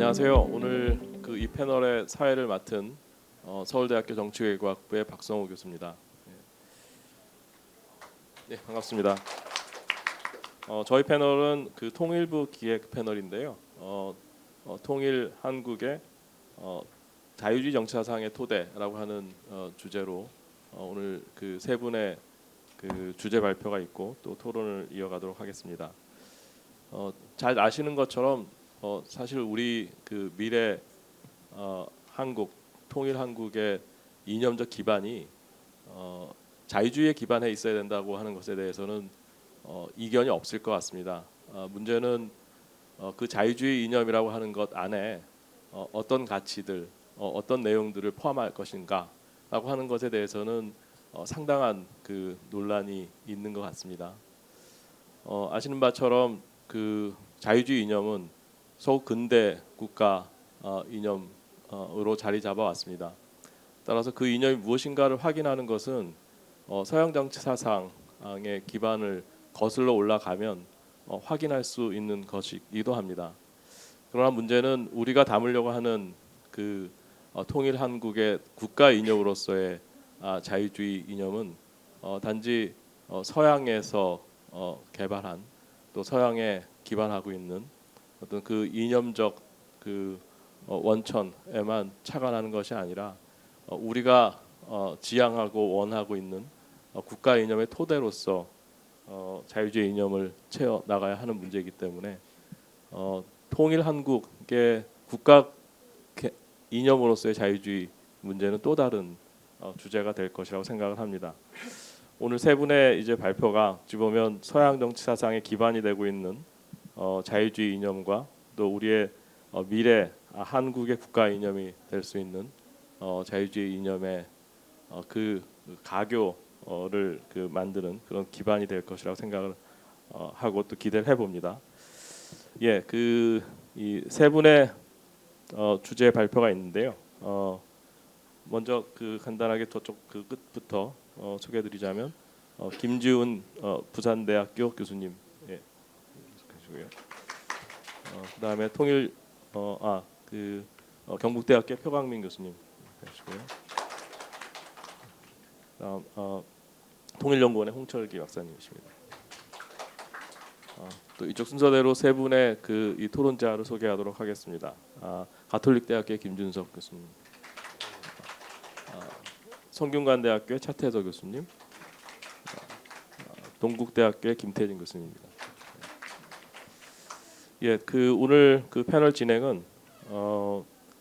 안녕하세요. 오늘 이 패널의 사회를 맡은 서울대학교 정치외교학부의 박성호 교수입니다. 네, 반갑습니다. 저희 패널은 통일부 기획 패널인데요. 통일 한국의 자유주의 정치사상의 토대라고 하는 주제로 오늘 세 분의 주제 발표가 있고 또 토론을 이어가도록 하겠습니다. 잘 아시는 것처럼 사실 우리 미래 한국 통일 한국의 이념적 기반이 자유주의에 기반해 있어야 된다고 하는 것에 대해서는 이견이 없을 것 같습니다. 문제는 그 자유주의 이념이라고 하는 것 안에 어떤 가치들, 어떤 내용들을 포함할 것인가라고 하는 것에 대해서는 상당한 논란이 있는 것 같습니다. 아시는 바처럼 자유주의 이념은 서구 근대 국가 이념으로 자리 잡아왔습니다. 따라서 그 이념이 무엇인가를 확인하는 것은 서양 정치 사상의 기반을 거슬러 올라가면 확인할 수 있는 것이기도 합니다. 그러나 문제는 우리가 담으려고 하는 통일 한국의 국가 이념으로서의 자유주의 이념은 단지 서양에서 개발한 또 서양에 기반하고 있는 어떤 이념적 원천에만 착안하는 것이 아니라 우리가 지향하고 원하고 있는 국가 이념의 토대로서 자유주의 이념을 채워 나가야 하는 문제이기 때문에 통일 한국의 국가 이념으로서의 자유주의 문제는 또 다른 주제가 될 것이라고 생각을 합니다. 오늘 세 분의 이제 발표가 어찌 보면 서양 정치 사상의 기반이 되고 있는 자유주의 이념과 또 우리의 미래 한국의 국가 이념이 될 수 있는 자유주의 이념의 가교를 만드는 그런 기반이 될 것이라고 생각을 하고 또 기대를 해봅니다. 예, 이 세 분의 주제 발표가 있는데요. 먼저 간단하게 저쪽 끝부터 소개해드리자면 김지훈 부산대학교 교수님, 예, 계시고요. 그다음에 경북대학교 표광민 교수님 계시고요. 다음 통일연구원의 홍철기 박사님이십니다. 또 이쪽 순서대로 세 분의 이 토론자를 소개하도록 하겠습니다. 가톨릭대학교의 김준석 교수님, 성균관대학교의 차태서 교수님, 동국대학교의 김태진 교수님입니다. 예, 오늘 패널 진행은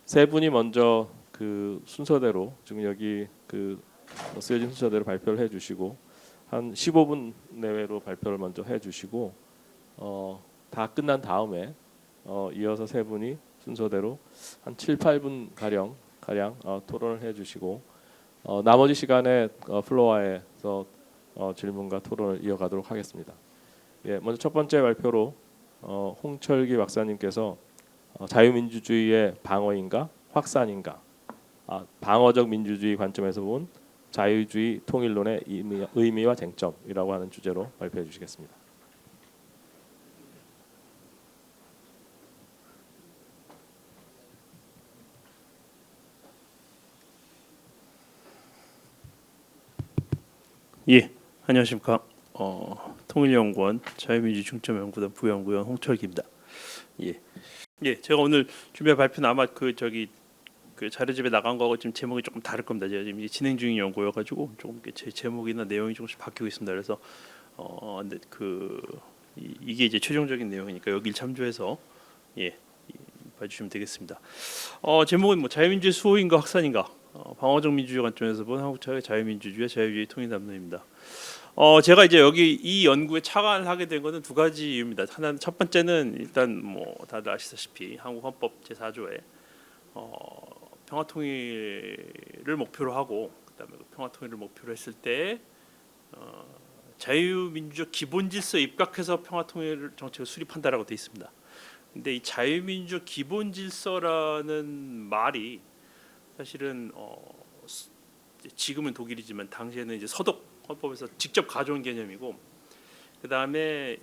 세 분이 먼저 순서대로 지금 여기 쓰여진 순서대로 발표를 해주시고 한 15분 내외로 발표를 먼저 해주시고 다 끝난 다음에 이어서 세 분이 순서대로 한 7, 8분 가량 토론을 해주시고 나머지 시간에 플로어에서 질문과 토론을 이어가도록 하겠습니다. 예, 먼저 첫 번째 발표로 홍철기 박사님께서 자유민주주의의 방어인가 확산인가, 방어적 민주주의 관점에서 본 자유주의 통일론의 의미와 쟁점이라고 하는 주제로 발표해 주시겠습니다. 예, 안녕하십니까. 통일연구원 자유민주 중점연구단 부연구원 홍철기입니다. 제가 오늘 준비한 발표는 아마 자료집에 나간 거하고 지금 제목이 조금 다를 겁니다. 제가 지금 진행 중인 연구여가지고 조금 제 제목이나 내용이 조금씩 바뀌고 있습니다. 그래서 근데 이게 이제 최종적인 내용이니까 여기를 참조해서 봐주시면 되겠습니다. 제목은 자유민주의 수호인가 확산인가, 방어적 민주주의 관점에서 본 한국 사회의 자유민주주의와 자유주의 통일 담론입니다. 제가 이제 여기 이 연구에 착안을 하게 된 것은 두 가지 이유입니다. 하나는 첫 번째는 일단 다들 아시다시피 한국 헌법 제4조에 평화 통일을 목표로 하고 그다음에 평화 통일을 목표로 했을 때 자유민주적 기본 질서에 입각해서 평화 통일 정책을 수립한다라고 되어 있습니다. 근데 이 자유민주적 기본 질서라는 말이 사실은 지금은 독일이지만 당시에는 이제 서독 헌법에서 직접 가져온 개념이고, 그 다음에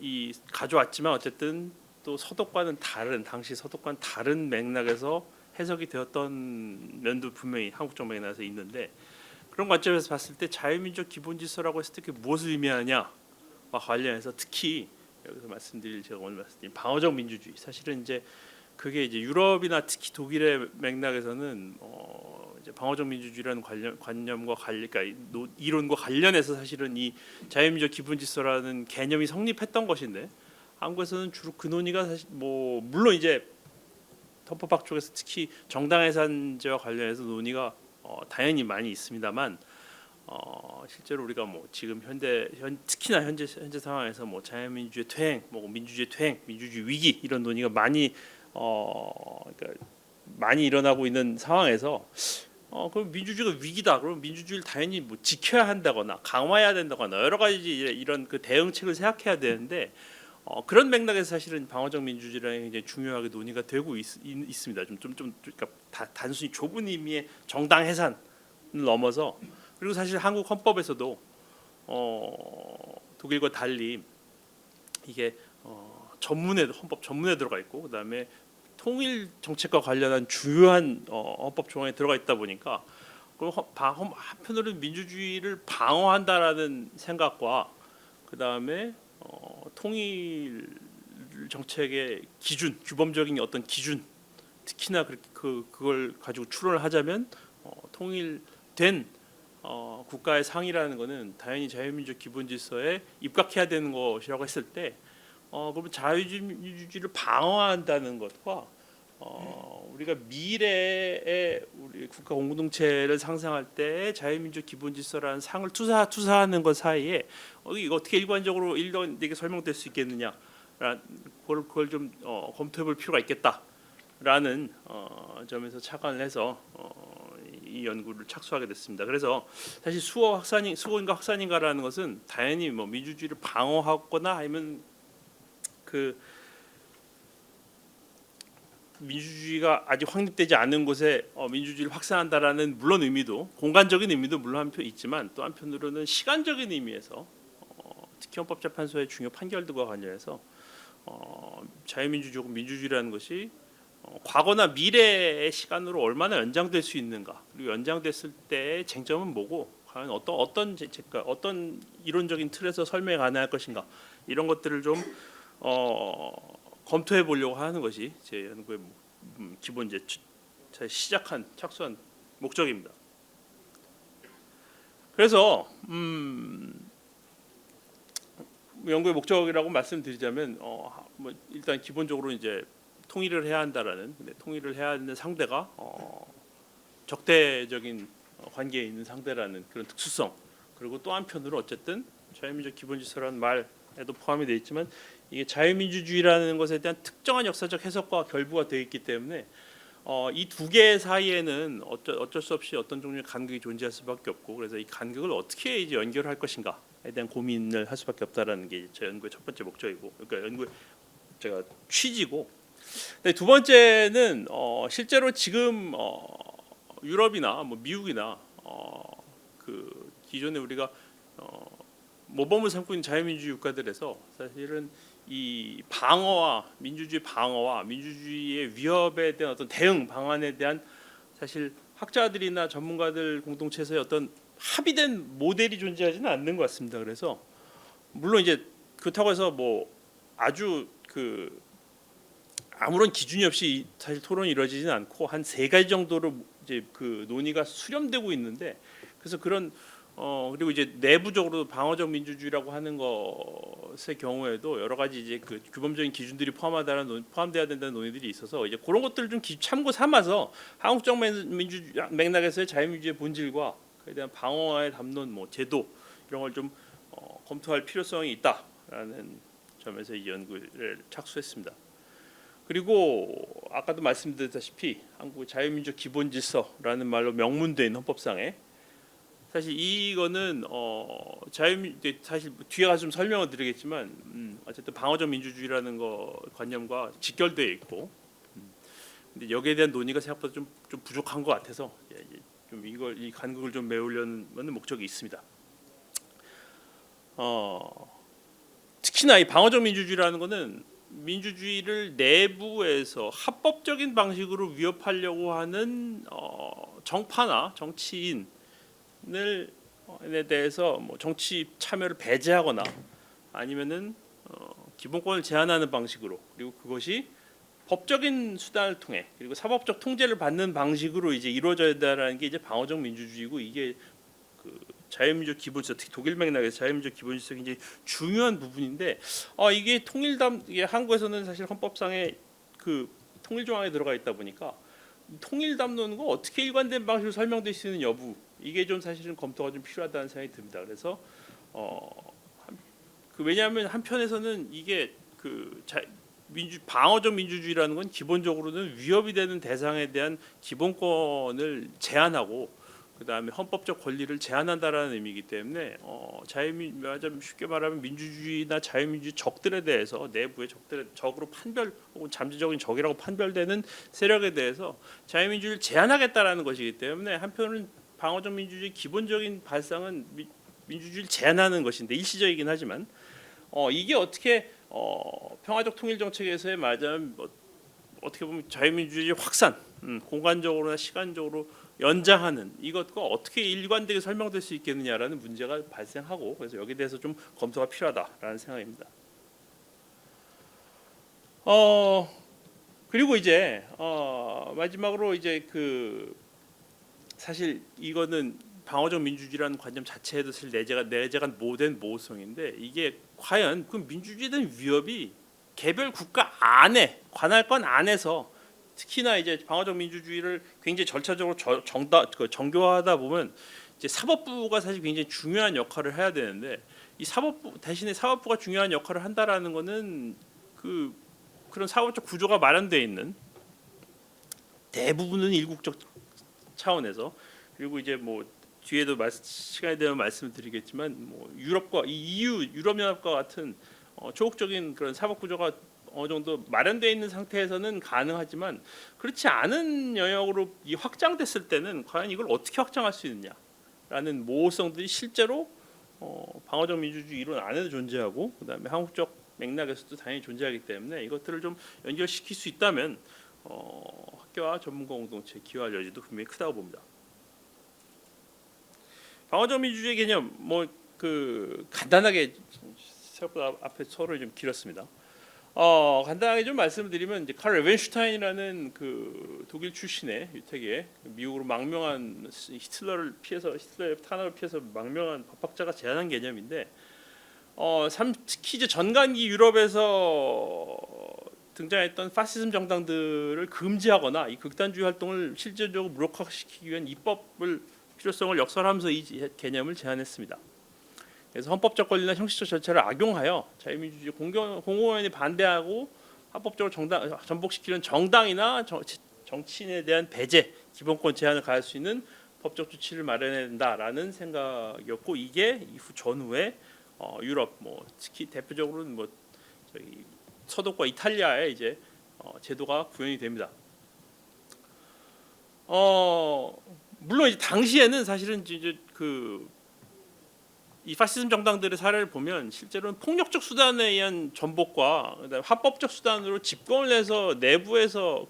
가져왔지만 어쨌든 또 서독과는 다른 당시 서독과는 다른 맥락에서 해석이 되었던 면도 분명히 한국 정부에 나서 있는데 그런 관점에서 봤을 때 자유민주적 기본질서라고 했을 때 그게 무엇을 의미하냐와 관련해서 특히 여기서 말씀드릴 제가 오늘 말씀드린 방어적 민주주의 사실은 이제 그게 이제 유럽이나 특히 독일의 맥락에서는 이제 방어적 민주주의라는 관념과 그러니까 이론과 관련해서 사실은 이 자유민주적 기본질서라는 개념이 성립했던 것인데 한국에서는 주로 그 논의가 사실 뭐 물론 이제 헌법학 쪽에서 특히 정당해산제와 관련해서 논의가 당연히 많이 있습니다만 실제로 우리가 뭐 지금 특히나 현재 상황에서 뭐 자유민주주의 퇴행, 뭐 민주주의 퇴행, 민주주의 위기 이런 논의가 많이 그러니까 많이 일어나고 있는 상황에서 그럼 민주주의가 위기다. 그럼 민주주의를 당연히 뭐 지켜야 한다거나 강화해야 된다거나 여러 가지 이런 그 대응책을 생각해야 되는데 그런 맥락에서 사실은 방어적 민주주의라는 게 굉장히 중요하게 논의가 되고 있습니다. 그러니까 단순히 좁은 의미의 정당 해산을 넘어서 그리고 사실 한국 헌법에서도 독일과 달리 이게 헌법 전문에 들어가 있고 그다음에 통일 정책과 관련한 주요한 헌법 조항에 들어가 있다 보니까 한편으로는 민주주의를 방어한다라는 생각과 그다음에 통일 정책의 기준, 규범적인 어떤 기준, 특히나 그걸 가지고 추론을 하자면 통일된 국가의 상이라는 것은 당연히 자유민주적 기본질서에 입각해야 되는 것이라고 했을 때, 그러면 자유민주주의를 방어한다는 것과 우리가 미래의 우리 국가 공동체를 상상할 때 자유민주적 기본질서라는 상을 투사하는 것 사이에 이거 어떻게 일관적으로 이게 설명될 수 있겠느냐, 그걸 좀 검토해볼 필요가 있겠다라는 점에서 착안을 해서 이 연구를 착수하게 됐습니다. 그래서 사실 수호인가 확산인가라는 것은 당연히 뭐 민주주의를 방어하거나 아니면 그 민주주의가 아직 확립되지 않은 곳에 민주주의를 확산한다라는 물론 의미도 공간적인 의미도 물론 한편 있지만 또 한편으로는 시간적인 의미에서 특히 헌법재판소의 중요 판결들과 관련해서 자유민주주의고 민주주의라는 것이 과거나 미래의 시간으로 얼마나 연장될 수 있는가, 그리고 연장됐을 때의 쟁점은 뭐고 과연 어떤 이론적인 틀에서 설명이 가능할 것인가, 이런 것들을 좀 검토해 보려고 하는 것이 제 연구의 기본 착수한 목적입니다. 그래서 연구의 목적이라고 말씀드리자면 뭐 일단 기본적으로 이제 통일을 해야 한다라는, 통일을 해야 하는 상대가 적대적인 관계에 있는 상대라는 그런 특수성, 그리고 또 한편으로 어쨌든 자유민주적 기본질서라는 말에도 포함이 되어 있지만 이게 자유민주주의라는 것에 대한 특정한 역사적 해석과 결부가 되어 있기 때문에 이 두 개 사이에는 어쩔 수 없이 어떤 종류의 간극이 존재할 수밖에 없고, 그래서 이 간극을 어떻게 이제 연결할 것인가에 대한 고민을 할 수밖에 없다라는 게 제 연구의 첫 번째 목적이고, 그러니까 연구의 제가 취지고, 두 번째는 실제로 지금 유럽이나 뭐 미국이나 그 기존에 우리가 모범을 삼고 있는 자유민주주의 국가들에서 사실은 이 민주주의 방어와 민주주의의 위협에 대한 어떤 대응 방안에 대한 사실 학자들이나 전문가들 공동체에서의 어떤 합의된 모델이 존재하지는 않는 것 같습니다. 그래서 물론 이제 그렇다고 해서 뭐 아주 아무런 기준이 없이 사실 토론이 이루어지지는 않고 한 세 가지 정도로 이제 그 논의가 수렴되고 있는데, 그래서 그런 그리고 이제 내부적으로 방어적 민주주의라고 하는 것의 경우에도 여러 가지 이제 그 규범적인 기준들이 포함돼야 된다는 논의들이 있어서 이제 그런 것들을 좀 참고 삼아서 한국적 맥락에서의 자유민주주의 본질과 그에 대한 방어에 담는 뭐 제도 이런 걸 좀 검토할 필요성이 있다라는 점에서 이 연구를 착수했습니다. 그리고 아까도 말씀드렸다시피 한국의 자유민주적 기본질서라는 말로 명문된 헌법상에 사실 이거는 사실 뒤에 가서 좀 설명을 드리겠지만 어쨌든 방어적 민주주의라는 관념과 직결되어 있고, 근데 여기에 대한 논의가 생각보다 좀 부족한 것 같아서 좀 이 간극을 좀 메우려는 목적이 있습니다. 특히나 이 방어적 민주주의라는 것은 민주주의를 내부에서 합법적인 방식으로 위협하려고 하는 정파나 정치인을 에 대해서 뭐 정치 참여를 배제하거나 아니면은 기본권을 제한하는 방식으로, 그리고 그것이 법적인 수단을 통해 그리고 사법적 통제를 받는 방식으로 이제 이루어져야 된다는 게 이제 방어적 민주주의고, 이게 그 자유민주 기본질서, 특히 독일 맥락에서 자유민주 기본질서 굉장히 중요한 부분인데, 이게 이게 한국에서는 사실 헌법상의 그 통일 조항에 들어가 있다 보니까 통일 담론과 어떻게 일관된 방식으로 설명될 수 있는 여부, 이게 좀 사실은 검토가 좀 필요하다는 생각이 듭니다. 그래서 왜냐하면 한편에서는 이게 방어적 민주주의라는 건 기본적으로는 위협이 되는 대상에 대한 기본권을 제한하고 그다음에 헌법적 권리를 제한한다라는 의미이기 때문에 쉽게 말하면 민주주의나 자유민주주의 적들에 대해서, 내부의 적으로 판별 혹은 잠재적인 적이라고 판별되는 세력에 대해서 자유민주주의를 제한하겠다라는 것이기 때문에, 한편은 방어적 민주주의 기본적인 발상은 민주주의를 제한하는 것인데 일시적이긴 하지만 이게 어떻게 평화적 통일 정책에서의 말하자면 어떻게 보면 자유민주주의 확산, 공간적으로나 시간적으로 연장하는 이것과 어떻게 일관되게 설명될 수 있겠느냐라는 문제가 발생하고, 그래서 여기에 대해서 좀 검토가 필요하다라는 생각입니다. 그리고 이제 마지막으로 이제 사실 이거는 방어적 민주주의라는 관념 자체에도 사실 내재가 못된 모호성인데, 이게 과연 그 민주주의에 대한 위협이 개별 국가 안에, 관할권 안에서, 특히나 이제 방어적 민주주의를 굉장히 절차적으로 정교화하다 보면 이제 사법부가 사실 굉장히 중요한 역할을 해야 되는데, 이 사법부 대신에 사법부가 중요한 역할을 한다라는 것은 그런 사법적 구조가 마련되어 있는 대부분은 일국적 차원에서, 그리고 이제 뭐 뒤에도 시간이 되면 말씀을 드리겠지만 뭐 유럽과 EU, 유럽연합과 같은 조국적인 그런 사법 구조가 어느 정도 마련되어 있는 상태에서는 가능하지만, 그렇지 않은 영역으로 확장됐을 때는 과연 이걸 어떻게 확장할 수 있느냐라는 모호성들이 실제로 방어적 민주주의 이론 안에도 존재하고, 그다음에 한국적 맥락에서도 당연히 존재하기 때문에 이것들을 좀 연결시킬 수 있다면 학교와 전문가 공동체 기여할 여지도 분명히 크다고 봅니다. 방어적 민주주의 개념 간단하게, 생각보다 앞에 서로 좀 길었습니다. 간단하게 좀 말씀을 드리면, 이제 칼 레벤슈타인이라는 독일 출신의 유태계, 미국으로 망명한 히틀러의 탄압을 피해서 망명한 법학자가 제안한 개념인데, 특히 이제 전간기 유럽에서 등장했던 파시즘 정당들을 금지하거나 이 극단주의 활동을 실질적으로 무력화시키기 위한 입법을 필요성을 역설하면서 이 개념을 제안했습니다. 그래서 헌법적 권리나 형식적 절차를 악용하여 자유민주주의 공공연히 반대하고 합법적으로 전복시키는 정당이나 정치인에 대한 배제, 기본권 제한을 가할 수 있는 법적 조치를 마련해야 된다라는 생각이었고, 이게 전후에 유럽, 특히 대표적으로는 서독과 이탈리아의 이제 제도가 구현이 됩니다. 물론 이제 당시에는 사실은 이제 이 파시즘 정당들의 사례를 보면 실제로는 폭력적 수단에 의한 전복과 그다음에 합법적 수단으로 집권을 해서 내부에서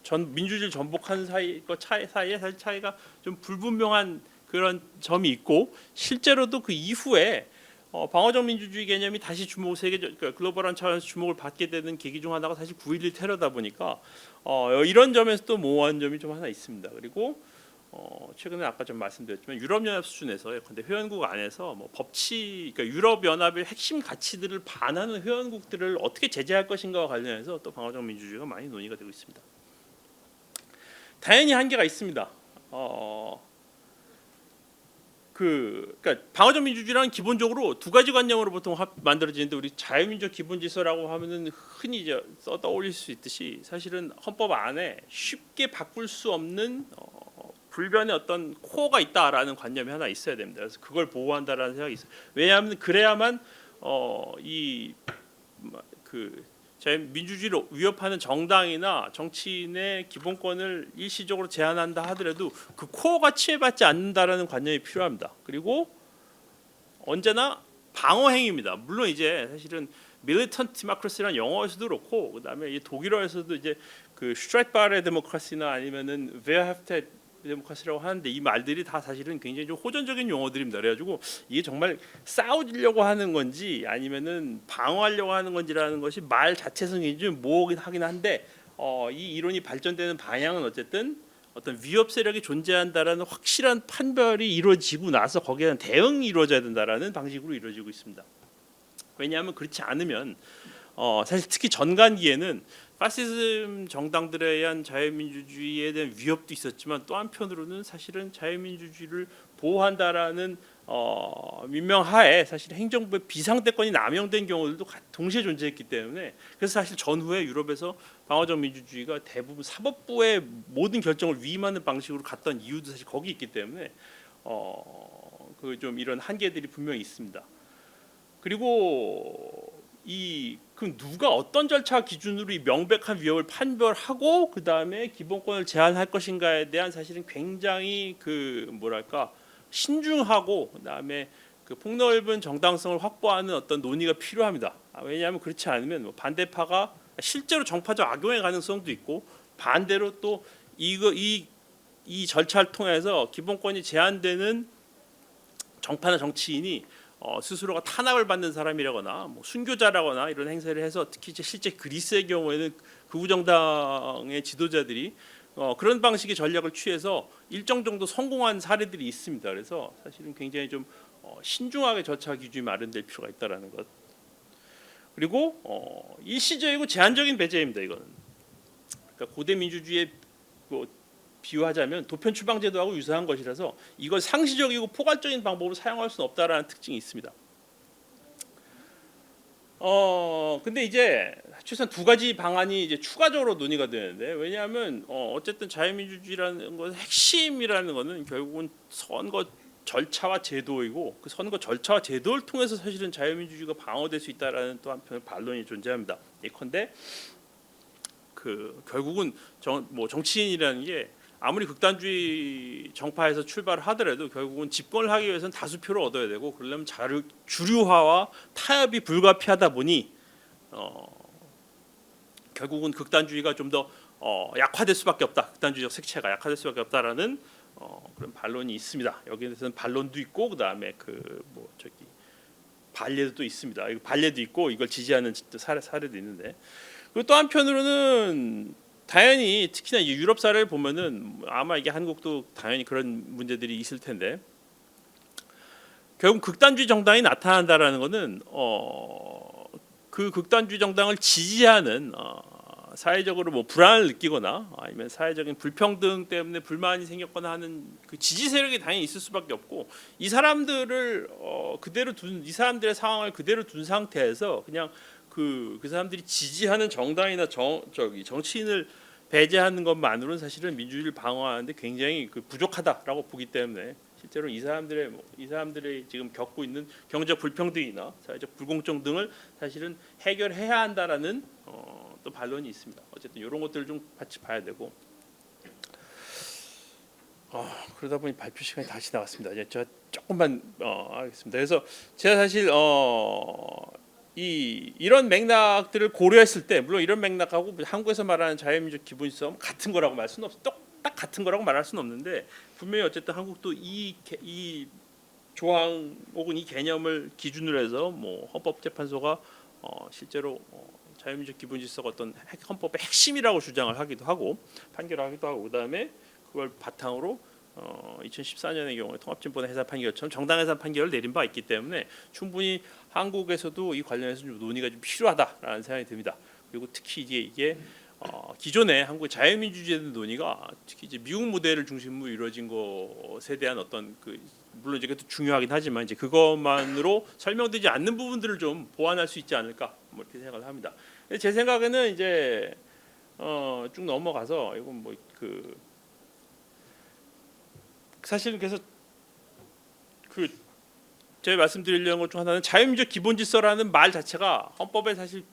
민주주의를 전복하는 사이에 사실 차이가 좀 불분명한 그런 점이 있고, 실제로도 그 이후에 방어적 민주주의 개념이 다시 그러니까 글로벌한 차원에서 주목을 받게 되는 계기 중 하나가 사실 9.11 테러다 보니까 이런 점에서 또 모호한 점이 좀 하나 있습니다. 그리고 최근에 아까 좀 말씀드렸지만 유럽연합 수준에서 근데 회원국 안에서 그러니까 유럽연합의 핵심 가치들을 반하는 회원국들을 어떻게 제재할 것인가와 관련해서 또 방어적 민주주의가 많이 논의가 되고 있습니다. 당연히 한계가 있습니다. 그러니까 방어적 민주주의라는 기본적으로 두 가지 관념으로 보통 만들어지는데, 우리 자유민주적 기본질서라고 하면은 흔히 이제 떠올릴 수 있듯이 사실은 헌법 안에 쉽게 바꿀 수 없는 불변의 어떤 코어가 있다라는 관념이 하나 있어야 됩니다. 그래서 그걸 보호한다라는 생각이 있어요. 왜냐하면 그래야만 민주주의를 위협하는 정당이나 정치인의 기본권을 일시적으로 제한한다 하더라도 그 코어가 침해받지 않는다라는 관념이 필요합니다. 그리고 언제나 방어 행위입니다. 물론 이제 사실은 militant democracy라는 영어에서도 그렇고 그다음에 이 독일어에서도 이제 그 슈트라이트바레 데모크라시나 아니면은 웨어하프테 데모크라시라고 하는데 이 말들이 다 사실은 굉장히 좀 호전적인 용어들입니다. 그래가지고 이게 정말 싸우려고 하는 건지 아니면은 방어하려고 하는 건지라는 것이 말 자체성이 좀 모호하긴 한데 이 이론이 발전되는 방향은 어쨌든 어떤 위협 세력이 존재한다라는 확실한 판별이 이루어지고 나서 거기에 대한 대응이 이루어져야 된다라는 방식으로 이루어지고 있습니다. 왜냐하면 그렇지 않으면 사실 특히 전간기에는 파시즘 정당들에 의한 자유민주주의에 대한 위협도 있었지만 또 한편으로는 사실은 자유민주주의를 보호한다라는 민명하에 사실 행정부의 비상대권이 남용된 경우들도 동시에 존재했기 때문에 그래서 사실 전후에 유럽에서 방어적 민주주의가 대부분 사법부의 모든 결정을 위임하는 방식으로 갔던 이유도 사실 거기 있기 때문에 그 좀 이런 한계들이 분명히 있습니다. 그리고 그럼 누가 어떤 절차 기준으로 이 명백한 위협을 판별하고 그 다음에 기본권을 제한할 것인가에 대한 사실은 굉장히 그 뭐랄까 신중하고 그 다음에 그 폭넓은 정당성을 확보하는 어떤 논의가 필요합니다. 왜냐하면 그렇지 않으면 뭐 반대파가 실제로 정파적 악용의 가능성도 있고 반대로 또 이 절차를 통해서 기본권이 제한되는 정파나 정치인이 스스로가 탄압을 받는 사람이라거나 뭐 순교자라거나 이런 행세를 해서 특히 이제 실제 그리스의 경우에는 극우 정당의 지도자들이 그런 방식의 전략을 취해서 일정 정도 성공한 사례들이 있습니다. 그래서 사실은 굉장히 좀 신중하게 절차 기준이 마련될 필요가 있다라는 것. 그리고 일시적이고 제한적인 배제입니다. 이거는 그러니까 고대 민주주의의 뭐 비유하자면 도편 추방제도하고 유사한 것이라서 이걸 상시적이고 포괄적인 방법으로 사용할 수는 없다라는 특징이 있습니다. 근데 이제 최소한 두 가지 방안이 이제 추가적으로 논의가 되는데 왜냐하면 어쨌든 자유민주주의라는 것의 핵심이라는 것은 결국은 선거 절차와 제도이고 그 선거 절차와 제도를 통해서 사실은 자유민주주의가 방어될 수 있다라는 또 한편의 반론이 존재합니다. 예컨대 그 결국은 정치인이라는 게 아무리 극단주의 정파에서 출발을 하더라도 결국은 집권을 하기 위해서는 다수표를 얻어야 되고 그러려면 주류화와 타협이 불가피하다 보니 결국은 극단주의가 좀 더 약화될 수밖에 없다. 극단주의적 색채가 약화될 수밖에 없다라는 그런 반론이 있습니다. 여기에 대해서는 반론도 있고 그다음에 반례도 있습니다. 반례도 있고 이걸 지지하는 사례도 있는데 그리고 또 한편으로는 당연히 특히나 이 유럽 사례를 보면은 아마 이게 한국도 당연히 그런 문제들이 있을 텐데 결국 극단주의 정당이 나타난다라는 것은 그 극단주의 정당을 지지하는 사회적으로 뭐 불안을 느끼거나 아니면 사회적인 불평등 때문에 불만이 생겼거나 하는 그 지지 세력이 당연히 있을 수밖에 없고 이 사람들을 이 사람들의 상황을 그대로 둔 상태에서 그냥 그 사람들이 지지하는 정당이나 정치인을 배제하는 것만으로는 사실은 민주주의를 방어하는데 굉장히 부족하다라고 보기 때문에 실제로 이 사람들의 지금 겪고 있는 경제적 불평등이나 사회적 불공정 등을 사실은 해결해야 한다라는 또 반론이 있습니다. 어쨌든 이런 것들을 좀 같이 봐야 되고 그러다 보니 발표 시간이 다 지나갔습니다. 이제 제가 조금만 하겠습니다. 그래서 제가 사실 이런 맥락들을 고려했을 때 물론 이런 맥락하고 한국에서 말하는 자유민주적 기본성 같은 거라고 말할 수는 딱 같은 거라고 말할 수는 없는데 분명히 어쨌든 한국도 이 조항 혹은 이 개념을 기준으로 해서 뭐 헌법재판소가 실제로 자유민주적 기본질서가 어떤 헌법의 핵심이라고 주장을 하기도 하고 판결을 하기도 하고 그다음에 그걸 바탕으로 2014년의 경우에 통합진보나 해산 판결처럼 정당 해산 판결을 내린 바 있기 때문에 충분히 한국에서도 이 관련해서 좀 논의가 좀 필요하다라는 생각이 듭니다. 그리고 특히 이게 기존의 한국의 자유민주주의에 대한 논의가 특히 이제 미국 모델을 중심으로 이루어진 것에 대한 어떤 물론 이제 그것도 중요하긴 하지만 이제 그것만으로 설명되지 않는 부분들을 좀 보완할 수 있지 않을까 뭐 이렇게 생각을 합니다. 제 생각에는 이제 쭉 넘어가서 이건 사실은 그래서 제가 말씀드리려는 것 중 하나는 자유민주적 기본질서라는 말 자체가 헌법에 사실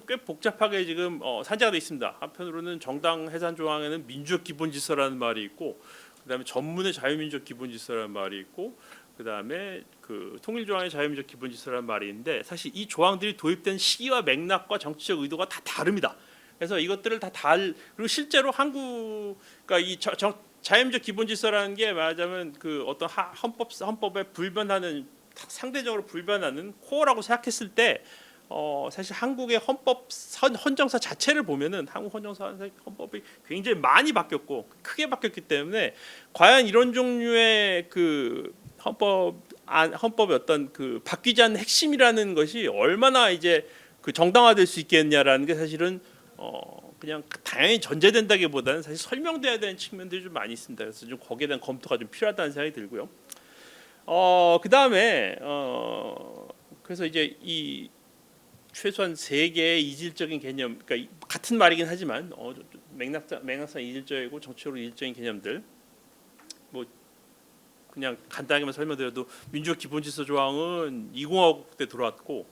꽤 복잡하게 지금 산재가 되어 있습니다. 한편으로는 정당 해산 조항에는 민주적 기본질서라는 말이 있고 그다음에 전문의 자유민주적 기본질서라는 말이 있고 그다음에 그 통일조항의 자유민주적 기본질서라는 말이 있는데 사실 이 조항들이 도입된 시기와 맥락과 정치적 의도가 다 다릅니다. 그래서 이것들을 그리고 실제로 그러니까 이 자유민주적 기본질서라는 게 말하자면 그 어떤 헌법에 불변하는 상대적으로 불변하는 코어라고 생각했을 때 사실 한국의 헌정사 자체를 보면은 한국 헌법이 굉장히 많이 바뀌었고 크게 바뀌었기 때문에 과연 이런 종류의 그 헌법의 어떤 그 바뀌지 않는 핵심이라는 것이 얼마나 이제 그 정당화될 수 있겠냐라는 게 사실은 그냥 당연히 전제된다기보다는 사실 설명돼야 되는 측면들이 좀 많이 있습니다. 그래서 좀 거기에 대한 검토가 좀 필요하다는 생각이 들고요. 그 다음에 그래서 이제 이 최소한 세 개의 이질적인 개념, 그러니까 같은 말이긴 하지만 맥락상 이질적이고 정치적으로 이질적인 개념들, 뭐 그냥 간단하게만 설명드려도 민주적 기본질서 조항은 2005국 때 들어왔고,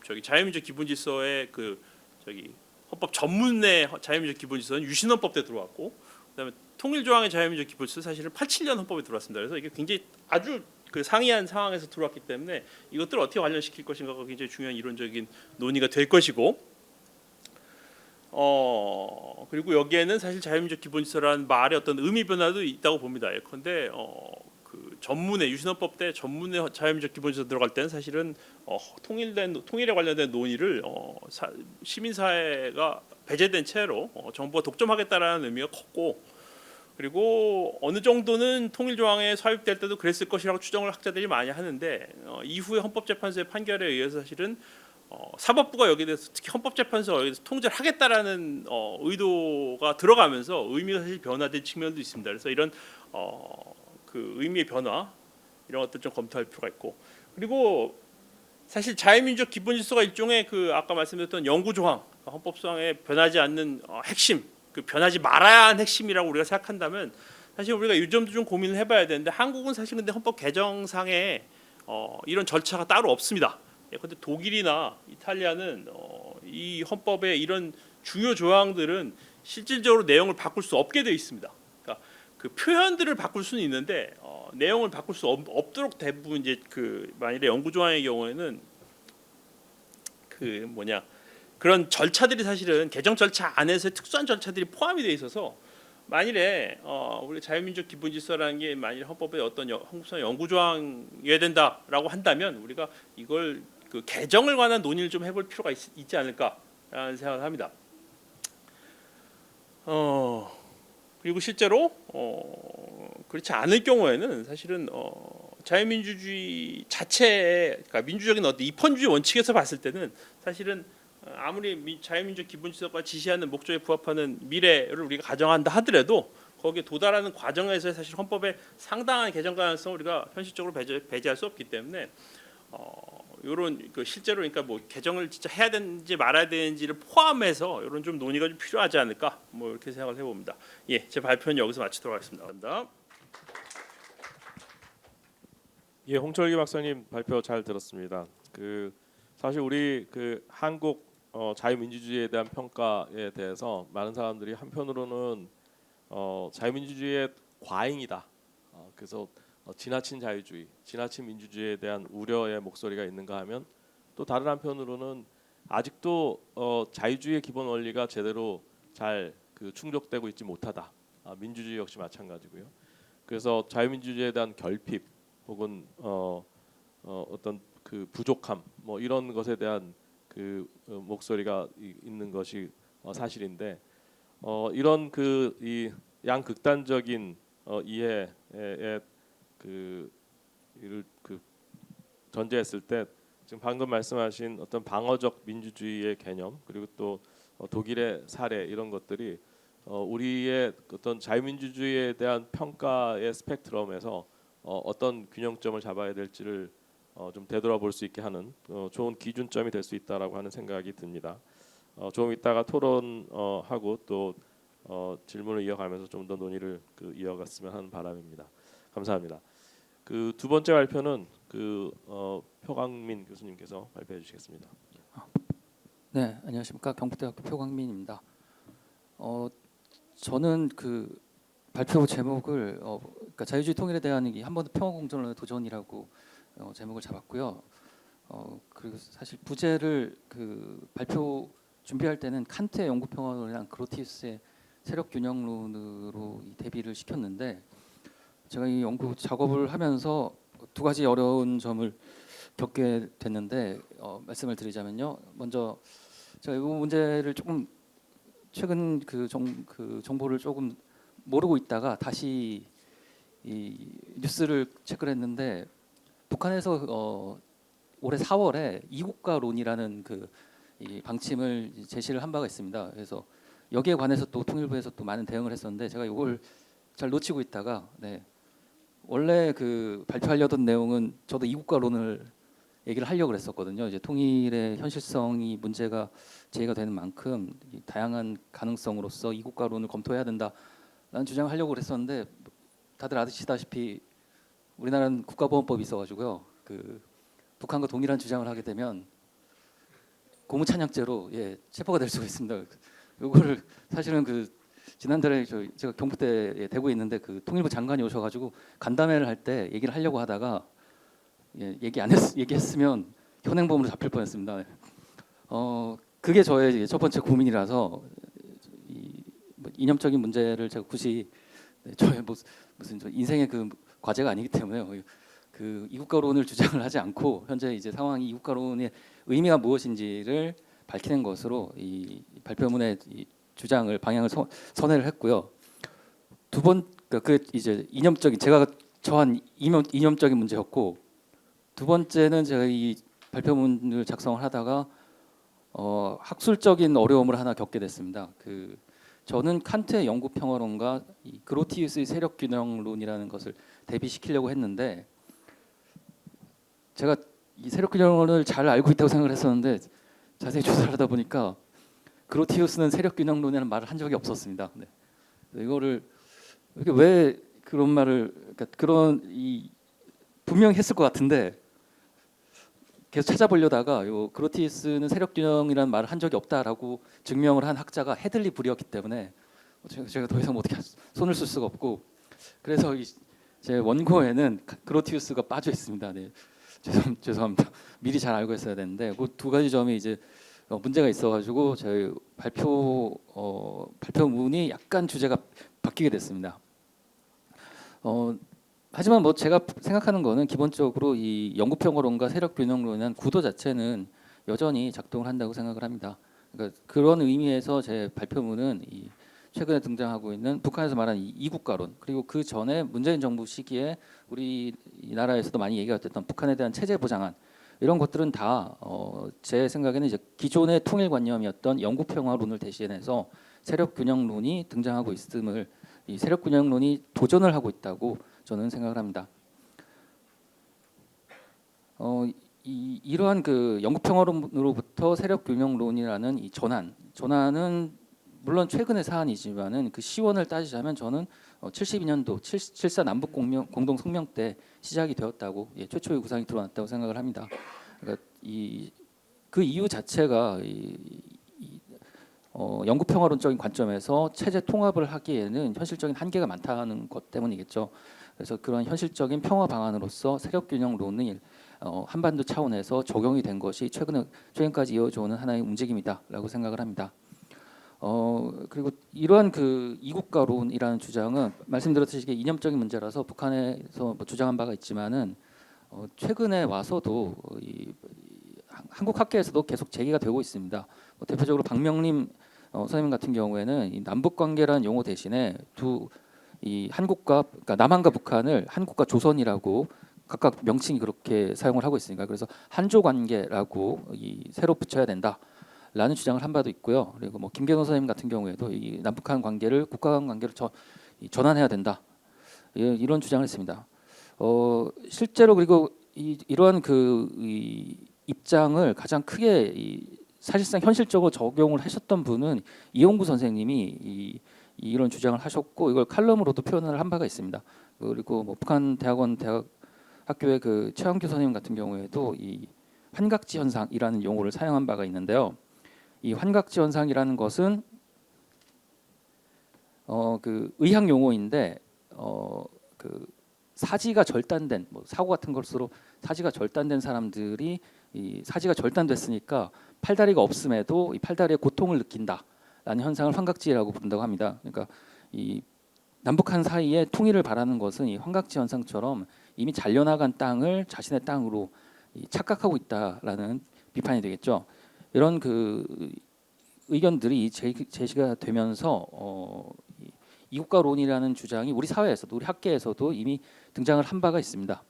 저기 자유민주적 기본질서의 그 저기 헌법 전문의 자유민주적 기본질서는 유신헌법 때 들어왔고, 그다음에 통일조항의 자유민주적 기본질서 사실은 87년 헌법에 들어왔습니다. 그래서 이게 굉장히 아주 그 상이한 상황에서 들어왔기 때문에 이것들을 어떻게 관련시킬 것인가가 굉장히 중요한 이론적인 논의가 될 것이고, 그리고 여기에는 사실 자유민주적 기본질서라는 말의 어떤 의미 변화도 있다고 봅니다. 예컨대 그 전문의 유신헌법 때 전문의 자유민주적 기본질서 들어갈 때는 사실은 통일에 관련된 논의를 시민사회가 배제된 채로 정부가 독점하겠다라는 의미가 컸고, 그리고 어느 정도는 통일조항에 서입될 때도 그랬을 것이라고 추정을 학자들이 많이 하는데, 이후에 헌법재판소의 판결에 의해서 사실은 사법부가 여기에 대해서 특히 헌법재판소가 여기에 대해서 통제를 하겠다라는 의도가 들어가면서 의미가 사실 변화된 측면도 있습니다. 그래서 이런 그 의미의 변화 이런 것들 좀 검토할 필요가 있고, 그리고 사실 자유민주적 기본질서가 일종의 그 아까 말씀드렸던 영구조항, 헌법상에 변하지 않는 핵심, 그 변하지 말아야 하는 핵심이라고 우리가 생각한다면 사실 우리가 이 점도 좀 고민을 해봐야 되는데, 한국은 사실 근데 헌법 개정상에 이런 절차가 따로 없습니다. 그런데 독일이나 이탈리아는 이 헌법의 이런 중요 조항들은 실질적으로 내용을 바꿀 수 없게 되어 있습니다. 그러니까 그 표현들을 바꿀 수는 있는데 내용을 바꿀 수 없도록 대부분 이제 그 만일에 영구조항의 경우에는 그 그런 절차들이 사실은 개정 절차 안에서 특수한 절차들이 포함이 되어 있어서, 만일에 우리 자유민주적 기본질서라는 게 만일 헌법의 어떤 헌법상 영구조항이어야 된다라고 한다면 우리가 이걸 그 개정을 관한 논의를 좀 해볼 필요가 있지 않을까라는 생각을 합니다. 그리고 실제로 그렇지 않을 경우에는 사실은 자유민주주의 자체의, 그러니까 민주적인 어떤 입헌주의 원칙에서 봤을 때는 사실은 아무리 자유민주적 기본질서가 지시하는 목적에 부합하는 미래를 우리가 가정한다 하더라도 거기에 도달하는 과정에서 사실 헌법의 상당한 개정 가능성을 우리가 현실적으로 배제할 수 없기 때문에 이런 그 실제로 그러니까 뭐 개정을 진짜 해야 되는지 말아야 되는지를 포함해서 이런 좀 논의가 좀 필요하지 않을까 뭐 이렇게 생각을 해봅니다. 예, 제 발표는 여기서 마치도록 하겠습니다. 감사합니다. 예, 홍철기 박사님 발표 잘 들었습니다. 그 사실 우리 그 한국 자유민주주의에 대한 평가에 대해서 많은 사람들이 한편으로는 자유민주주의의 과잉이다. 그래서 지나친 자유주의, 지나친 민주주의에 대한 우려의 목소리가 있는가 하면, 또 다른 한편으로는 아직도 자유주의의 기본 원리가 제대로 잘 그 충족되고 있지 못하다. 민주주의 역시 마찬가지고요. 그래서 자유민주주의에 대한 결핍 혹은 어떤 그 부족함 뭐 이런 것에 대한 그 목소리가 있는 것이 사실인데, 이런 그 이 양극단적인 이해에 이를 전제했을 때 지금 방금 말씀하신 어떤 방어적 민주주의의 개념, 그리고 또 독일의 사례, 이런 것들이 우리의 어떤 자유민주주의에 대한 평가의 스펙트럼에서 어떤 균형점을 잡아야 될지를 좀 되돌아볼 수 있게 하는 좋은 기준점이 될 수 있다라고 하는 생각이 듭니다. 조금 이따가 토론하고 또 질문을 이어가면서 좀 더 논의를 이어갔으면 하는 바람입니다. 감사합니다. 그 두 번째 발표는 표광민 교수님께서 발표해 주시겠습니다. 네, 안녕하십니까. 경북대학교 표광민입니다. 저는 그 발표 제목을 그러니까 자유주의 통일에 대한 한 번도 평화 공존론의 도전이라고 제목을 잡았고요. 그리고 사실 부제를 그 발표 준비할 때는 칸트의 영구 평화론이랑 그로티우스의 세력 균형론으로 이 대비를 시켰는데 제가 이 연구 작업을 하면서 두 가지 어려운 점을 겪게 됐는데 말씀을 드리자면요. 먼저 제가 이 문제를 조금 최근 그 정보를 조금 모르고 있다가 다시 이 뉴스를 체크를 했는데 북한에서 올해 4월에 이국가론이라는 이 방침을 제시를 한 바가 있습니다. 그래서 여기에 관해서 또 통일부에서 또 많은 대응을 했었는데 제가 이걸 잘 놓치고 있다가 원래 그 발표하려던 내용은 저도 이국가론을 얘기를 하려고 했었거든요. 이제 통일의 현실성이 문제가 제기가 되는 만큼 이 다양한 가능성으로서 이국가론을 검토해야 된다라는 주장을 하려고 했었는데 다들 아시다시피 우리나라는 국가보안법이 있어가지고요. 그 북한과 동일한 주장을 하게 되면 고무찬양죄로 체포가 될 수가 있습니다. 요거를 사실은 지난달에 제가 경북대에 대구에 있는데 그 통일부 장관이 오셔가지고 간담회를 할 때 얘기를 하려고 하다가 얘기했으면 현행범으로 잡힐 뻔했습니다. 그게 저의 이제 첫 번째 고민이라서 뭐 이념적인 문제를 제가 굳이 저의 무슨 인생의 그 과제가 아니기 때문에 그 이국가론을 주장을 하지 않고 현재 이제 상황이 이국가론의 의미가 무엇인지를 밝히는 것으로 이 발표문의 이 주장을 방향을 선회를 했고요. 두 번 그 이제 이념적인 제가 처한 이념적인 문제였고 두 번째는 제가 이 발표문을 작성을 하다가 학술적인 어려움을 하나 겪게 됐습니다. 저는 칸트의 영구 평화론과 이 그로티우스의 세력 균형론이라는 것을 대비시키려고 했는데 제가 이 세력 균형론을 잘 알고 있다고 생각을 했었는데 자세히 조사를 하다 보니까 그로티우스는 세력 균형론이라는 말을 한 적이 없었습니다. 이거를 이렇게 왜 그런 말을 그러니까 분명히 했을 것 같은데 계속 찾아보려다가 요 그로티우스는 세력 균형이라는 말을 한 적이 없다라고 증명을 한 학자가 헤들리 불이었기 때문에 제가 더 이상 어떻게 손을 쓸 수가 없고 그래서 제 원고에는 그로티우스가 빠져 있습니다. 죄송합니다. 미리 잘 알고 있어야 되는데 그 두 가지 점이 이제 문제가 있어가지고 저희 발표문이 약간 주제가 바뀌게 됐습니다. 하지만 뭐 제가 생각하는 거는 기본적으로 이 영구평화론과 세력균형론이란 구도 자체는 여전히 작동을 한다고 생각을 합니다. 그러니까 그런 의미에서 제 발표문은 이 최근에 등장하고 있는 북한에서 말하는 이국가론 그리고 그 전에 문재인 정부 시기에 우리나라에서도 많이 얘기가 됐던 북한에 대한 체제 보장안 이런 것들은 다 제 생각에는 이제 기존의 통일관념이었던 영구평화론을 대신해서 세력균형론이 등장하고 있음을 이 세력균형론이 도전을 하고 있다고 저는 생각을 합니다. 이러한 그 영구평화론으로부터 세력균형론이라는 이 전환은 물론 최근의 사안이지만은 그 시원을 따지자면 저는 72년도 7.4 남북 공동 성명 때 시작이 되었다고 최초의 구상이 드러났다고 생각을 합니다. 그러니까 그 이유 자체가 영구평화론적인 관점에서 체제 통합을 하기에는 현실적인 한계가 많다는 것 때문이겠죠. 그래서 그런 현실적인 평화 방안으로서 세력균형론이 한반도 차원에서 적용이 된 것이 최근까지 이어져 오는 하나의 움직임이다라고 생각을 합니다. 그리고 이러한 그 이국가론이라는 주장은 말씀드렸듯이 이념적인 문제라서 북한에서 뭐 주장한 바가 있지만은 최근에 와서도 한국 학계에서도 계속 제기가 되고 있습니다. 대표적으로 박명림 선생님 같은 경우에는 이 남북 관계라는 용어 대신에 그러니까 남한과 북한을 한국과 조선이라고 각각 명칭이 그렇게 사용을 하고 있으니까 그래서 한조 관계라고 새로 붙여야 된다라는 주장을 한 바도 있고요. 그리고 뭐 김경호 선생님 같은 경우에도 이 남북한 관계를 국가 간 관계로 전환해야 된다 이런 주장을 했습니다. 실제로 그리고 이러한 이 입장을 가장 크게 사실상 현실적으로 적용을 하셨던 분은 이용구 선생님이 이런 주장을 하셨고 이걸 칼럼으로도 표현을 한 바가 있습니다. 그리고 뭐 북한 학교의 그 최한규 선생님 같은 경우에도 이 환각지 현상이라는 용어를 사용한 바가 있는데요. 이 환각지 현상이라는 것은 그 의학 용어인데 그 사지가 절단된 뭐 사고 같은 것으로 사지가 절단된 사람들이 이 사지가 절단됐으니까 팔다리가 없음에도 이 팔다리에 고통을 느낀다라는 현상을 환각지라고 부른다고 합니다. 그러니까 이 남북한 사이에 통일을 바라는 것은 이 환각지 현상처럼 이미 잘려나간 땅을 자신의 땅으로 착각하고 있다라는 비판이 되겠죠. 이런 그 의견들이 제시가 되면서 이국가론이라는 주장이 우리 사회에서도 우리 학계에서도 이미 등장을 한 바가 있습니다.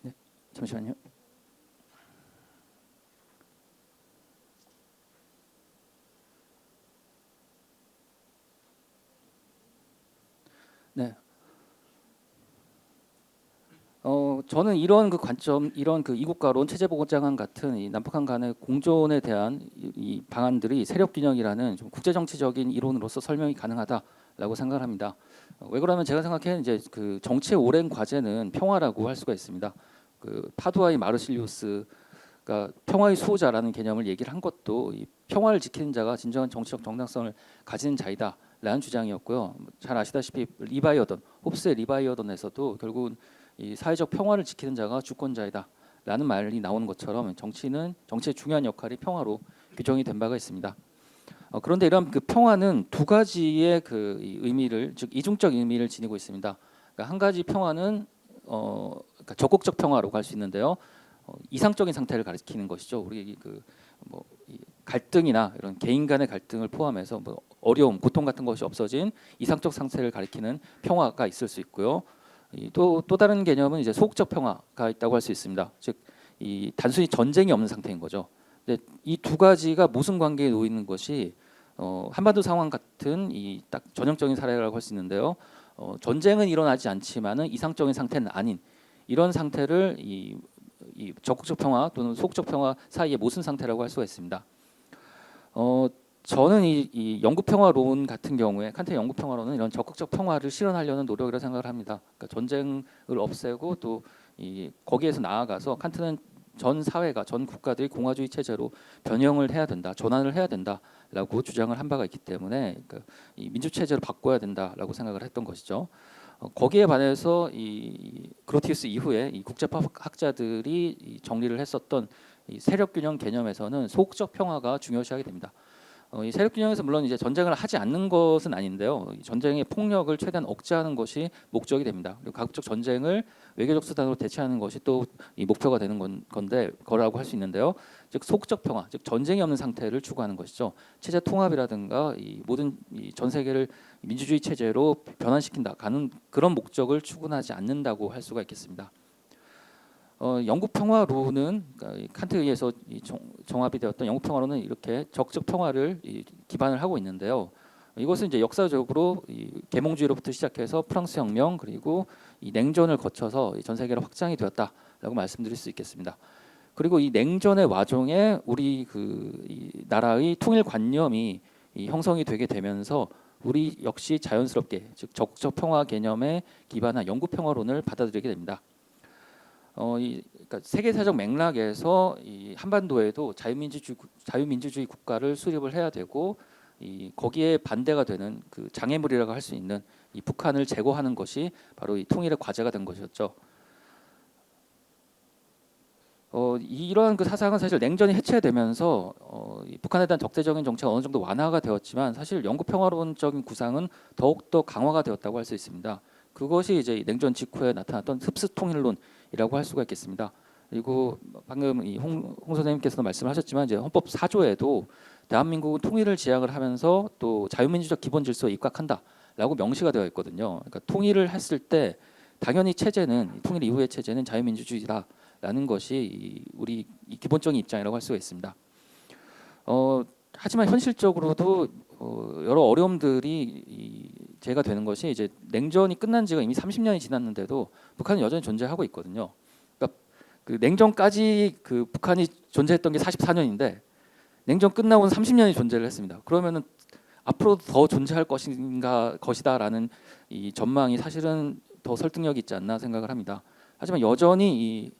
네, 잠시만요. 네. 저는 이런 그 관점, 이런 그 이국가론, 체제보장안 같은 이 남북한 간의 공존에 대한 이 방안들이 세력균형이라는 좀 국제정치적인 이론으로서 설명이 가능하다라고 생각을 합니다. 왜 그러면 제가 생각해는 이제 그 정치의 오랜 과제는 평화라고 할 수가 있습니다. 그 파두아의 마르실리우스가 평화의 수호자라는 개념을 얘기를 한 것도 이 평화를 지키는 자가 진정한 정치적 정당성을 가지는 자이다라는 주장이었고요. 잘 아시다시피 홉스의 리바이어던에서도 결국은 이 사회적 평화를 지키는 자가 주권자이다라는 말이 나오는 것처럼 정치의 중요한 역할이 평화로 규정이 된 바가 있습니다. 그런데 이런 그 평화는 두 가지의 그 의미를, 즉 이중적 의미를 지니고 있습니다. 그러니까 한 가지 평화는 그러니까 적극적 평화라고 할 수 있는데요. 이상적인 상태를 가리키는 것이죠. 우리 그뭐 갈등이나 이런 개인 간의 갈등을 포함해서 뭐 어려움, 고통 같은 것이 없어진 이상적 상태를 가리키는 평화가 있을 수 있고요. 또 다른 개념은 이제 소극적 평화가 있다고 할 수 있습니다. 즉, 이 단순히 전쟁이 없는 상태인 거죠. 근데 이 두 가지가 모순 관계에 놓여 있는 것이 한반도 상황 같은 이 딱 전형적인 사례라고 할 수 있는데요. 전쟁은 일어나지 않지만은 이상적인 상태는 아닌 이런 상태를 이 적극적 평화 또는 소극적 평화 사이의 모순 상태라고 할 수가 있습니다. 저는 이 영구 평화론 같은 경우에 칸트의 영구 평화론은 이런 적극적 평화를 실현하려는 노력이라고 생각을 합니다. 그러니까 전쟁을 없애고 또 거기에서 나아가서 칸트는 전 사회가 전 국가들이 공화주의 체제로 변형을 해야 된다, 전환을 해야 된다라고 주장을 한 바가 있기 때문에 그러니까 이 민주 체제로 바꿔야 된다라고 생각을 했던 것이죠. 거기에 반해서 이 그로티우스 이후에 이 국제법 학자들이 정리를 했었던 이 세력균형 개념에서는 소극적 평화가 중요시하게 됩니다. 이 세력균형에서 물론 이제 전쟁을 하지 않는 것은 아닌데요. 전쟁의 폭력을 최대한 억제하는 것이 목적이 됩니다. 그리고 가급적 전쟁을 외교적 수단으로 대체하는 것이 또 이 목표가 되는 거라고 할 수 있는데요. 즉 소극적 평화, 즉 전쟁이 없는 상태를 추구하는 것이죠. 체제 통합이라든가 이 모든 전 세계를 민주주의 체제로 변환시킨다 가는 그런 목적을 추구하지 않는다고 할 수가 있겠습니다. 영구 평화론은 그러니까 칸트에 의해서 정합이 되었던 영구 평화론은 이렇게 적적 평화를 기반을 하고 있는데요. 이것은 이제 역사적으로 계몽주의로부터 시작해서 프랑스 혁명 그리고 이 냉전을 거쳐서 전 세계로 확장이 되었다라고 말씀드릴 수 있겠습니다. 그리고 이 냉전의 와중에 우리 이 나라의 통일 관념이 형성이 되게 되면서 우리 역시 자연스럽게 즉 적적 평화 개념에 기반한 영구 평화론을 받아들이게 됩니다. 그러니까 세계사적 맥락에서 이 한반도에도 자유민주주의 국가를 수립을 해야 되고 거기에 반대가 되는 그 장애물이라고 할 수 있는 이 북한을 제거하는 것이 바로 이 통일의 과제가 된 것이었죠. 이러한 그 사상은 사실 냉전이 해체되면서 북한에 대한 적대적인 정책가 어느 정도 완화가 되었지만 사실 영구 평화론적인 구상은 더욱 더 강화가 되었다고 할 수 있습니다. 그것이 이제 냉전 직후에 나타났던 흡수 통일론이라고 할 수가 있겠습니다. 그리고 방금 홍 선생님께서도 말씀하셨지만 이제 헌법 4조에도 대한민국은 통일을 지향을 하면서 또 자유민주적 기본 질서에 입각한다라고 명시가 되어 있거든요. 그러니까 통일을 했을 때 당연히 통일 이후의 체제는 자유민주주의다라는 것이 우리 기본적인 입장이라고 할 수가 있습니다. 하지만 현실적으로도 여러 어려움들이 제가 되는 것이 이제 냉전이 끝난 지가 이미 30년이 지났는데도 북한은 여전히 존재하고 있거든요. 그러니까 그 냉전까지 그 북한이 존재했던 게 44년인데 냉전 끝나고는 30년이 존재를 했습니다. 그러면은 앞으로도 더 존재할 것이다라는 이 전망이 사실은 더 설득력이 있지 않나 생각을 합니다. 하지만 여전히 이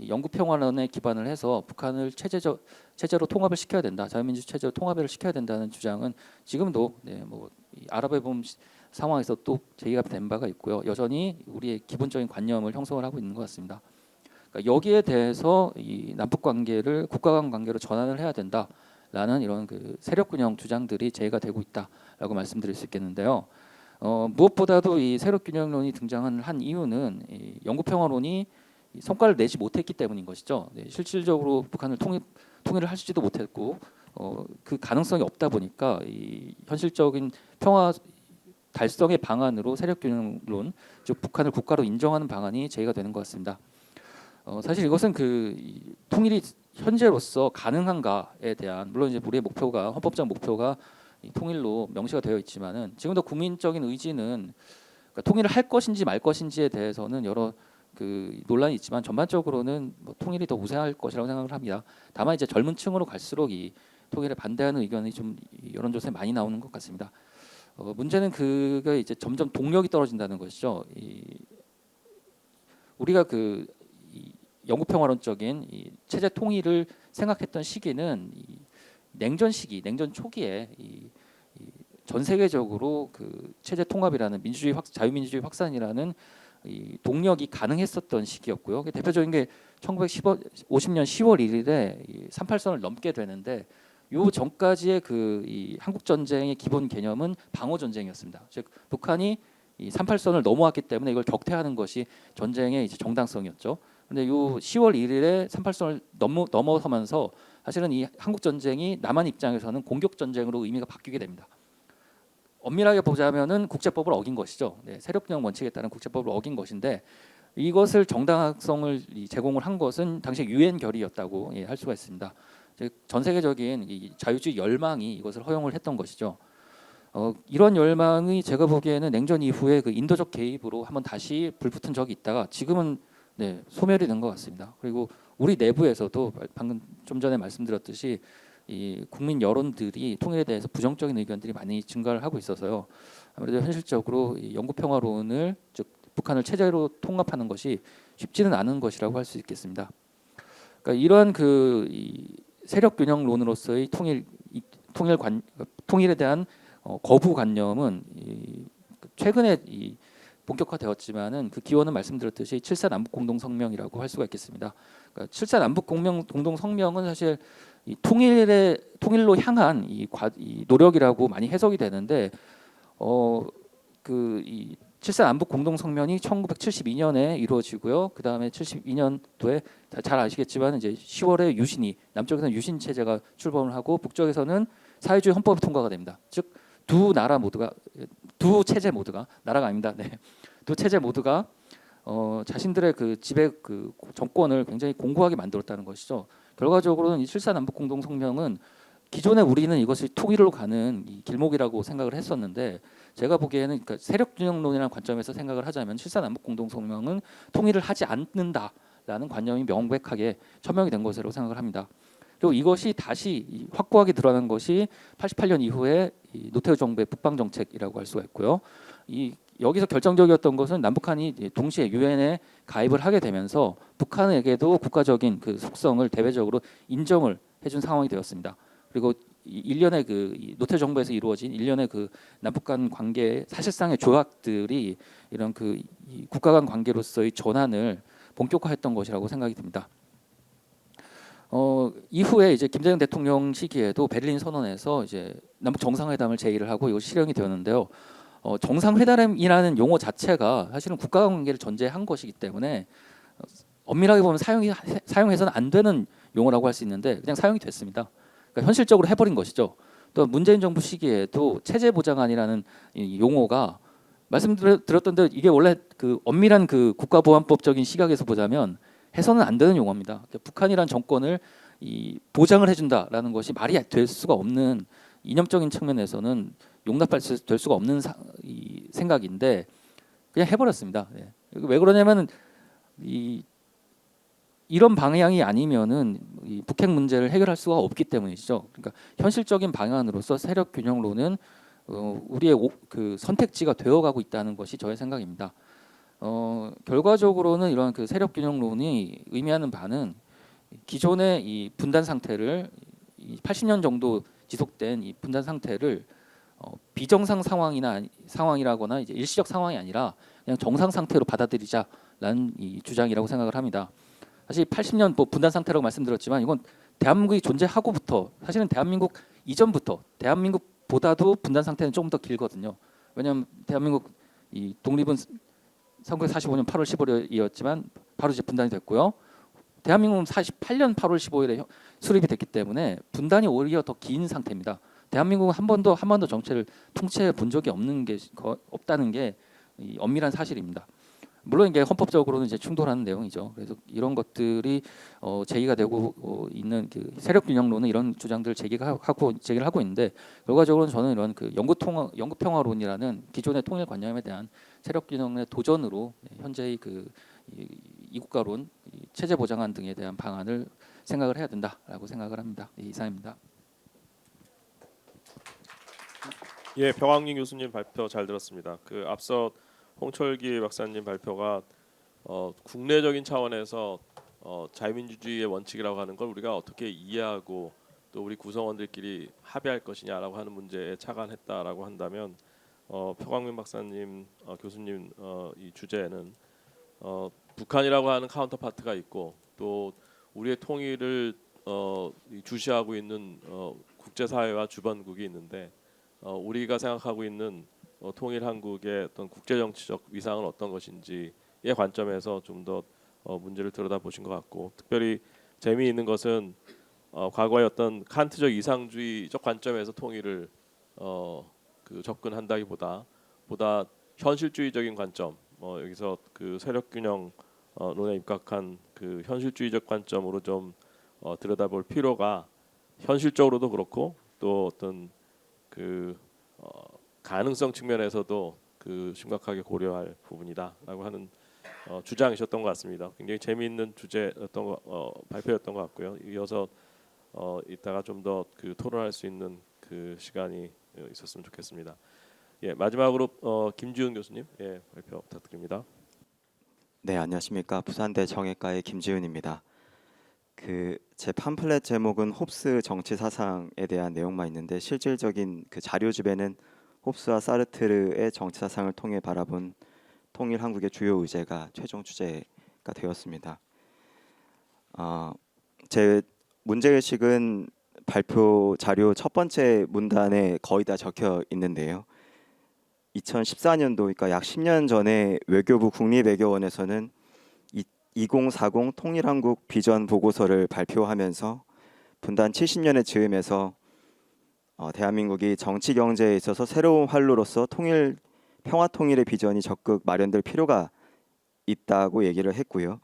이 영구 평화론에 기반을 해서 북한을 체제로 통합을 시켜야 된다, 자유민주 체제로 통합을 시켜야 된다는 주장은 지금도 이 아랍의 봄 상황에서 또 제기가 된 바가 있고요. 여전히 우리의 기본적인 관념을 형성을 하고 있는 것 같습니다. 그러니까 여기에 대해서 이 남북 관계를 국가 간 관계로 전환을 해야 된다라는 이런 그 세력 균형 주장들이 제기가 되고 있다라고 말씀드릴 수 있겠는데요. 무엇보다도 이 세력 균형론이 등장한 이유는 이 영구 평화론이 성과를 내지 못했기 때문인 것이죠. 네, 실질적으로 북한을 통일을 하지도 못했고 그 가능성이 없다 보니까 이 현실적인 평화 달성의 방안으로 세력균형론, 즉 북한을 국가로 인정하는 방안이 제기가 되는 것 같습니다. 사실 이것은 이 통일이 현재로서 가능한가에 대한, 물론 이제 우리의 목표가, 헌법적 목표가 이 통일로 명시가 되어 있지만은 지금도 국민적인 의지는, 그러니까 통일을 할 것인지 말 것인지에 대해서는 여러 논란이 있지만 전반적으로는 통일이 더 우세할 것이라고 생각을 합니다. 다만 이제 젊은 층으로 갈수록 이 통일에 반대하는 의견이 좀 여론조사에 많이 나오는 것 같습니다. 문제는 그게 이제 점점 동력이 떨어진다는 것이죠. 우리가 이 영구 평화론적인 이 체제 통일을 생각했던 시기는 이 냉전 시기, 냉전 초기에 전 세계적으로 체제 통합이라는 자유민주주의 확산이라는 이 동력이 가능했었던 시기였고요. 대표적인 게 1950년 10월 1일에 38선을 넘게 되는데, 요 전까지의 이 한국 전쟁의 기본 개념은 방어 전쟁이었습니다. 즉 북한이 이 38선을 넘어왔기 때문에 이걸 격퇴하는 것이 전쟁의 이제 정당성이었죠. 근데 요 10월 1일에 38선을 넘어서면서 사실은 이 한국 전쟁이 남한 입장에서는 공격 전쟁으로 의미가 바뀌게 됩니다. 엄밀하게 보자면은 국제법을 어긴 것이죠. 네, 세력균형 원칙에 따른 국제법을 어긴 것인데, 이것을 정당성을 제공을 한 것은 당시 유엔 결의였다고 할 수가 있습니다. 전 세계적인 이 자유주의 열망이 이것을 허용을 했던 것이죠. 이런 열망이 제가 보기에는 냉전 이후에 인도적 개입으로 한번 다시 불붙은 적이 있다가 지금은 소멸이 된 것 같습니다. 그리고 우리 내부에서도 방금 좀 전에 말씀드렸듯이 이 국민 여론들이 통일에 대해서 부정적인 의견들이 많이 증가를 하고 있어서요. 아무래도 현실적으로 이 영구 평화론을, 즉 북한을 체제로 통합하는 것이 쉽지는 않은 것이라고 할 수 있겠습니다. 그러니까 이러한 이 세력 균형론으로서의 통일에 대한 거부관념은 최근에 본격화되었지만은 그 기원은 말씀드렸듯이 7.4 남북 공동 성명이라고 할 수가 있겠습니다. 그러니까 7.4 남북 공동 성명은 사실 이 통일로 향한 이 노력이라고 많이 해석이 되는데, 이 7.4 남북 공동 성명이 1972년에 이루어지고요. 그 다음에 72년도에 잘 아시겠지만 이제 10월에 남쪽에서는 유신 체제가 출범을 하고 북쪽에서는 사회주의 헌법이 통과가 됩니다. 즉 두 체제 모두가 나라가 아닙니다. 네. 두 체제 모두가 자신들의 지배 정권을 굉장히 공고하게 만들었다는 것이죠. 결과적으로는 이 7.4 남북 공동 성명은 기존에 우리는 이것이 통일로 가는 이 길목이라고 생각을 했었는데, 제가 보기에는 그러니까 세력균형론이라는 관점에서 생각을 하자면 7.4 남북 공동 성명은 통일을 하지 않는다라는 관념이 명백하게 천명이 된 것으로 생각을 합니다. 그리고 이것이 다시 확고하게 드러난 것이 88년 이후에 이 노태우 정부의 북방 정책이라고 할 수가 있고요. 여기서 결정적이었던 것은 남북한이 동시에 유엔에 가입을 하게 되면서 북한에게도 국가적인 속성을 대외적으로 인정을 해준 상황이 되었습니다. 그리고 일련의 노태우 정부에서 이루어진 일련의 남북 간 관계의 사실상의 조약들이 이런 이 국가 간 관계로서의 전환을 본격화했던 것이라고 생각이 듭니다. 이후에 이제 김대중 대통령 시기에도 베를린 선언에서 이제 남북 정상회담을 제의를 하고 이것이 실현이 되었는데요. 정상회담이라는 용어 자체가 사실은 국가 관계를 전제한 것이기 때문에 엄밀하게 보면 사용해서는 안 되는 용어라고 할 수 있는데 그냥 사용이 됐습니다. 그러니까 현실적으로 해버린 것이죠. 또 문재인 정부 시기에도 체제 보장안이라는 이 용어가 말씀드렸던 대로 이게 원래 엄밀한 국가보안법적인 시각에서 보자면 해서는 안 되는 용어입니다. 그러니까 북한이란 정권을 보장을 해준다라는 것이 말이 될 수가 없는, 이념적인 측면에서는 용납될 수가 없는 생각인데 그냥 해버렸습니다. 왜 그러냐면 이런 방향이 아니면은 이 북핵 문제를 해결할 수가 없기 때문이죠. 그러니까 현실적인 방안으로서 세력 균형론은 우리의 선택지가 되어가고 있다는 것이 저의 생각입니다. 결과적으로는 이런 그 세력 균형론이 의미하는 바는 기존의 이 분단 상태를 이 80년 정도 지속된 이 분단 상태를 비정상 상황이라거나 이제 일시적 상황이 아니라 그냥 정상 상태로 받아들이자라는 이 주장이라고 생각을 합니다. 사실 80년 뭐 분단 상태라고 말씀드렸지만 이건 대한민국이 존재하고부터 사실은 대한민국 이전부터 대한민국보다도 분단 상태는 조금 더 길거든요. 왜냐하면 대한민국 이 독립은 1945년 8월 15일이었지만 바로 이제 분단이 됐고요. 대한민국은 48년 8월 15일에 수립이 됐기 때문에 분단이 오히려 더 긴 상태입니다. 대한민국은 한 번도 정체를 통치해 본 적이 없다는 게 이 엄밀한 사실입니다. 물론 이게 헌법적으로는 이제 충돌하는 내용이죠. 그래서 이런 것들이 제기가 되고 있는 그 세력균형론은 이런 주장들을 제기를 하고 있는데 결과적으로는 저는 이런 그 영구평화론이라는 기존의 통일관념에 대한 세력균형의 도전으로 현재의 그 이국가론, 체제 보장안 등에 대한 방안을 생각을 해야 된다라고 생각을 합니다. 이상입니다. 예, 병왕림 교수님 발표 잘 들었습니다. 그 앞서 홍철기 박사님 발표가 국내적인 차원에서 자유민주주의의 원칙이라고 하는 걸 우리가 어떻게 이해하고 또 우리 구성원들끼리 합의할 것이냐라고 하는 문제에 착안했다라고 한다면 표광민 박사님 교수님 이 주제에는 북한이라고 하는 카운터파트가 있고 또 우리의 통일을 주시하고 있는 국제사회와 주변국이 있는데 우리가 생각하고 있는 통일 한국의 어떤 국제정치적 위상은 어떤 것인지의 관점에서 좀 더 문제를 들여다보신 것 같고 특별히 재미있는 것은 과거의 어떤 칸트적 이상주의적 관점에서 통일을 접근한다기보다 보다 현실주의적인 관점 여기서 그 세력균형론에 입각한 그 현실주의적 관점으로 좀 들여다볼 필요가 현실적으로도 그렇고 또 어떤 그 가능성 측면에서도 그 심각하게 고려할 부분이다라고 하는 주장이셨던 것 같습니다. 굉장히 재미있는 주제였던 발표였던 것 같고요. 이어서 이따가 좀 더 그 토론할 수 있는 그 시간이 있었으면 좋겠습니다. 예, 마지막으로 김지훈 교수님 발표 부탁드립니다. 네, 안녕하십니까. 부산대 정외과의 김지훈입니다. 제 팜플렛 제목은 홉스 정치 사상에 대한 내용만 있는데 실질적인 그 자료 집에는 홉스와 사르트르의 정치 사상을 통해 바라본 통일 한국의 주요 의제가 최종 주제가 되었습니다. 제 문제의식은 발표 자료 첫 번째 문단에 거의 다 적혀 있는데요. 2014년도, 그러니까 약 10년 전에 외교부 국립외교원에서는 2040 통일한국 비전 보고서를 발표하면서 분단 70년의 즈음에서 대한민국이 정치 경제에 있어서 새로운 활로로서 평화 통일의 비전이 적극 마련될 필요가 있다고 얘기를 했고요.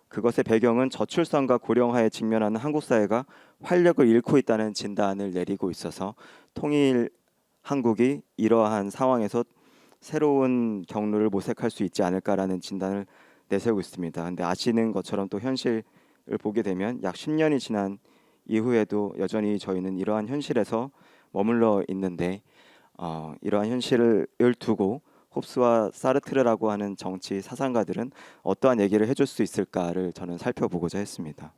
그것의 배경은 저출산과 고령화에 직면하는 한국 사회가 활력을 잃고 있다는 진단을 내리고 있어서 통일 한국이 이러한 상황에서 새로운 경로를 모색할 수 있지 않을까라는 진단을 내세우고 있습니다. 근데 아시는 것처럼 또 현실을 보게 되면 약 10년이 지난 이후에도 여전히 저희는 이러한 현실에서 머물러 있는데 이러한 현실을 두고 홉스와 사르트르라고 하는 정치 사상가들은 어떠한 얘기를 해줄 수 있을까를 저는 살펴보고자 했습니다.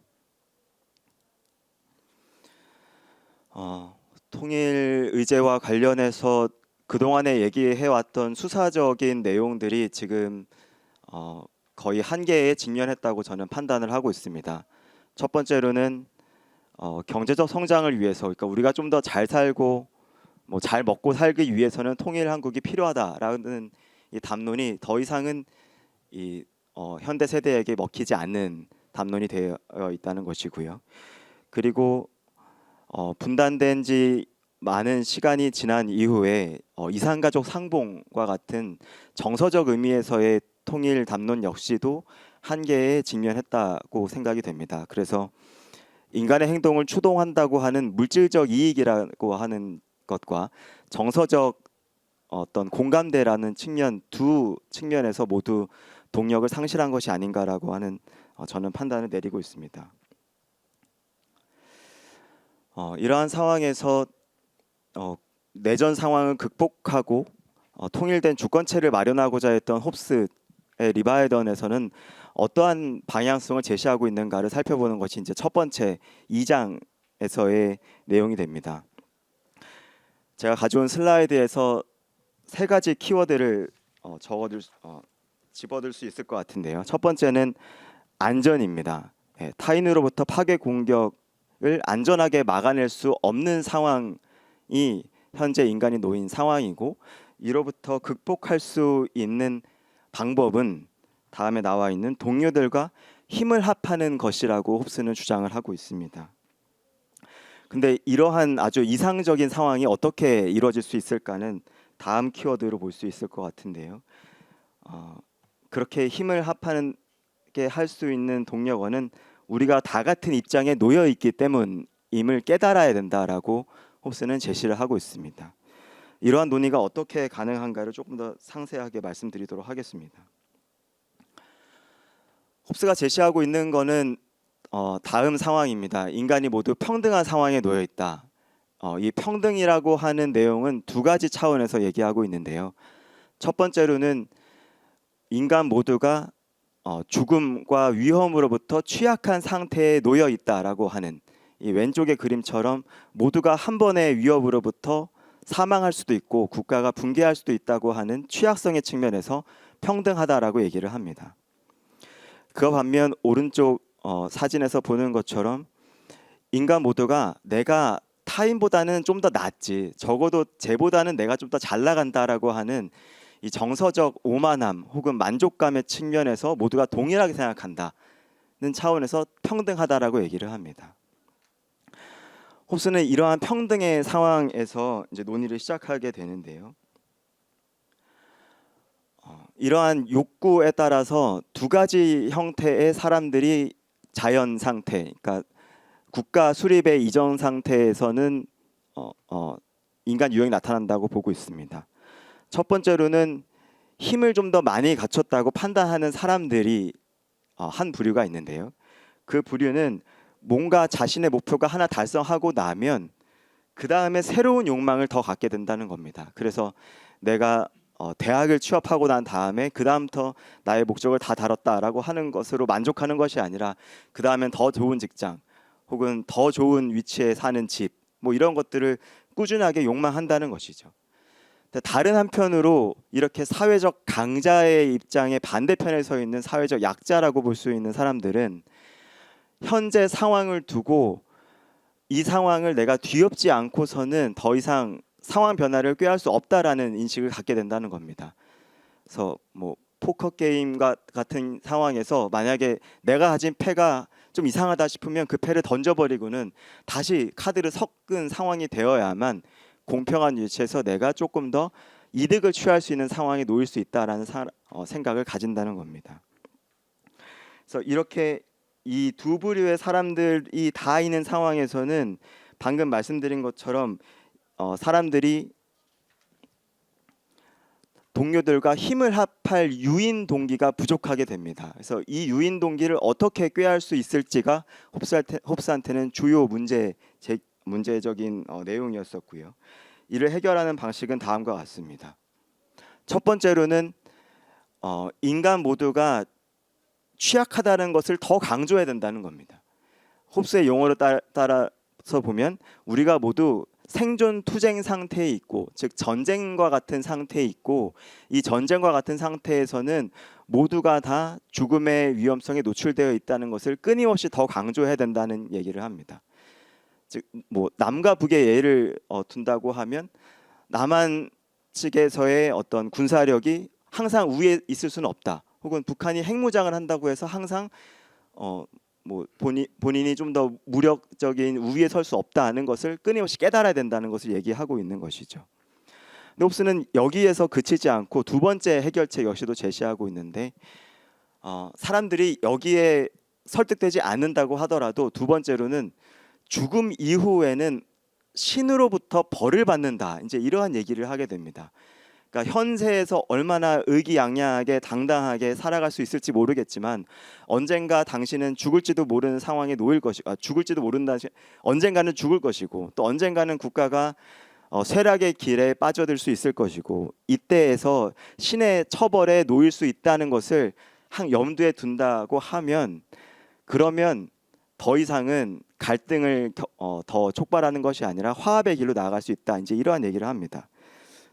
통일 의제와 관련해서 그동안에 얘기해왔던 수사적인 내용들이 지금 거의 한계에 직면했다고 저는 판단을 하고 있습니다. 첫 번째로는 경제적 성장을 위해서, 그러니까 우리가 좀 더 잘 살고 잘 먹고 살기 위해서는 통일 한국이 필요하다라는 이 담론이 더 이상은 현대 세대에게 먹히지 않는 담론이 되어 있다는 것이고요. 그리고 분단된 지 많은 시간이 지난 이후에 이산가족 상봉과 같은 정서적 의미에서의 통일 담론 역시도 한계에 직면했다고 생각이 됩니다. 그래서 인간의 행동을 추동한다고 하는 물질적 이익이라고 하는 것과 정서적 어떤 공감대라는 측면, 두 측면에서 모두 동력을 상실한 것이 아닌가라고 하는 저는 판단을 내리고 있습니다. 이러한 상황에서 내전 상황을 극복하고 통일된 주권체를 마련하고자 했던 홉스 리바이던에서는 어떠한 방향성을 제시하고 있는가를 살펴보는 것이 이제 첫 번째 2장에서의 내용이 됩니다. 제가 가져온 슬라이드에서 세 가지 키워드를 집어들 수 있을 것 같은데요. 첫 번째는 안전입니다. 타인으로부터 파괴 공격을 안전하게 막아낼 수 없는 상황이 현재 인간이 놓인 상황이고, 이로부터 극복할 수 있는 방법은 다음에 나와 있는 동료들과 힘을 합하는 것이라고 홉스는 주장을 하고 있습니다. 근데 이러한 아주 이상적인 상황이 어떻게 이루어질 수 있을까는 다음 키워드로 볼 수 있을 것 같은데요. 그렇게 힘을 합하게 할 수 있는 동력원은 우리가 다 같은 입장에 놓여 있기 때문임을 깨달아야 된다라고 홉스는 제시를 하고 있습니다. 이러한 논의가 어떻게 가능한가를 조금 더 상세하게 말씀드리도록 하겠습니다. 홉스가 제시하고 있는 것은 다음 상황입니다. 인간이 모두 평등한 상황에 놓여 있다. 이 평등이라고 하는 내용은 두 가지 차원에서 얘기하고 있는데요. 첫 번째로는 인간 모두가 죽음과 위험으로부터 취약한 상태에 놓여 있다라고 하는, 이 왼쪽의 그림처럼 모두가 한 번의 위협으로부터 사망할 수도 있고 국가가 붕괴할 수도 있다고 하는 취약성의 측면에서 평등하다라고 얘기를 합니다. 그와 반면 오른쪽 사진에서 보는 것처럼 인간 모두가 내가 타인보다는 좀 더 낫지, 적어도 쟤보다는 내가 좀 더 잘 나간다라고 하는 이 정서적 오만함 혹은 만족감의 측면에서 모두가 동일하게 생각한다는 차원에서 평등하다라고 얘기를 합니다. 홉스는 이러한 평등의 상황에서 이제 논의를 시작하게 되는데요. 이러한 욕구에 따라서 두 가지 형태의 사람들이 자연 상태, 그러니까 국가 수립의 이전 상태에서는 인간 유형이 나타난다고 보고 있습니다. 첫 번째로는 힘을 좀 더 많이 갖췄다고 판단하는 사람들이 한 부류가 있는데요. 그 부류는 뭔가 자신의 목표가 하나 달성하고 나면 그 다음에 새로운 욕망을 더 갖게 된다는 겁니다. 그래서 내가 대학을 취업하고 난 다음에 그 다음부터 나의 목적을 다 다뤘다라고 하는 것으로 만족하는 것이 아니라 그 다음엔 더 좋은 직장 혹은 더 좋은 위치에 사는 집, 뭐 이런 것들을 꾸준하게 욕망한다는 것이죠. 다른 한편으로 이렇게 사회적 강자의 입장에 반대편에 서 있는 사회적 약자라고 볼 수 있는 사람들은 현재 상황을 두고 이 상황을 내가 뒤엎지 않고서는 더 이상 상황 변화를 꾀할 수 없다라는 인식을 갖게 된다는 겁니다. 그래서 뭐 포커 게임과 같은 상황에서 만약에 내가 가진 패가 좀 이상하다 싶으면 그 패를 던져버리고는 다시 카드를 섞은 상황이 되어야만 공평한 위치에서 내가 조금 더 이득을 취할 수 있는 상황에 놓일 수 있다라는 생각을 가진다는 겁니다. 그래서 이렇게 이 두 부류의 사람들이 다 있는 상황에서는 방금 말씀드린 것처럼 사람들이 동료들과 힘을 합할 유인 동기가 부족하게 됩니다. 그래서 이 유인 동기를 어떻게 꾀할 수 있을지가 홉스한테는 주요 문제적인 내용이었었고요. 이를 해결하는 방식은 다음과 같습니다. 첫 번째로는 인간 모두가 취약하다는 것을 더 강조해야 된다는 겁니다. 홉스의 용어를 따라서 보면 우리가 모두 생존 투쟁 상태에 있고, 즉 전쟁과 같은 상태에 있고, 이 전쟁과 같은 상태에서는 모두가 다 죽음의 위험성에 노출되어 있다는 것을 끊임없이 더 강조해야 된다는 얘기를 합니다. 즉 뭐 남과 북의 예를 둔다고 하면 남한 측에서의 어떤 군사력이 항상 우위에 있을 수는 없다. 혹은 북한이 핵무장을 한다고 해서 항상 뭐 본인이 좀 더 무력적인 우위에 설 수 없다는 것을 끊임없이 깨달아야 된다는 것을 얘기하고 있는 것이죠. 근데 홉스는 여기에서 그치지 않고 두 번째 해결책 역시도 제시하고 있는데, 사람들이 여기에 설득되지 않는다고 하더라도 두 번째로는 죽음 이후에는 신으로부터 벌을 받는다, 이제 이러한 얘기를 하게 됩니다. 그러니까 현세에서 얼마나 의기양양하게 당당하게 살아갈 수 있을지 모르겠지만 언젠가 당신은 죽을지도 모르는 상황에 놓일 것이고, 죽을지도 모른다, 언젠가는 죽을 것이고, 또 언젠가는 국가가 쇠락의 길에 빠져들 수 있을 것이고 이때에서 신의 처벌에 놓일 수 있다는 것을 염두에 둔다고 하면 그러면 더 이상은 갈등을 더 촉발하는 것이 아니라 화합의 길로 나아갈 수 있다. 이제 이러한 얘기를 합니다.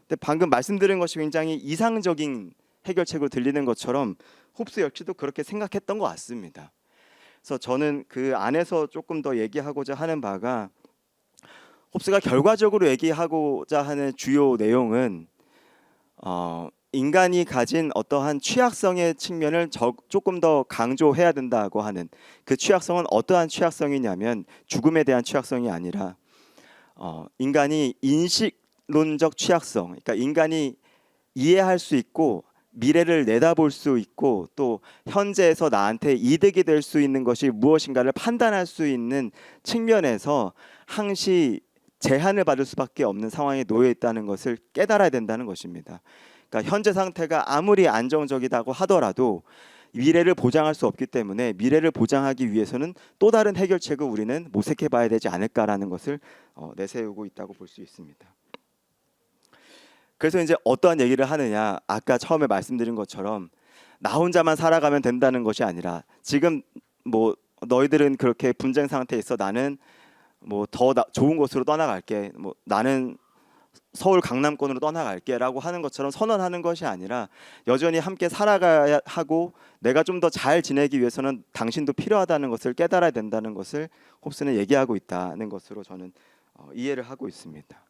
근데 방금 말씀드린 것이 굉장히 이상적인 해결책으로 들리는 것처럼 홉스 역시도 그렇게 생각했던 것 같습니다. 그래서 저는 그 안에서 조금 더 얘기하고자 하는 바가 홉스가 결과적으로 얘기하고자 하는 주요 내용은 인간이 가진 어떠한 취약성의 측면을 조금 더 강조해야 된다고 하는 그 취약성은 어떠한 취약성이냐면 죽음에 대한 취약성이 아니라 인간이 인식론적 취약성, 그러니까 인간이 이해할 수 있고 미래를 내다볼 수 있고 또 현재에서 나한테 이득이 될 수 있는 것이 무엇인가를 판단할 수 있는 측면에서 항시 제한을 받을 수밖에 없는 상황에 놓여 있다는 것을 깨달아야 된다는 것입니다. 그러니까 현재 상태가 아무리 안정적이라고 하더라도 미래를 보장할 수 없기 때문에 미래를 보장하기 위해서는 또 다른 해결책을 우리는 모색해 봐야 되지 않을까라는 것을 내세우고 있다고 볼 수 있습니다. 그래서 이제 어떠한 얘기를 하느냐, 아까 처음에 말씀드린 것처럼 나 혼자만 살아가면 된다는 것이 아니라 지금 뭐 너희들은 그렇게 분쟁 상태에 있어, 나는 뭐 더 좋은 곳으로 떠나갈게, 뭐 나는 서울 강남권으로 떠나갈게라고 하는 것처럼 선언하는 것이 아니라 여전히 함께 살아가야 하고 내가 좀 더 잘 지내기 위해서는 당신도 필요하다는 것을 깨달아야 된다는 것을 홉스는 얘기하고 있다는 것으로 저는 이해를 하고 있습니다.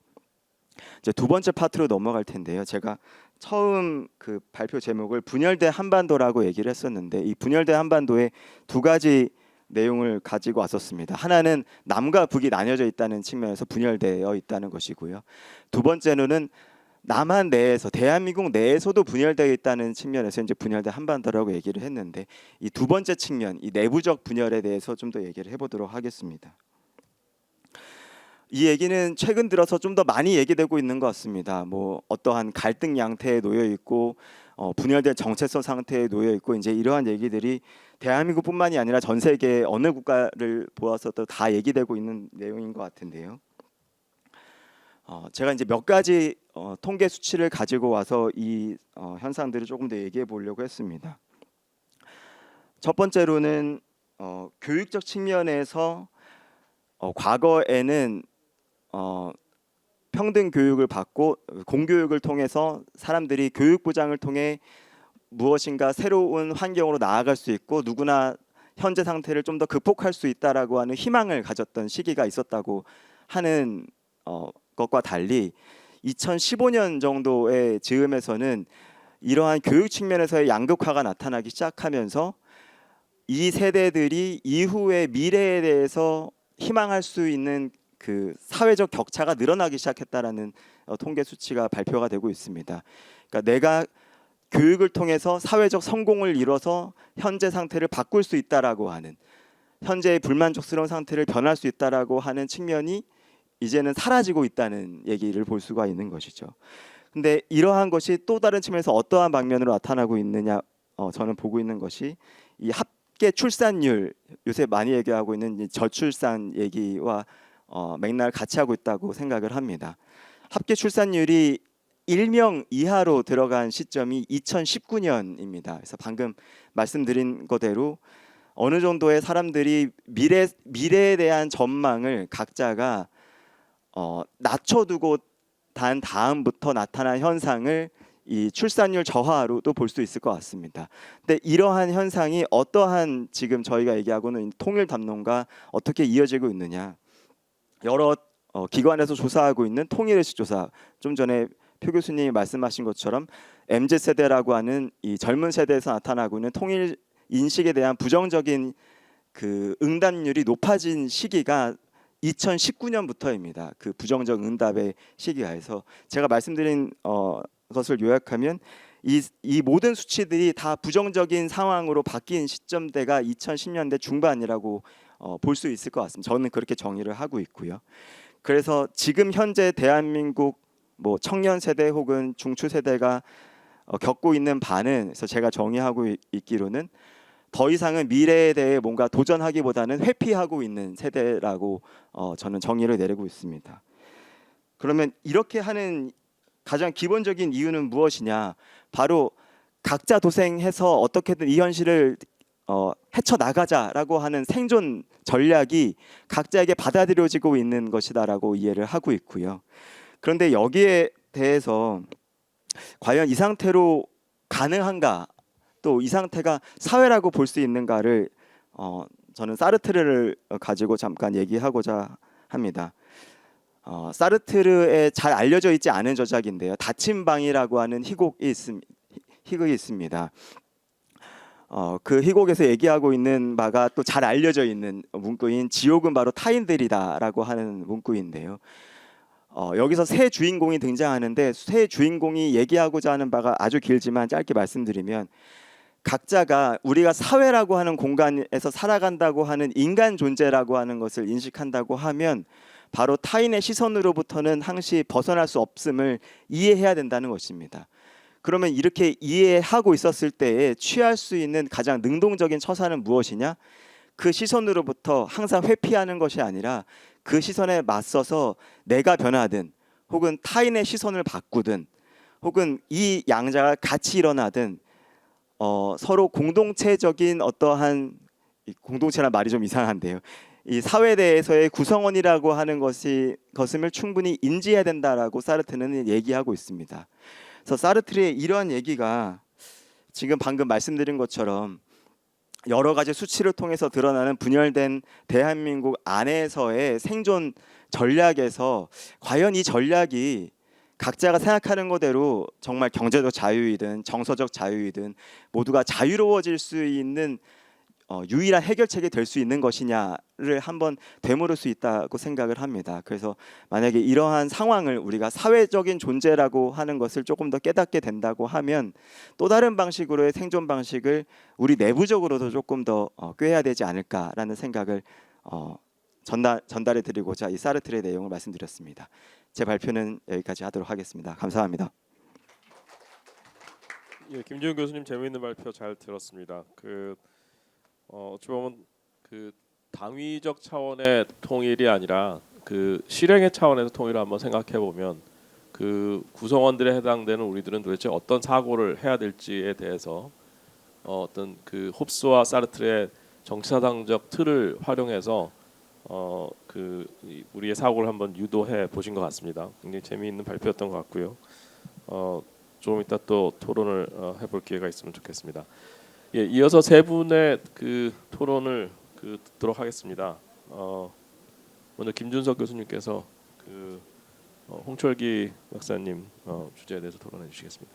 이제 두 번째 파트로 넘어갈 텐데요. 제가 처음 그 발표 제목을 분열된 한반도라고 얘기를 했었는데 이 분열된 한반도에 두 가지 내용을 가지고 왔었습니다. 하나는 남과 북이 나뉘어져 있다는 측면에서 분열되어 있다는 것이고요. 두 번째로는 남한 내에서 대한민국 내에서도 분열되어 있다는 측면에서 이제 분열된 한반도라고 얘기를 했는데 이 두 번째 측면, 이 내부적 분열에 대해서 좀 더 얘기를 해보도록 하겠습니다. 이 얘기는 최근 들어서 좀 더 많이 얘기되고 있는 것 같습니다. 뭐 어떠한 갈등 양태에 놓여 있고 분열된 정체성 상태에 놓여 있고 이제 이러한 얘기들이 대한민국뿐만이 아니라 전 세계 어느 국가를 보아서도 다 얘기되고 있는 내용인 것 같은데요. 제가 이제 몇 가지 통계 수치를 가지고 와서 이 현상들을 조금 더 얘기해 보려고 했습니다. 첫 번째로는 교육적 측면에서 과거에는 평등 교육을 받고 공교육을 통해서 사람들이 교육 보장을 통해 무엇인가 새로운 환경으로 나아갈 수 있고 누구나 현재 상태를 좀 더 극복할 수 있다라고 하는 희망을 가졌던 시기가 있었다고 하는 것과 달리 2015년 정도의 즈음에서는 이러한 교육 측면에서의 양극화가 나타나기 시작하면서 이 세대들이 이후의 미래에 대해서 희망할 수 있는 그 사회적 격차가 늘어나기 시작했다라는 통계 수치가 발표가 되고 있습니다. 그러니까 내가 교육을 통해서 사회적 성공을 이뤄서 현재 상태를 바꿀 수 있다라고 하는, 현재의 불만족스러운 상태를 변할 수 있다라고 하는 측면이 이제는 사라지고 있다는 얘기를 볼 수가 있는 것이죠. 근데 이러한 것이 또 다른 측면에서 어떠한 방면으로 나타나고 있느냐, 저는 보고 있는 것이 이 합계 출산율, 요새 많이 얘기하고 있는 이 저출산 얘기와 맥락을 같이 하고 있다고 생각을 합니다. 합계 출산율이 1명 이하로 들어간 시점이 2019년입니다. 그래서 방금 말씀드린 거대로 어느 정도의 사람들이 미래에 대한 전망을 각자가 낮춰두고 단 다음부터 나타난 현상을 이 출산율 저하로도 볼 수 있을 것 같습니다. 근데 이러한 현상이 어떠한 지금 저희가 얘기하고는 통일 담론과 어떻게 이어지고 있느냐, 여러 기관에서 조사하고 있는 통일의식 조사, 좀 전에 표 교수님이 말씀하신 것처럼 MZ세대라고 하는 이 젊은 세대에서 나타나고 있는 통일 인식에 대한 부정적인 그 응답률이 높아진 시기가 2019년부터입니다. 그 부정적 응답의 시기가. 해서 제가 말씀드린 것을 요약하면 이 모든 수치들이 다 부정적인 상황으로 바뀐 시점대가 2010년대 중반이라고 볼 수 있을 것 같습니다. 저는 그렇게 정의를 하고 있고요. 그래서 지금 현재 대한민국 뭐 청년 세대 혹은 중추 세대가 겪고 있는 반은, 그래서 제가 정의하고 있기로는 더 이상은 미래에 대해 뭔가 도전하기보다는 회피하고 있는 세대라고 저는 정의를 내리고 있습니다. 그러면 이렇게 하는 가장 기본적인 이유는 무엇이냐? 바로 각자 도생해서 어떻게든 이 현실을 헤쳐나가자라고 하는 생존 전략이 각자에게 받아들여지고 있는 것이다라고 이해를 하고 있고요. 그런데 여기에 대해서 과연 이 상태로 가능한가, 또 이 상태가 사회라고 볼 수 있는가를 저는 사르트르를 가지고 잠깐 얘기하고자 합니다. 사르트르에 잘 알려져 있지 않은 저작인데요. 닫힌 방이라고 하는 희곡이 있습니다. 그 희곡에서 얘기하고 있는 바가 또 잘 알려져 있는 문구인 지옥은 바로 타인들이다라고 하는 문구인데요. 여기서 새 주인공이 등장하는데 새 주인공이 얘기하고자 하는 바가 아주 길지만 짧게 말씀드리면 각자가 우리가 사회라고 하는 공간에서 살아간다고 하는 인간 존재라고 하는 것을 인식한다고 하면 바로 타인의 시선으로부터는 항시 벗어날 수 없음을 이해해야 된다는 것입니다. 그러면 이렇게 이해하고 있었을 때에 취할 수 있는 가장 능동적인 처사는 무엇이냐? 그 시선으로부터 항상 회피하는 것이 아니라 그 시선에 맞서서 내가 변하든 혹은 타인의 시선을 바꾸든 혹은 이 양자가 같이 일어나든 서로 공동체적인 어떠한, 공동체란 말이 좀 이상한데요. 이 사회 내에서의 구성원이라고 하는 것임을 충분히 인지해야 된다라고 사르트르는 얘기하고 있습니다. 그래서 사르트르의 이러한 얘기가 지금 방금 말씀드린 것처럼 여러 가지 수치를 통해서 드러나는 분열된 대한민국 안에서의 생존 전략에서 과연 이 전략이 각자가 생각하는 거대로 정말 경제적 자유이든 정서적 자유이든 모두가 자유로워질 수 있는 유일한 해결책이 될 수 있는 것이냐를 한번 되물을 수 있다고 생각을 합니다. 그래서 만약에 이러한 상황을 우리가 사회적인 존재라고 하는 것을 조금 더 깨닫게 된다고 하면 또 다른 방식으로의 생존 방식을 우리 내부적으로도 조금 더 꾀해야 되지 않을까라는 생각을 전달해 드리고자 이 사르트르의 내용을 말씀드렸습니다. 제 발표는 여기까지 하도록 하겠습니다. 감사합니다. 예, 김지훈 교수님 재미있는 발표 잘 들었습니다. 어찌 보면 그 당위적 차원의 통일이 아니라 그 실행의 차원에서 통일을 한번 생각해 보면 그 구성원들에 해당되는 우리들은 도대체 어떤 사고를 해야 될지에 대해서 어떤 그 홉스와 사르트르의 정치사상적 틀을 활용해서 우리의 사고를 한번 유도해 보신 것 같습니다. 굉장히 재미있는 발표였던 것 같고요. 조금 이따 또 토론을 해볼 기회가 있으면 좋겠습니다. 예, 이어서 세 분의 그 토론을 듣도록 하겠습니다. 먼저 김준석 교수님께서 홍철기 박사님 주제에 대해서 토론해 주시겠습니다.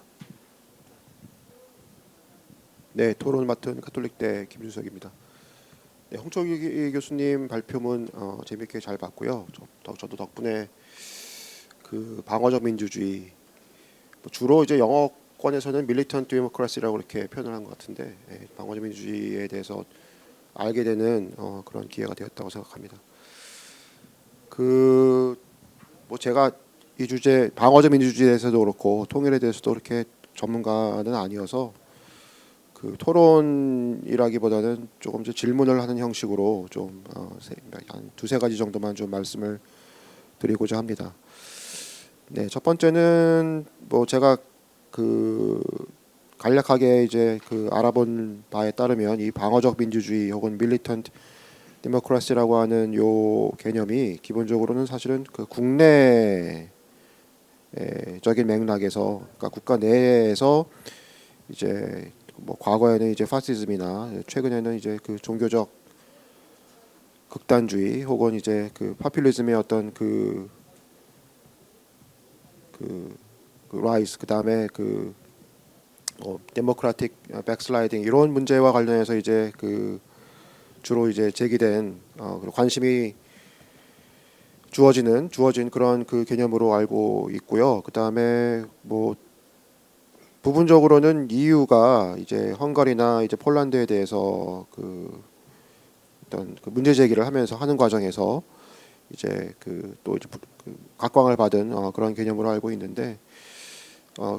네, 토론을 맡은 가톨릭대 김준석입니다. 네, 홍철기 교수님 발표문 재미있게 잘 봤고요. 저도 덕분에 그 방어적 민주주의, 주로 이제 영어권에서는 밀리턴트 데모크라시라고 이렇게 표현을 한 것 같은데, 방어적 민주주의에 대해서 알게 되는 그런 기회가 되었다고 생각합니다. 제가 이 주제 방어적 민주주의에 대해서도 그렇고 통일에 대해서도 그렇게 전문가는 아니어서 그 토론이라기보다는 조금 질문을 하는 형식으로 좀 한 두세 가지 정도만 좀 말씀을 드리고자 합니다. 네, 첫 번째는 제가 간략하게 이제 알아본 바에 따르면 이 방어적 민주주의 혹은 밀리턴트 데모크라시라고 하는 요 개념이 기본적으로는 사실은 국내적인 맥락에서, 그러니까 국가 내에서 이제 과거에는 이제 파시즘이나 최근에는 이제 종교적 극단주의 혹은 이제 파퓰리즘의 어떤 라이스, 그다음에 데모크라틱 백슬라이딩 이런 문제와 관련해서 이제 주로 이제 제기된 관심이 주어진 그런 개념으로 알고 있고요. 그다음에 부분적으로는 EU가 이제 헝가리나 이제 폴란드에 대해서 어떤 문제 제기를 하는 과정에서 이제 또 이제 각광을 받은 그런 개념으로 알고 있는데,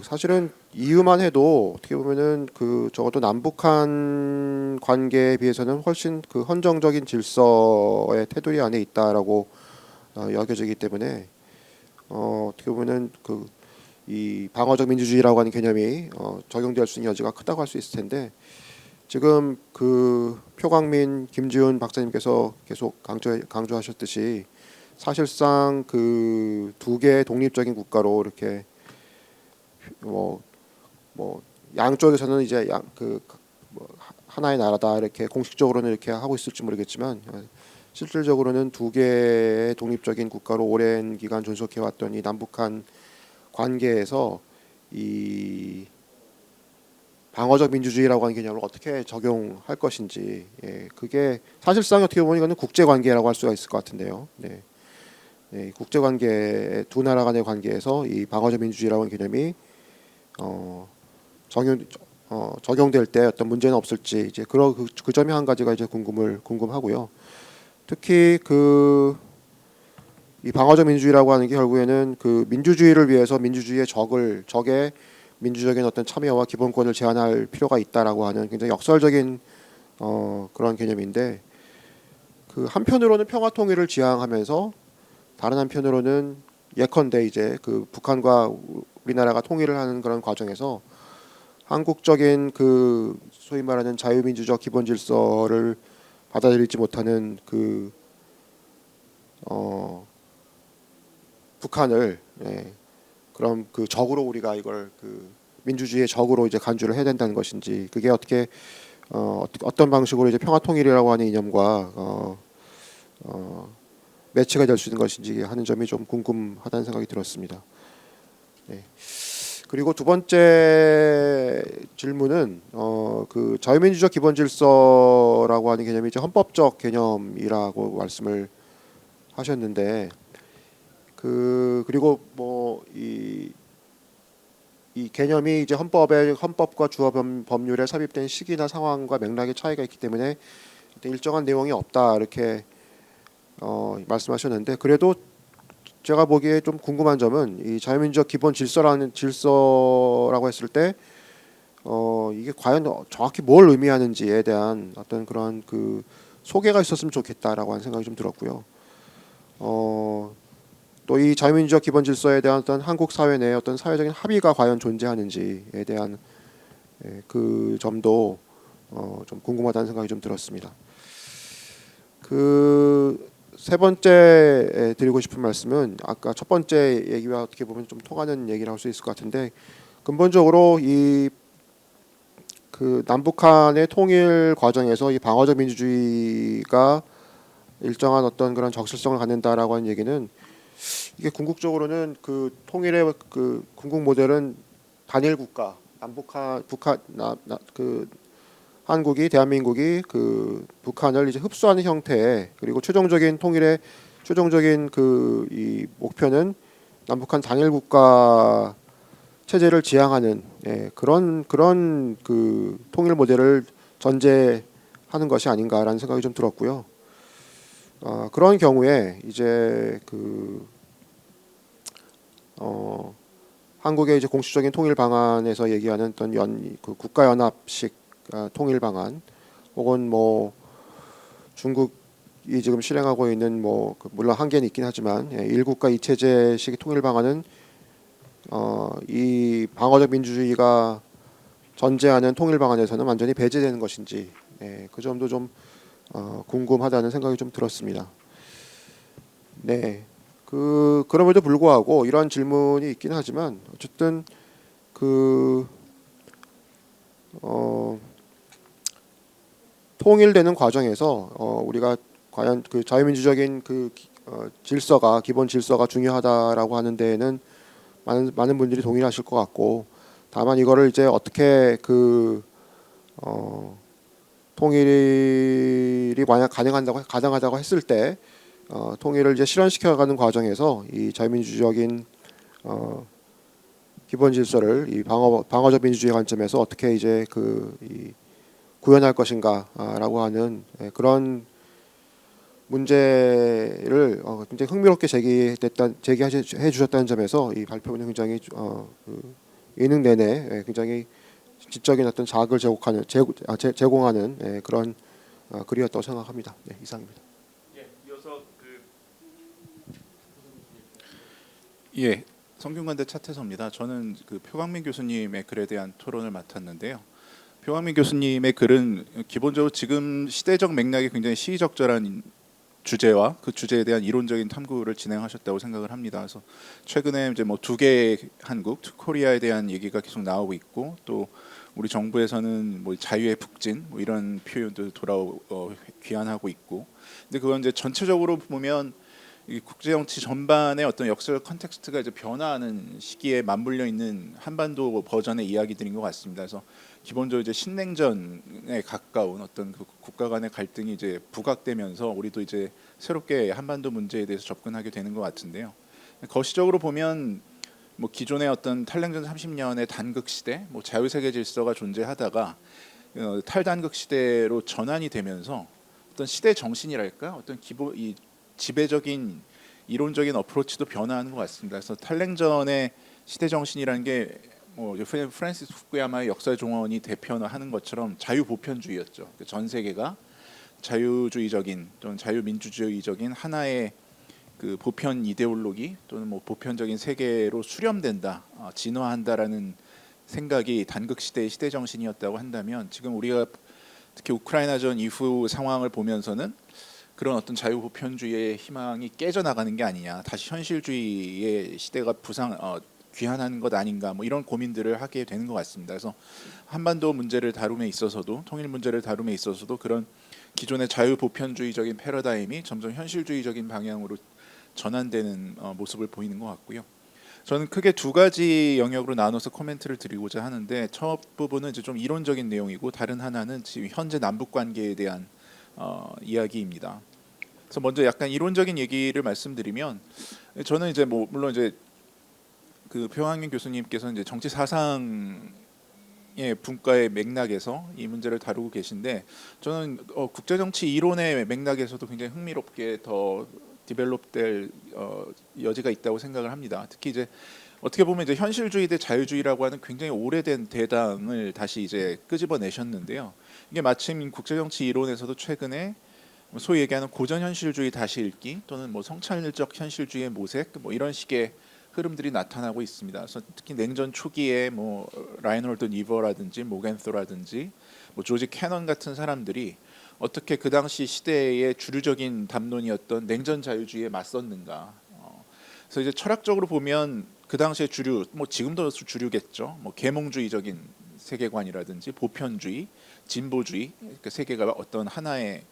사실은 EU만 해도 어떻게 보면은 적어도 남북한 관계에 비해서는 훨씬 헌정적인 질서의 테두리 안에 있다라고 여겨지기 때문에 어떻게 보면은 이 방어적 민주주의라고 하는 개념이 적용될 수 있는 여지가 크다고 할 수 있을 텐데 지금 표광민, 김지훈 박사님께서 계속 강조하셨듯이 사실상 두 개의 독립적인 국가로 이렇게 뭐 양쪽에서는 이제 하나의 나라다 이렇게 공식적으로는 이렇게 하고 있을지 모르겠지만 실질적으로는 두 개의 독립적인 국가로 오랜 기간 존속해왔던 이 남북한 관계에서 이 방어적 민주주의라고 하는 개념을 어떻게 적용할 것인지, 그게 사실상 어떻게 보면 이거는 국제 관계라고 할 수가 있을 것 같은데요. 네. 국제 관계, 두 나라 간의 관계에서 이 방어적 민주주의라고 하는 개념이 적용될 때 어떤 문제는 없을지 이제 그 점이 한 가지가 이제 궁금하고요. 특히 이 방어적 민주주의라고 하는 게 결국에는 민주주의를 위해서 민주주의의 적의 민주적인 어떤 참여와 기본권을 제한할 필요가 있다라고 하는 굉장히 역설적인 그런 개념인데 한편으로는 평화 통일을 지향하면서 다른 한편으로는 예컨대 이제 북한과 우리나라가 통일을 하는 그런 과정에서 한국적인 소위 말하는 자유민주적 기본 질서를 받아들이지 못하는 북한을 그럼 적으로 우리가 이걸 민주주의의 적으로 이제 간주를 해야 된다는 것인지 그게 어떤 방식으로 이제 평화 통일이라고 하는 이념과 매치가 될 수 있는 것인지 하는 점이 좀 궁금하다는 생각이 들었습니다. 네. 그리고 두 번째 질문은 자유민주적 기본 질서라고 하는 개념이 이제 헌법적 개념이라고 말씀을 하셨는데 그리고 이 개념이 이제 헌법과 주어 법률에 삽입된 시기나 상황과 맥락의 차이가 있기 때문에 일정한 내용이 없다 이렇게 말씀하셨는데 그래도 제가 보기에 좀 궁금한 점은 이 자유민주적 기본 질서라고 했을 때 이게 과연 정확히 뭘 의미하는지에 대한 어떤 그런 소개가 있었으면 좋겠다라고 하는 생각이 좀 들었고요. 또 이 자유민주적 기본 질서에 대한 어떤 한국 사회 내의 어떤 사회적인 합의가 과연 존재하는지에 대한 그 점도 좀 궁금하다는 생각이 좀 들었습니다. 세 번째 드리고 싶은 말씀은 아까 첫 번째 얘기와 어떻게 보면 좀 통하는 얘기를 할 수 있을 것 같은데 근본적으로 이 남북한의 통일 과정에서 이 방어적 민주주의가 일정한 어떤 그런 적실성을 갖는다라고 하는 얘기는 이게 궁극적으로는 통일의 궁극 모델은 단일 국가 한국이 대한민국이 북한을 이제 흡수하는 형태의 그리고 최종적인 통일의 최종적인 이 목표는 남북한 단일 국가 체제를 지향하는 그런 통일 모델을 전제하는 것이 아닌가라는 생각이 좀 들었고요. 그런 경우에 이제 한국의 이제 공식적인 통일 방안에서 얘기하는 어떤 국가 연합식 통일 방안 혹은 중국이 지금 실행하고 있는 물론 한계는 있긴 하지만 일국가 이체제식 통일 방안은 이 방어적 민주주의가 전제하는 통일 방안에서는 완전히 배제되는 것인지 그 점도 좀 궁금하다는 생각이 좀 들었습니다. 네, 그럼에도 불구하고 이런 질문이 있긴 하지만 어쨌든 통일되는 과정에서 우리가 과연 자유민주적인 질서가 기본 질서가 중요하다라고 하는 데에는 많은 분들이 동의하실 것 같고 다만 이거를 이제 어떻게 통일이 만약 가능하다고 했을 때 통일을 이제 실현시켜가는 과정에서 이 자유민주적인 기본 질서를 이 방어적 민주주의 관점에서 어떻게 이제 이 구현할 것인가라고 하는 그런 문제를 굉장히 흥미롭게 제기해 주셨다는 점에서 이 발표문이 굉장히 이능 내내 굉장히 지적인 어떤 자극을 제공하는 그런 글이었다고 생각합니다. 네, 이상입니다. 예, 성균관대 차태서입니다. 저는 그 표광민 교수님의 글에 대한 토론을 맡았는데요. 표광민 교수님의 글은 기본적으로 지금 시대적 맥락이 굉장히 시의적절한 주제와 그 주제에 대한 이론적인 탐구를 진행하셨다고 생각을 합니다. 그래서 최근에 이제 뭐 두 개의 한국, 투 코리아에 대한 얘기가 계속 나오고 있고, 또 우리 정부에서는 뭐 자유의 북진 뭐 이런 표현도 귀환하고 있고, 근데 그건 이제 전체적으로 보면 이 국제 정치 전반의 어떤 역사적 컨텍스트가 이제 변화하는 시기에 맞물려 있는 한반도 버전의 이야기들인 것 같습니다. 그래서 기본적으로 이제 신냉전에 가까운 어떤 그 국가 간의 갈등이 이제 부각되면서 우리도 이제 새롭게 한반도 문제에 대해서 접근하게 되는 것 같은데요. 거시적으로 보면 뭐 기존의 어떤 탈냉전 30년의 단극 시대, 뭐 자유세계 질서가 존재하다가 탈단극 시대로 전환이 되면서 어떤 시대 정신이랄까, 어떤 기본 이 지배적인 이론적인 어프로치도 변화하는 것 같습니다. 그래서 탈냉전의 시대 정신이라는 게 뭐 프란시스 후쿠야마의 역사 종언이 대표하는 것처럼 자유보편주의였죠. 전 세계가 자유주의적인 또는 자유민주주의적인 하나의 그 보편 이데올로기 또는 뭐 보편적인 세계로 수렴된다, 진화한다라는 생각이 단극 시대의 시대 정신이었다고 한다면, 지금 우리가 특히 우크라이나전 이후 상황을 보면서는 그런 어떤 자유보편주의의 희망이 깨져나가는 게 아니냐, 다시 현실주의의 시대가 귀환하는 것 아닌가, 뭐 이런 고민들을 하게 되는 것 같습니다. 그래서 한반도 문제를 다룸에 있어서도, 통일 문제를 다룸에 있어서도 그런 기존의 자유보편주의적인 패러다임이 점점 현실주의적인 방향으로 전환되는 모습을 보이는 것 같고요. 저는 크게 두 가지 영역으로 나눠서 코멘트를 드리고자 하는데, 첫 부분은 이제 좀 이론적인 내용이고, 다른 하나는 지금 현재 남북 관계에 대한 이야기입니다. 그래서 먼저 약간 이론적인 얘기를 말씀드리면, 저는 이제 뭐 물론 이제 그 표광민 교수님께서 이제 정치 사상의 분과의 맥락에서 이 문제를 다루고 계신데, 저는 국제 정치 이론의 맥락에서도 굉장히 흥미롭게 더 디벨롭될 여지가 있다고 생각을 합니다. 특히 이제 어떻게 보면 이제 현실주의 대 자유주의라고 하는 굉장히 오래된 대당을 다시 이제 끄집어내셨는데요. 이게 마침 국제 정치 이론에서도 최근에 소위 얘기하는 고전 현실주의 다시 읽기 또는 뭐 성찰적 현실주의의 모색, 뭐 이런 식의 흐름들이 나타나고 있습니다. 그래서 특히 냉전 초기에 뭐 라인홀드 니버라든지 모겐소라든지 뭐 조지 캐넌 같은 사람들이 어떻게 그 당시 시대의 주류적인 담론이었던 냉전 자유주의에 맞섰는가. 그래서 이제 철학적으로 보면 그 당시의 주류, 뭐 지금도 주류겠죠. 뭐 계몽주의적인 세계관이라든지 보편주의, 진보주의, 그 세계가 어떤 하나의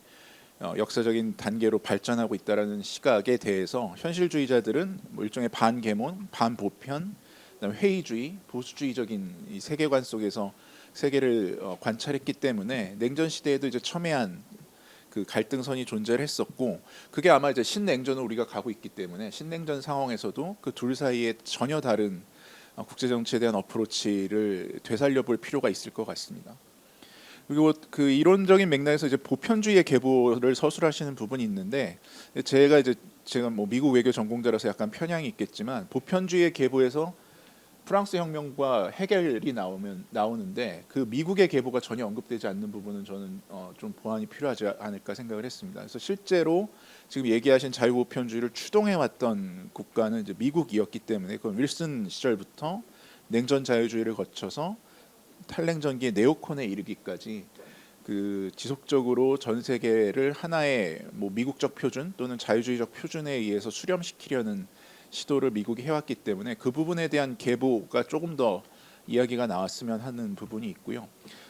역사적인 단계로 발전하고 있다라는 시각에 대해서 현실주의자들은 뭐 일종의 반계몽, 반보편, 그다음에 회의주의, 보수주의적인 이 세계관 속에서 세계를 관찰했기 때문에 냉전 시대에도 이제 첨예한 그 갈등선이 존재를 했었고, 그게 아마 이제 신냉전을 우리가 가고 있기 때문에 신냉전 상황에서도 그 둘 사이에 전혀 다른 국제 정치에 대한 어프로치를 되살려 볼 필요가 있을 것 같습니다. 그리고 그 이론적인 맥락에서 이제 보편주의의 계보를 서술하시는 부분이 있는데, 제가 뭐 미국 외교 전공자라서 약간 편향이 있겠지만, 보편주의의 계보에서 프랑스 혁명과 해겔이 나오는데 그 미국의 계보가 전혀 언급되지 않는 부분은 저는 좀 보완이 필요하지 않을까 생각을 했습니다. 그래서 실제로 지금 얘기하신 자유보편주의를 추동해왔던 국가는 이제 미국이었기 때문에, 그건 윌슨 시절부터 냉전 자유주의를 거쳐서 탈냉전기의 네오콘에 이르기까지 그 지속적으로 전 세계를 하나의 뭐 미국적 표준 또는 자유주의적 표준에 의해서 수렴시키려는 시도를 미국이 해왔기 때문에 그 부분에 대한 계보가 조금 더 이야기가 나왔으면 하는 부분이 있고요.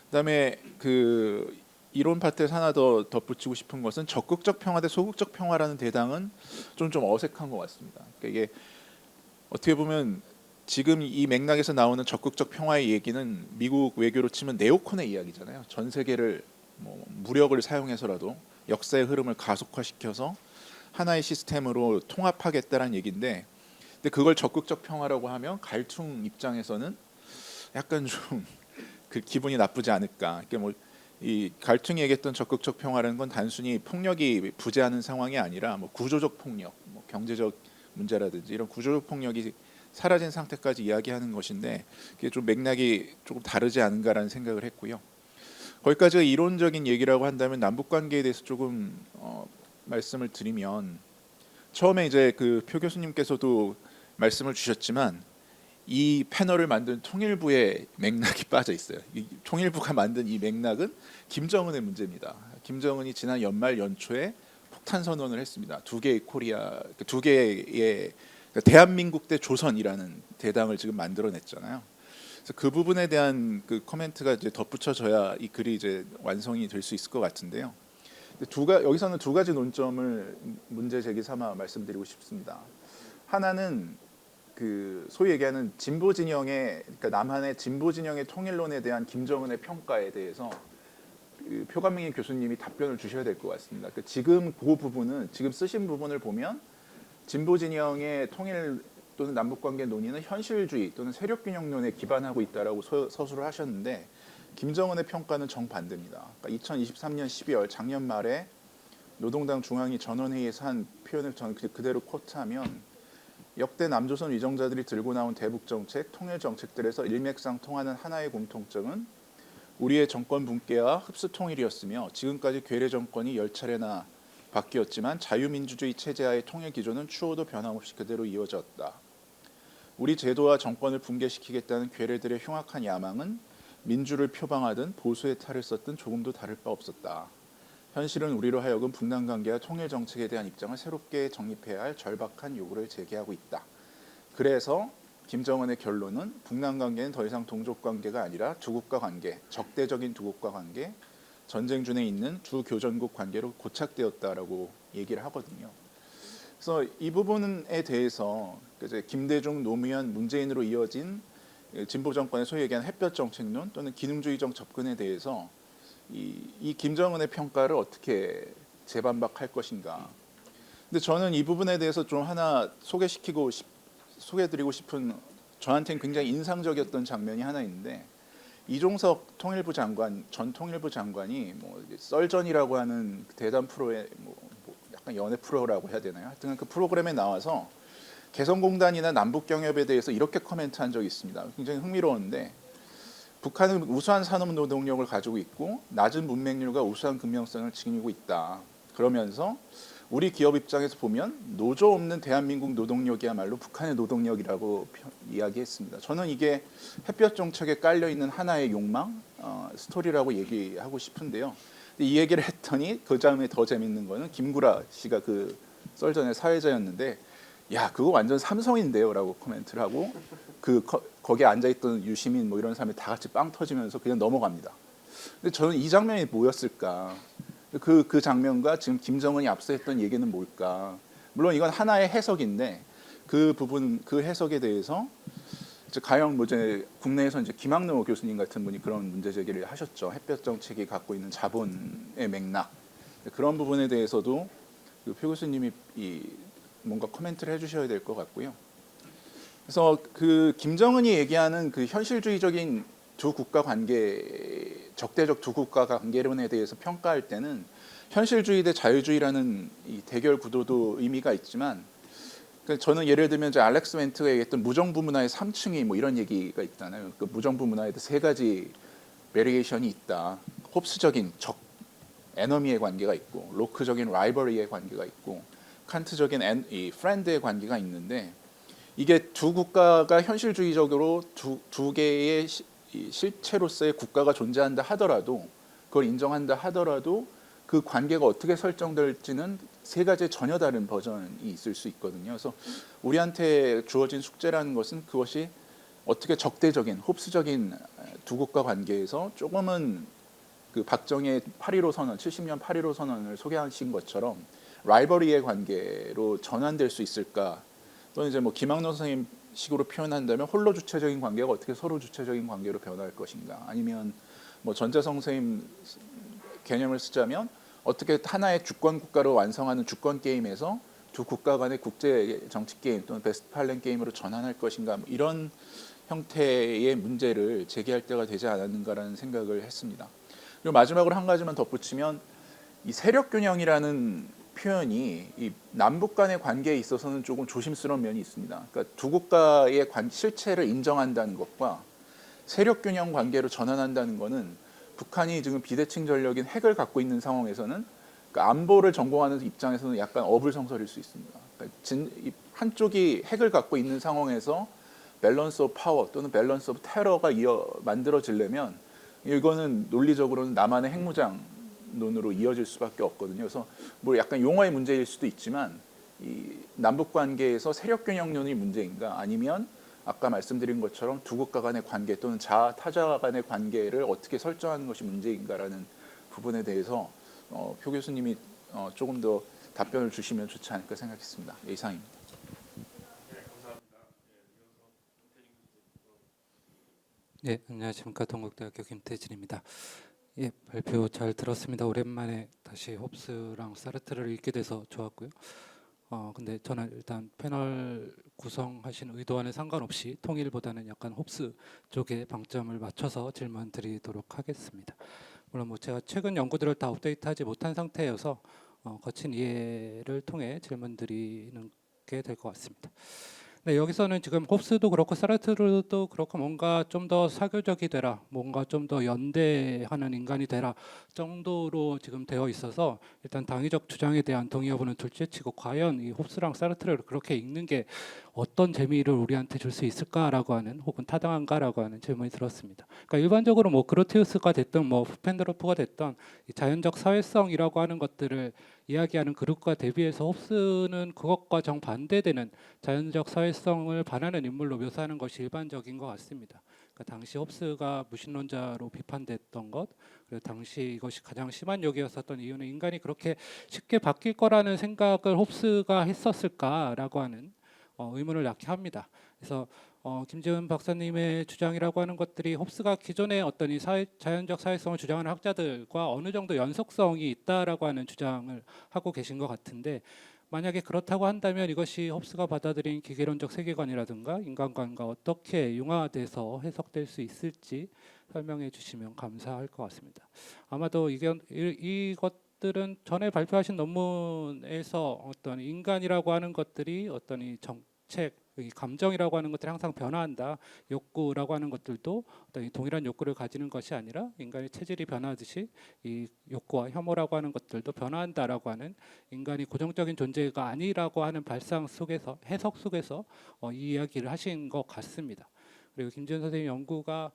그다음에 그 이론 파트에서 하나 더 덧붙이고 싶은 것은 적극적 평화 대 소극적 평화라는 대당은 좀 어색한 것 같습니다. 그러니까 이게 어떻게 보면 지금 이 맥락에서 나오는 적극적 평화의 얘기는 미국 외교로 치면 네오콘의 이야기잖아요. 전 세계를 뭐 무력을 사용해서라도 역사의 흐름을 가속화시켜서 하나의 시스템으로 통합하겠다라는 얘기인데, 근데 그걸 적극적 평화라고 하면 갈퉁 입장에서는 약간 좀 그 기분이 나쁘지 않을까. 그러니까 뭐 이 갈퉁이 얘기했던 적극적 평화라는 건 단순히 폭력이 부재하는 상황이 아니라 뭐 구조적 폭력, 뭐 경제적 문제라든지 이런 구조적 폭력이 사라진 상태까지 이야기하는 것인데, 그게 좀 맥락이 조금 다르지 않은가라는 생각을 했고요. 거기까지가 이론적인 얘기라고 한다면 남북 관계에 대해서 조금 말씀을 드리면, 처음에 이제 그 표 교수님께서도 말씀을 주셨지만 이 패널을 만든 통일부의 맥락이 빠져 있어요. 이 통일부가 만든 이 맥락은 김정은의 문제입니다. 김정은이 지난 연말 연초에 폭탄 선언을 했습니다. 두 개의 코리아, 두 개의 대한민국 대 조선이라는 대당을 지금 만들어냈잖아요. 그래서 그 부분에 대한 그 코멘트가 이제 덧붙여져야 이 글이 이제 완성이 될 수 있을 것 같은데요. 여기서는 두 가지 논점을 문제 제기 삼아 말씀드리고 싶습니다. 하나는 그 소위 얘기하는 진보 진영의, 그러니까 남한의 진보 진영의 통일론에 대한 김정은의 평가에 대해서 그 표관민 교수님이 답변을 주셔야 될 것 같습니다. 그러니까 지금 그 부분은, 지금 쓰신 부분을 보면 진보 진영의 통일 또는 남북관계 논의는 현실주의 또는 세력균형론에 기반하고 있다라고 서술을 하셨는데, 김정은의 평가는 정반대입니다. 그러니까 2023년 12월 작년 말에 노동당 중앙위 전원회의에서 한 표현을 저는 그대로 코트하면, 역대 남조선 위정자들이 들고 나온 대북 정책, 통일 정책들에서 일맥상통하는 하나의 공통점은 우리의 정권 분개와 흡수 통일이었으며, 지금까지 괴뢰 정권이 10차례나 바뀌었지만 자유민주주의 체제하의 통일 기조는 추호도 변함없이 그대로 이어졌다. 우리 제도와 정권을 붕괴시키겠다는 괴뢰들의 흉악한 야망은 민주를 표방하든 보수의 탈을 썼든 조금도 다를 바 없었다. 현실은 우리로 하여금 북남 관계와 통일 정책에 대한 입장을 새롭게 정립해야 할 절박한 요구를 제기하고 있다. 그래서 김정은의 결론은 북남 관계는 더 이상 동족 관계가 아니라 두 국가 관계, 적대적인 두 국가 관계, 전쟁 중에 있는 두 교전국 관계로 고착되었다라고 얘기를 하거든요. 그래서 이 부분에 대해서 이제 김대중, 노무현, 문재인으로 이어진 진보 정권의 소위 얘기하는 햇볕 정책론 또는 기능주의적 접근에 대해서 이 김정은의 평가를 어떻게 재반박할 것인가. 근데 저는 이 부분에 대해서 좀 하나 소개드리고 싶은, 저한테는 굉장히 인상적이었던 장면이 하나 있는데, 이종석 통일부 장관, 전 통일부 장관이 뭐 썰전이라고 하는 대담 프로에 약간 연애 프로라고 해야 되나요? 하여튼 그 프로그램에 나와서 개성공단이나 남북경협에 대해서 이렇게 코멘트한 적이 있습니다. 굉장히 흥미로운데, 북한은 우수한 산업 노동력을 가지고 있고 낮은 문맹률과 우수한 근면성을 지니고 있다. 그러면서 우리 기업 입장에서 보면 노조 없는 대한민국 노동력이야말로 북한의 노동력이라고 이야기했습니다. 저는 이게 햇볕 정책에 깔려 있는 하나의 욕망, 스토리라고 얘기하고 싶은데요. 이 얘기를 했더니 그 다음에 더 재밌는 거는 김구라 씨가 그 썰전의 사회자였는데, 야 그거 완전 삼성인데요라고 코멘트를 하고, 거기에 앉아있던 유시민 뭐 이런 사람이 다 같이 빵 터지면서 그냥 넘어갑니다. 근데 저는 이 장면이 뭐였을까? 그 장면과 지금 김정은이 앞서 했던 얘기는 뭘까? 물론 이건 하나의 해석인데, 그 부분, 그 해석에 대해서 이제 가령 이제 국내에서 이제 김학로 교수님 같은 분이 그런 문제 제기를 하셨죠. 햇볕 정책이 갖고 있는 자본의 맥락, 그런 부분에 대해서도 표 교수님이 뭔가 코멘트를 해주셔야 될 것 같고요. 그래서 그 김정은이 얘기하는 그 현실주의적인 두 국가 관계, 적대적 두 국가 관계론에 대해서 평가할 때는 현실주의 대 자유주의라는 이 대결 구도도 의미가 있지만, 저는 예를 들면 이제 알렉스 멘트가 얘기했던 무정부 문화의 3층이 뭐 이런 얘기가 있잖아요. 그 무정부 문화에도 세 가지 베리에이션이 있다. 홉스적인 적, 에너미의 관계가 있고, 로크적인 라이벌리의 관계가 있고, 칸트적인 프렌드의 관계가 있는데, 이게 두 국가가 현실주의적으로 두 개의 실체로서의 국가가 존재한다 하더라도, 그걸 인정한다 하더라도 그 관계가 어떻게 설정될지는 세 가지 전혀 다른 버전이 있을 수 있거든요. 그래서 우리한테 주어진 숙제라는 것은 그것이 어떻게 적대적인, 홉스적인 두 국가 관계에서 조금은 그 박정희의 8.15 선언, 70년 8.15 선언을 소개하신 것처럼 라이벌리의 관계로 전환될 수 있을까? 또는 이제 뭐 김학로 선생님 식으로 표현한다면 홀로 주체적인 관계가 어떻게 서로 주체적인 관계로 변할 것인가? 아니면 뭐 전자성 선생님 개념을 쓰자면 어떻게 하나의 주권 국가로 완성하는 주권 게임에서 두 국가 간의 국제 정치 게임 또는 베스트 팔렌 게임으로 전환할 것인가? 뭐 이런 형태의 문제를 제기할 때가 되지 않았는가라는 생각을 했습니다. 그리고 마지막으로 한 가지만 덧붙이면, 이 세력균형이라는 표현이 이 남북 간의 관계에 있어서는 조금 조심스러운 면이 있습니다. 그러니까 두 국가의 실체를 인정한다는 것과 세력균형 관계로 전환한다는 것은 북한이 지금 비대칭 전력인 핵을 갖고 있는 상황에서는, 그러니까 안보를 전공하는 입장에서는 약간 어불성설일 수 있습니다. 그러니까 한쪽이 핵을 갖고 있는 상황에서 밸런스 오브 파워 또는 밸런스 오브 테러가 만들어지려면 이거는 논리적으로는 남한의 핵무장론으로 이어질 수밖에 없거든요. 그래서 뭐 약간 용어의 문제일 수도 있지만 이 남북 관계에서 세력 균형론이 문제인가 아니면 아까 말씀드린 것처럼 두 국가 간의 관계 또는 자아 타자 간의 관계를 어떻게 설정하는 것이 문제인가라는 부분에 대해서 표 교수님이 조금 더 답변을 주시면 좋지 않을까 생각했습니다. 이상입니다. 네, 안녕하십니까. 동국대학교 김태진입니다. 예, 발표 잘 들었습니다. 오랜만에 다시 홉스랑 사르트르를 읽게 돼서 좋았고요. 근데 저는 일단 패널 구성하신 의도와는 상관없이 통일보다는 약간 홉스 쪽에 방점을 맞춰서 질문 드리도록 하겠습니다. 물론 뭐 제가 최근 연구들을 다 업데이트하지 못한 상태여서 거친 이해를 통해 질문 드리는 게 될 것 같습니다. 네, 여기서는 지금 홉스도 그렇고 사르트르도 그렇고 뭔가 좀 더 사교적이 되라, 뭔가 좀 더 연대하는 인간이 되라 정도로 지금 되어 있어서 일단 당위적 주장에 대한 동의 여부는 둘째치고 과연 이 홉스랑 사르트르를 그렇게 읽는 게 어떤 재미를 우리한테 줄 수 있을까라고 하는 혹은 타당한가라고 하는 질문이 들었습니다. 그러니까 일반적으로 뭐 그로티우스가 됐든 뭐 푸펜드로프가 됐든 이 자연적 사회성이라고 하는 것들을 이야기하는 그룹과 대비해서 홉스는 그것과 정반대되는 자연적 사회성을 반하는 인물로 묘사하는 것이 일반적인 것 같습니다. 그러니까 당시 홉스가 무신론자로 비판됐던 것, 그리고 당시 이것이 가장 심한 욕이었었던 이유는 인간이 그렇게 쉽게 바뀔 거라는 생각을 홉스가 했었을까라고 하는 의문을 낳게 합니다. 그래서 김재훈 박사님의 주장이라고 하는 것들이 홉스가 기존의 어떤 이 자연적 사회성을 주장하는 학자들과 어느 정도 연속성이 있다라고 하는 주장을 하고 계신 것 같은데, 만약에 그렇다고 한다면 이것이 홉스가 받아들인 기계론적 세계관이라든가 인간관과 어떻게 융화돼서 해석될 수 있을지 설명해 주시면 감사할 것 같습니다. 아마도 이것들은 전에 발표하신 논문에서 어떤 인간이라고 하는 것들이 어떤 이 정책, 이 감정이라고 하는 것들이 항상 변화한다. 욕구라고 하는 것들도 어떤 이 동일한 욕구를 가지는 것이 아니라 인간의 체질이 변하듯이 이 욕구와 혐오라고 하는 것들도 변화한다라고 하는 인간이 고정적인 존재가 아니라고 하는 발상 속에서 해석 속에서 이 이야기를 하신 것 같습니다. 그리고 김지현 선생님 연구가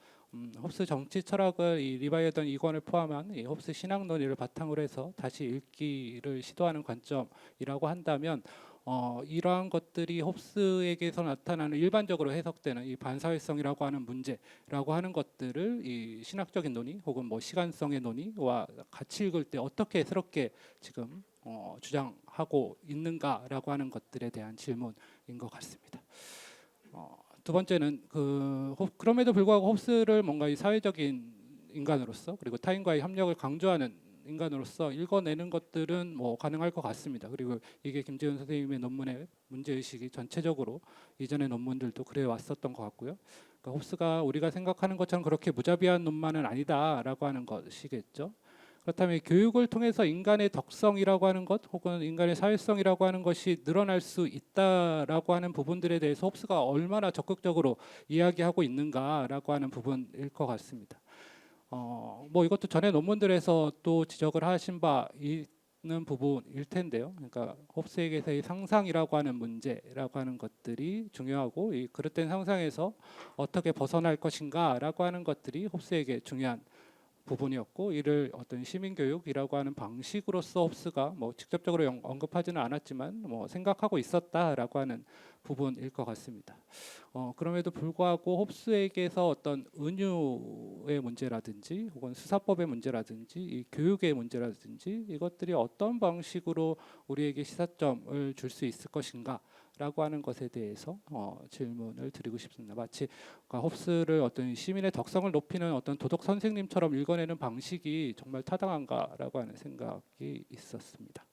홉스 정치 철학을 이 리바이어던 이권을 포함한 이 홉스 신학 논의를 바탕으로 해서 다시 읽기를 시도하는 관점이라고 한다면 이러한 것들이 홉스에게서 나타나는 일반적으로 해석되는 이 반사회성이라고 하는 문제라고 하는 것들을 이 신학적인 논의 혹은 뭐 시간성의 논의와 같이 읽을 때 어떻게 새롭게 지금 주장하고 있는가라고 하는 것들에 대한 질문인 것 같습니다. 두 번째는 그럼에도 불구하고 홉스를 뭔가 이 사회적인 인간으로서 그리고 타인과의 협력을 강조하는 인간으로서 읽어내는 것들은 뭐 가능할 것 같습니다. 그리고 이게 김재훈 선생님의 논문의 문제의식이 전체적으로 이전의 논문들도 그래 왔었던 것 같고요. 그러니까 홉스가 우리가 생각하는 것처럼 그렇게 무자비한 놈만은 아니다라고 하는 것이겠죠. 그렇다면 교육을 통해서 인간의 덕성이라고 하는 것 혹은 인간의 사회성이라고 하는 것이 늘어날 수 있다라고 하는 부분들에 대해서 홉스가 얼마나 적극적으로 이야기하고 있는가라고 하는 부분일 것 같습니다. 뭐 이것도 전에 논문들에서 또 지적을 하신 바 있는 부분일 텐데요. 그러니까 홉스에게서의 상상이라고 하는 문제라고 하는 것들이 중요하고 이 그릇된 상상에서 어떻게 벗어날 것인가라고 하는 것들이 홉스에게 중요한 부분이었고, 이를 어떤 시민교육이라고 하는 방식으로서 홉스가 뭐 직접적으로 언급하지는 않았지만 뭐 생각하고 있었다라고 하는 부분일 것 같습니다. 그럼에도 불구하고 홉스에게서 어떤 은유의 문제라든지 혹은 수사법의 문제라든지 이 교육의 문제라든지 이것들이 어떤 방식으로 우리에게 시사점을 줄 수 있을 것인가 라고 하는 것에 대해서 질문을 드리고 싶습니다. 마치 그러니까 홉스를 어떤 시민의 덕성을 높이는 어떤 도덕 선생님처럼 읽어내는 방식이 정말 타당한가라고 하는 생각이 있었습니다.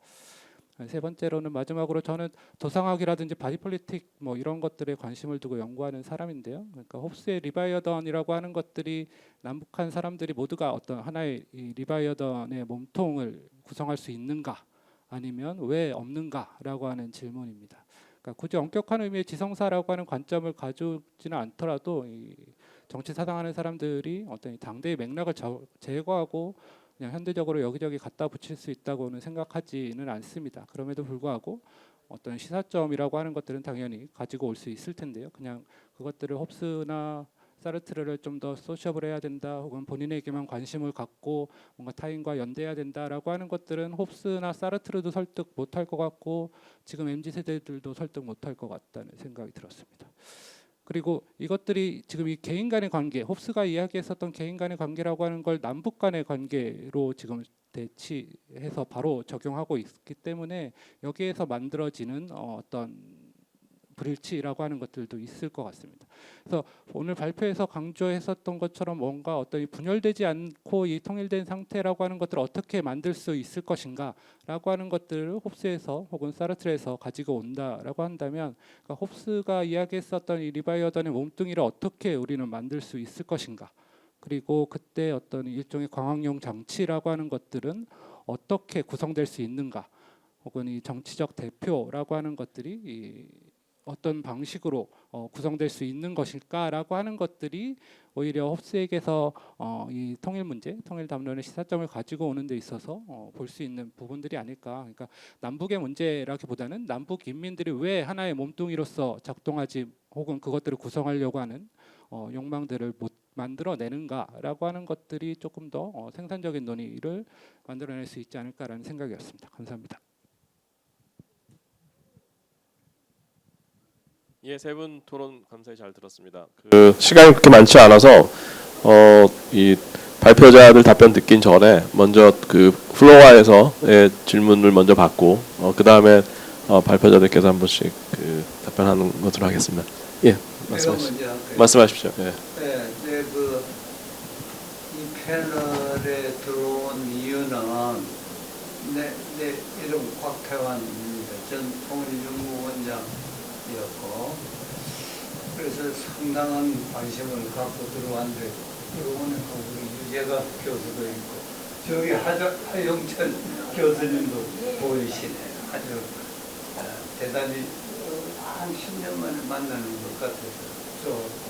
세 번째로는 마지막으로 저는 도상학이라든지 바디폴리틱 뭐 이런 것들에 관심을 두고 연구하는 사람인데요. 그러니까 홉스의 리바이어던이라고 하는 것들이 남북한 사람들이 모두가 어떤 하나의 이 리바이어던의 몸통을 구성할 수 있는가 아니면 왜 없는가라고 하는 질문입니다. 그러니까 굳이 엄격한 의미의 지성사라고 하는 관점을 가져오지는 않더라도 이 정치 사당하는 사람들이 어떤 당대의 맥락을 제거하고 그냥 현대적으로 여기저기 갖다 붙일 수 있다고는 생각하지는 않습니다. 그럼에도 불구하고 어떤 시사점이라고 하는 것들은 당연히 가지고 올 수 있을 텐데요. 그냥 그것들을 홉스나 사르트르를 좀 더 소시업을 해야 된다, 혹은 본인에게만 관심을 갖고 뭔가 타인과 연대해야 된다라고 하는 것들은 홉스나 사르트르도 설득 못할 것 같고 지금 MZ 세대들도 설득 못할 것 같다는 생각이 들었습니다. 그리고 이것들이 지금 이 개인 간의 관계, 홉스가 이야기했었던 개인 간의 관계라고 하는 걸 남북 간의 관계로 지금 대치해서 바로 적용하고 있기 때문에 여기에서 만들어지는 어떤 불일치라고 하는 것들도 있을 것 같습니다. 그래서 오늘 발표에서 강조했었던 것처럼 뭔가 어떤 분열되지 않고 이 통일된 상태라고 하는 것들을 어떻게 만들 수 있을 것인가라고 하는 것들을 홉스에서 혹은 사르트르에서 가지고 온다라고 한다면, 그러니까 홉스가 이야기했었던 이 리바이어던의 몸뚱이를 어떻게 우리는 만들 수 있을 것인가, 그리고 그때 어떤 일종의 광학용 장치라고 하는 것들은 어떻게 구성될 수 있는가, 혹은 이 정치적 대표라고 하는 것들이 어떤 방식으로 구성될 수 있는 것일까라고 하는 것들이 오히려 홉스에게서 이 통일 문제, 통일 담론의 시사점을 가지고 오는 데 있어서 볼 수 있는 부분들이 아닐까. 그러니까 남북의 문제라기보다는 남북 인민들이 왜 하나의 몸뚱이로서 작동하지, 혹은 그것들을 구성하려고 하는 욕망들을 못 만들어내는가라고 하는 것들이 조금 더 생산적인 논의를 만들어낼 수 있지 않을까라는 생각이었습니다. 감사합니다. 예, 세 분 토론 감사히 잘 들었습니다. 그 시간이 그렇게 많지 않아서 이 발표자들 답변 듣긴 전에 먼저 그 플로어에서의 질문을 먼저 받고 그 다음에 발표자들께서 한 번씩 그 답변하는 것으로 하겠습니다. 예, 말씀하십시오. 예. 네, 이 패널에 들어온 이유는 내 이름 곽태환입니다. 전 통일연구원장이었고, 그래서 상당한 관심을 갖고 들어왔는데, 들어오니까 우리 유재가 교수도 있고 저기 하영철 교수님도 보이시네. 아주 대단히 한 10년 만에 만나는 것 같아서 좋았고.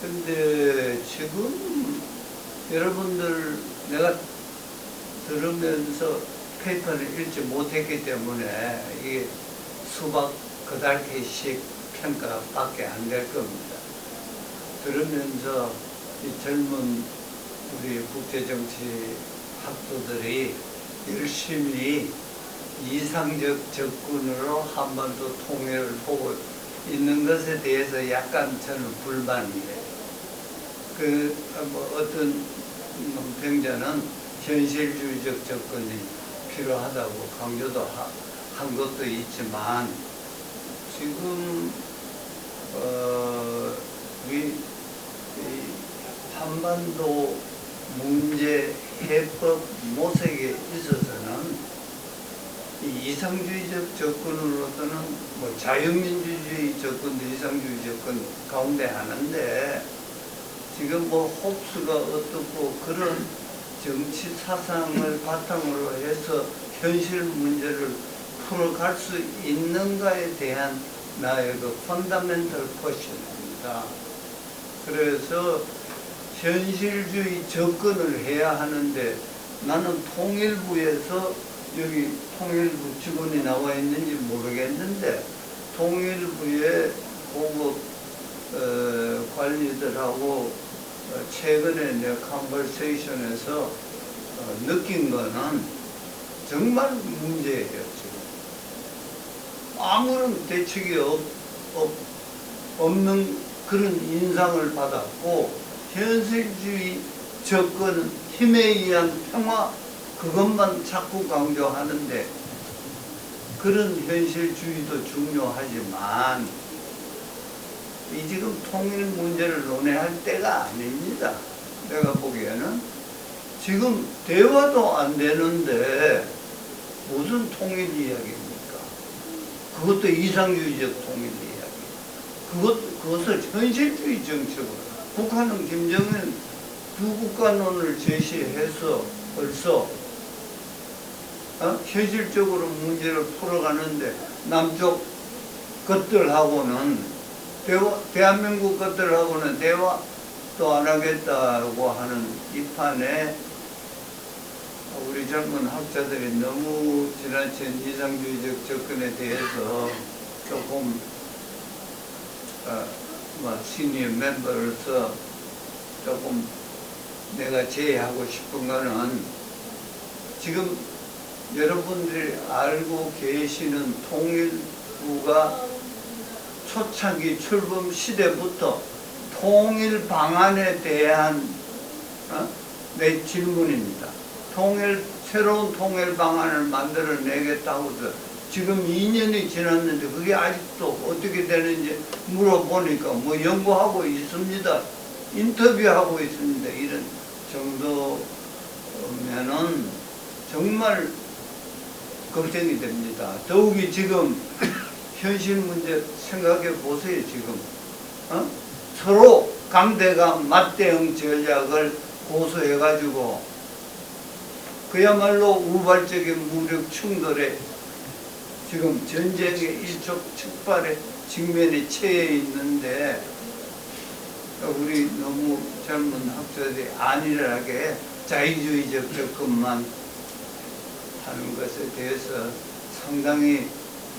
근데 지금 여러분들 내가 들으면서 페이퍼를 읽지 못했기 때문에 이게 수박 그달 개씩 평가밖에 안 될 겁니다. 들으면서 이 젊은 우리 국제정치 학도들이 열심히 이상적 접근으로 한반도 통일을 보고 있는 것에 대해서 약간 저는 불만이에요. 어떤 평자는 현실주의적 접근이 필요하다고 강조도 한 것도 있지만, 지금 우리 한반도 문제 해법 모색에 있어서는 이 이상주의적 접근으로서는 뭐 자유민주주의 접근도 이상주의 접근 가운데 하는데, 지금 뭐 홉스가 어떻고 그런 정치 사상을 바탕으로 해서 현실 문제를 풀어갈 수 있는가에 대한 나의 그 펀더멘털 퀘션입니다. 그래서 현실주의 접근을 해야 하는데, 나는 통일부에서 여기 통일부 직원이 나와 있는지 모르겠는데, 통일부의 고급 관리들하고 최근에 내 컨버세이션에서 느낀 거는 정말 문제예요. 지금 아무런 대책이 없는 그런 인상을 받았고, 현실주의 접근, 힘에 의한 평화, 그것만 자꾸 강조하는데, 그런 현실주의도 중요하지만 이 지금 통일 문제를 논의할 때가 아닙니다. 내가 보기에는 지금 대화도 안 되는데 무슨 통일 이야기입니까? 그것도 이상주의적 통일 이야기. 그것을 현실주의 정책으로. 북한은 김정은 두 국가론을 제시해서 벌써 현실적으로 문제를 풀어가는데, 남쪽 것들하고는 대한민국 것들하고는 대화도 안 하겠다고 하는 이 판에 우리 젊은 학자들이 너무 지나친 이상주의적 접근에 대해서 조금 시니어 멤버로서 조금 내가 제의하고 싶은 거는 지금 여러분들이 알고 계시는 통일부가 초창기 출범 시대부터 통일 방안에 대한 내 질문입니다. 새로운 통일 방안을 만들어내겠다고 해서 지금 2년이 지났는데 그게 아직도 어떻게 되는지 물어보니까 뭐 연구하고 있습니다. 인터뷰하고 있습니다. 이런 정도면은 정말 걱정이 됩니다. 더욱이 지금 현실 문제 생각해 보세요. 지금 서로 강대강 맞대응 전략을 고수해가지고 그야말로 우발적인 무력 충돌에 지금 전쟁의 일촉즉발의 직면에 처해 있는데 우리 너무 젊은 학자들이 안일하게 자유주의적 접근만 하는 것에 대해서 상당히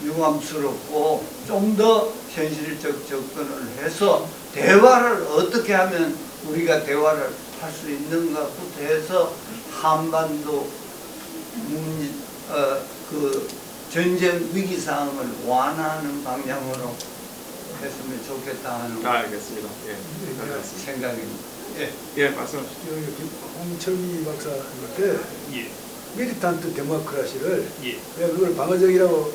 유감스럽고 좀 더 현실적 접근을 해서 대화를 어떻게 하면 우리가 대화를 할 수 있는가부터 해서 한반도 그 전쟁 위기 상황을 완화하는 방향으로 했으면 좋겠다 하는 알겠습니다. 예. 생각입니다. 예. 예, 말씀하시죠. 홍철기 박사님한테 예. 미리탄트 데모크라시를 예. 왜 그걸 방어적이라고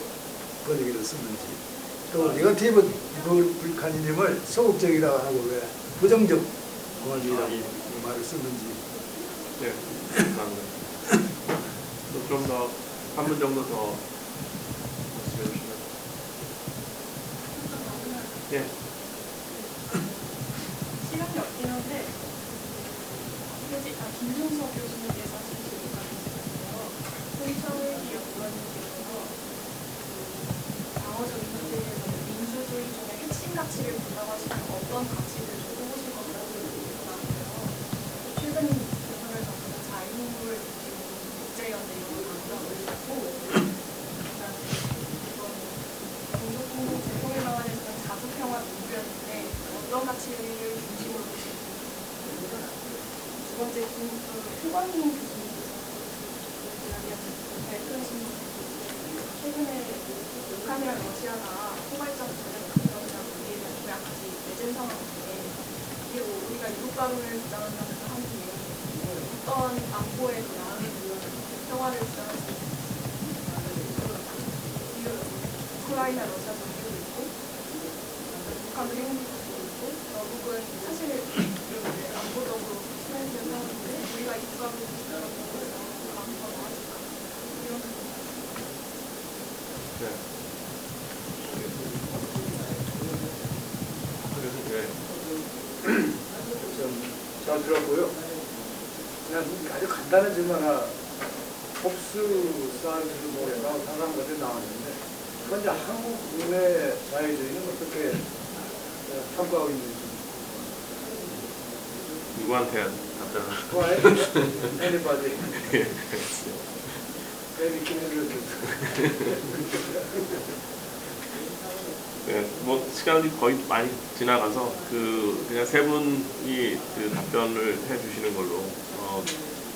번역을 썼는지 또 네거티브 불카니즘을 소극적이라고 하고 왜 부정적 공화주의라고 말을 썼는지 네, 감사합니다. 좀 더 한 분 정도 더 말씀해 주시면. 예. 시간이 없긴 한데 김종석 교수님께서 하신 질의가 있었는데요. 홍철기 연구원님께서 방어적 인문제에서 민주주의 중에 핵심 가치를 본다고 하시면 어떤 가치를 좀 꼽으실 건가요? 최근 교선을 전부는 자유를 국제연대 이런 강조하고 있었고 공동공동 제통일 방안에서는 자주평화 문구였는데 어떤 가치를 중심으로 보시는지. 두 번째 휴관민 교수님께서 발표하신 최근에 북한이랑 러시아가 포괄적 전략 강경이나 우리의 조약까지 맺은 상황인데 이게 우리가 이국가론을 주장한다면서 한 뒤에 어떤 안보에 대한 평화를 주장할 수 있는지 우크라이나 러시아 전기도 있고 북한도 핵무기도 있고 결국은 사실 안보적으로 실현된 상황인데 우리가 이국가론을 주장하는 것을 가능성이 많아질까 이런 잘 들었고요. 그냥 아주 간단한 질문 하나 홉스 사이즈 노래가 상상 것에 나왔는데 현재 한국 국내 자유주의는 어떻게 평가하고 있는지 누구한테 답변을? Why? Anybody? Maybe Kim 네, 뭐 시간이 거의 많이 지나가서 그냥 세 분이 그 답변을 해주시는 걸로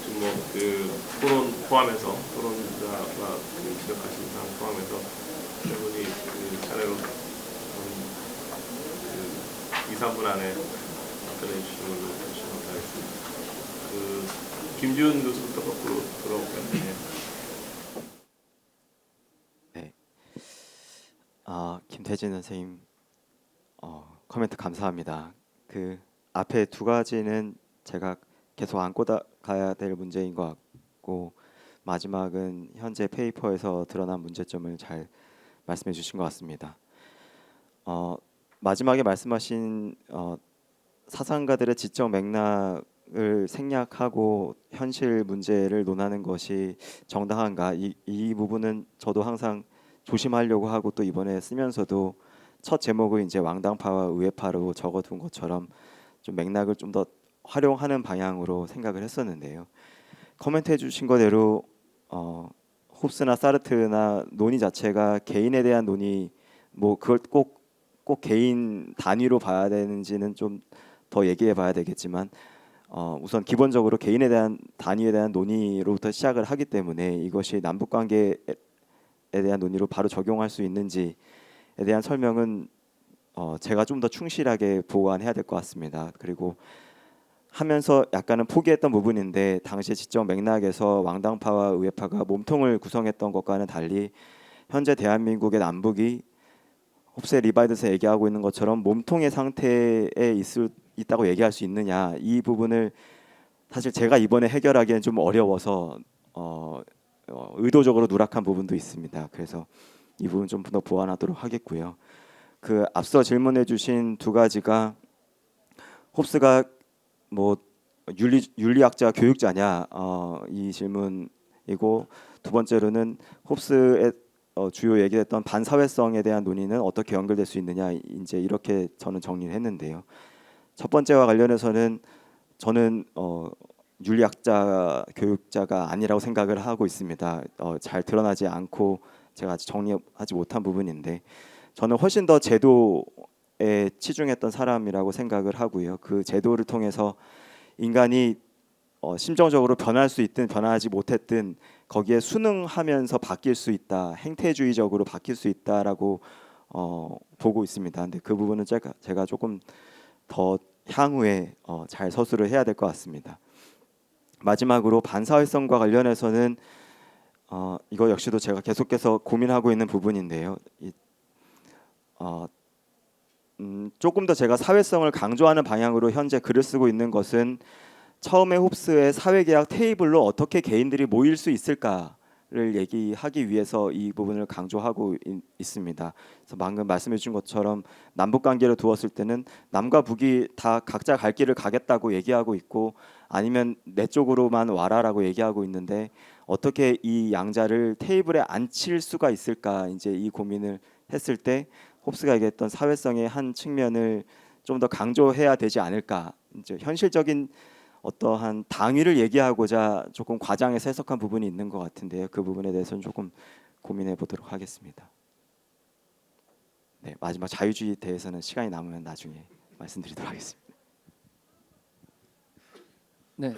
지금 뭐 그 토론 포함해서 토론자가 지적하신 사항 포함해서 세 분이 그 차례로 2, 3분 안에 답변해 주시는 걸로 하시도록 하겠습니다. 김지훈 교수부터 거꾸로 들어볼까요? 네. 김태진 선생님 코멘트 감사합니다. 그 앞에 두 가지는 제가 계속 안고 가야 될 문제인 것 같고 마지막은 현재 페이퍼에서 드러난 문제점을 잘 말씀해 주신 것 같습니다. 마지막에 말씀하신 사상가들의 지적 맥락을 생략하고 현실 문제를 논하는 것이 정당한가 이 부분은 저도 항상 조심하려고 하고 또 이번에 쓰면서도 첫 제목을 이제 왕당파와 의회파로 적어둔 것처럼 좀 맥락을 좀 더 활용하는 방향으로 생각을 했었는데요. 코멘트해 주신 거대로 홉스나 사르트나 논의 자체가 개인에 대한 논의, 뭐 그걸 꼭 개인 단위로 봐야 되는지는 좀 더 얘기해 봐야 되겠지만 우선 기본적으로 개인에 대한 단위에 대한 논의로부터 시작을 하기 때문에 이것이 남북 관계에 대한 논의로 바로 적용할 수 있는지에 대한 설명은 제가 좀 더 충실하게 보완해야 될 것 같습니다. 그리고 하면서 약간은 포기했던 부분인데 당시 지적 맥락에서 왕당파와 의회파가 몸통을 구성했던 것과는 달리 현재 대한민국의 남북이 홉스의 리바이드에서 얘기하고 있는 것처럼 몸통의 상태에 있다고 얘기할 수 있느냐, 이 부분을 사실 제가 이번에 해결하기엔 좀 어려워서 의도적으로 누락한 부분도 있습니다. 그래서 이 부분 좀 더 보완하도록 하겠고요. 그 앞서 질문해 주신 두 가지가 홉스가 뭐 윤리학자 교육자냐, 이 질문이고, 두 번째로는 홉스의 주요 얘기했던 반사회성에 대한 논의는 어떻게 연결될 수 있느냐, 이제 이렇게 저는 정리를 했는데요. 첫 번째와 관련해서는 저는 윤리학자 교육자가 아니라고 생각을 하고 있습니다. 잘 드러나지 않고 제가 아직 정리하지 못한 부분인데, 저는 훨씬 더 제도에 치중했던 사람이라고 생각을 하고요. 그 제도를 통해서 인간이 심정적으로 변할 수 있든 변하지 못했든 거기에 순응하면서 바뀔 수 있다, 행태주의적으로 바뀔 수 있다라고 보고 있습니다. 근데 그 부분은 제가 조금 더 향후에 잘 서술을 해야 될 것 같습니다. 마지막으로 반사회성과 관련해서는 이거 역시도 제가 계속해서 고민하고 있는 부분인데요. 조금 더 제가 사회성을 강조하는 방향으로 현재 글을 쓰고 있는 것은 처음에 홉스의 사회계약 테이블로 어떻게 개인들이 모일 수 있을까를 얘기하기 위해서 이 부분을 강조하고 있습니다. 그래서 방금 말씀해 주신 것처럼 남북관계를 두었을 때는 남과 북이 다 각자 갈 길을 가겠다고 얘기하고 있고, 아니면 내 쪽으로만 와라라고 얘기하고 있는데 어떻게 이 양자를 테이블에 앉힐 수가 있을까, 이제 이 고민을 했을 때 홉스가 얘기했던 사회성의 한 측면을 좀 더 강조해야 되지 않을까. 이제 현실적인 어떠한 당위를 얘기하고자 조금 과장해서 해석한 부분이 있는 것 같은데요. 그 부분에 대해서는 조금 고민해 보도록 하겠습니다. 네, 마지막 자유주의에 대해서는 시간이 남으면 나중에 말씀드리도록 하겠습니다. 네,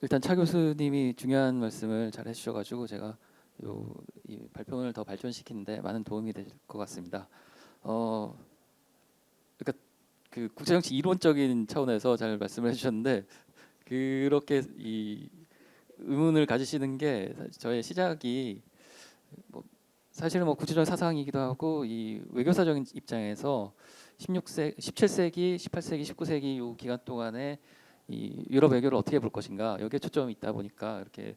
일단 차 교수님이 중요한 말씀을 잘 해주셔가지고 제가 이 발표를 더 발전시키는데 많은 도움이 될 것 같습니다. 그러니까 그 국제정치 이론적인 차원에서 잘 말씀을 해주셨는데, 그렇게 이 의문을 가지시는 게 저의 시작이 사실은 구체적인 사상이기도 하고, 이 외교사적인 입장에서 17세기, 18세기, 19세기 이 기간 동안에 이 유럽 외교를 어떻게 볼 것인가, 여기에 초점이 있다 보니까 이렇게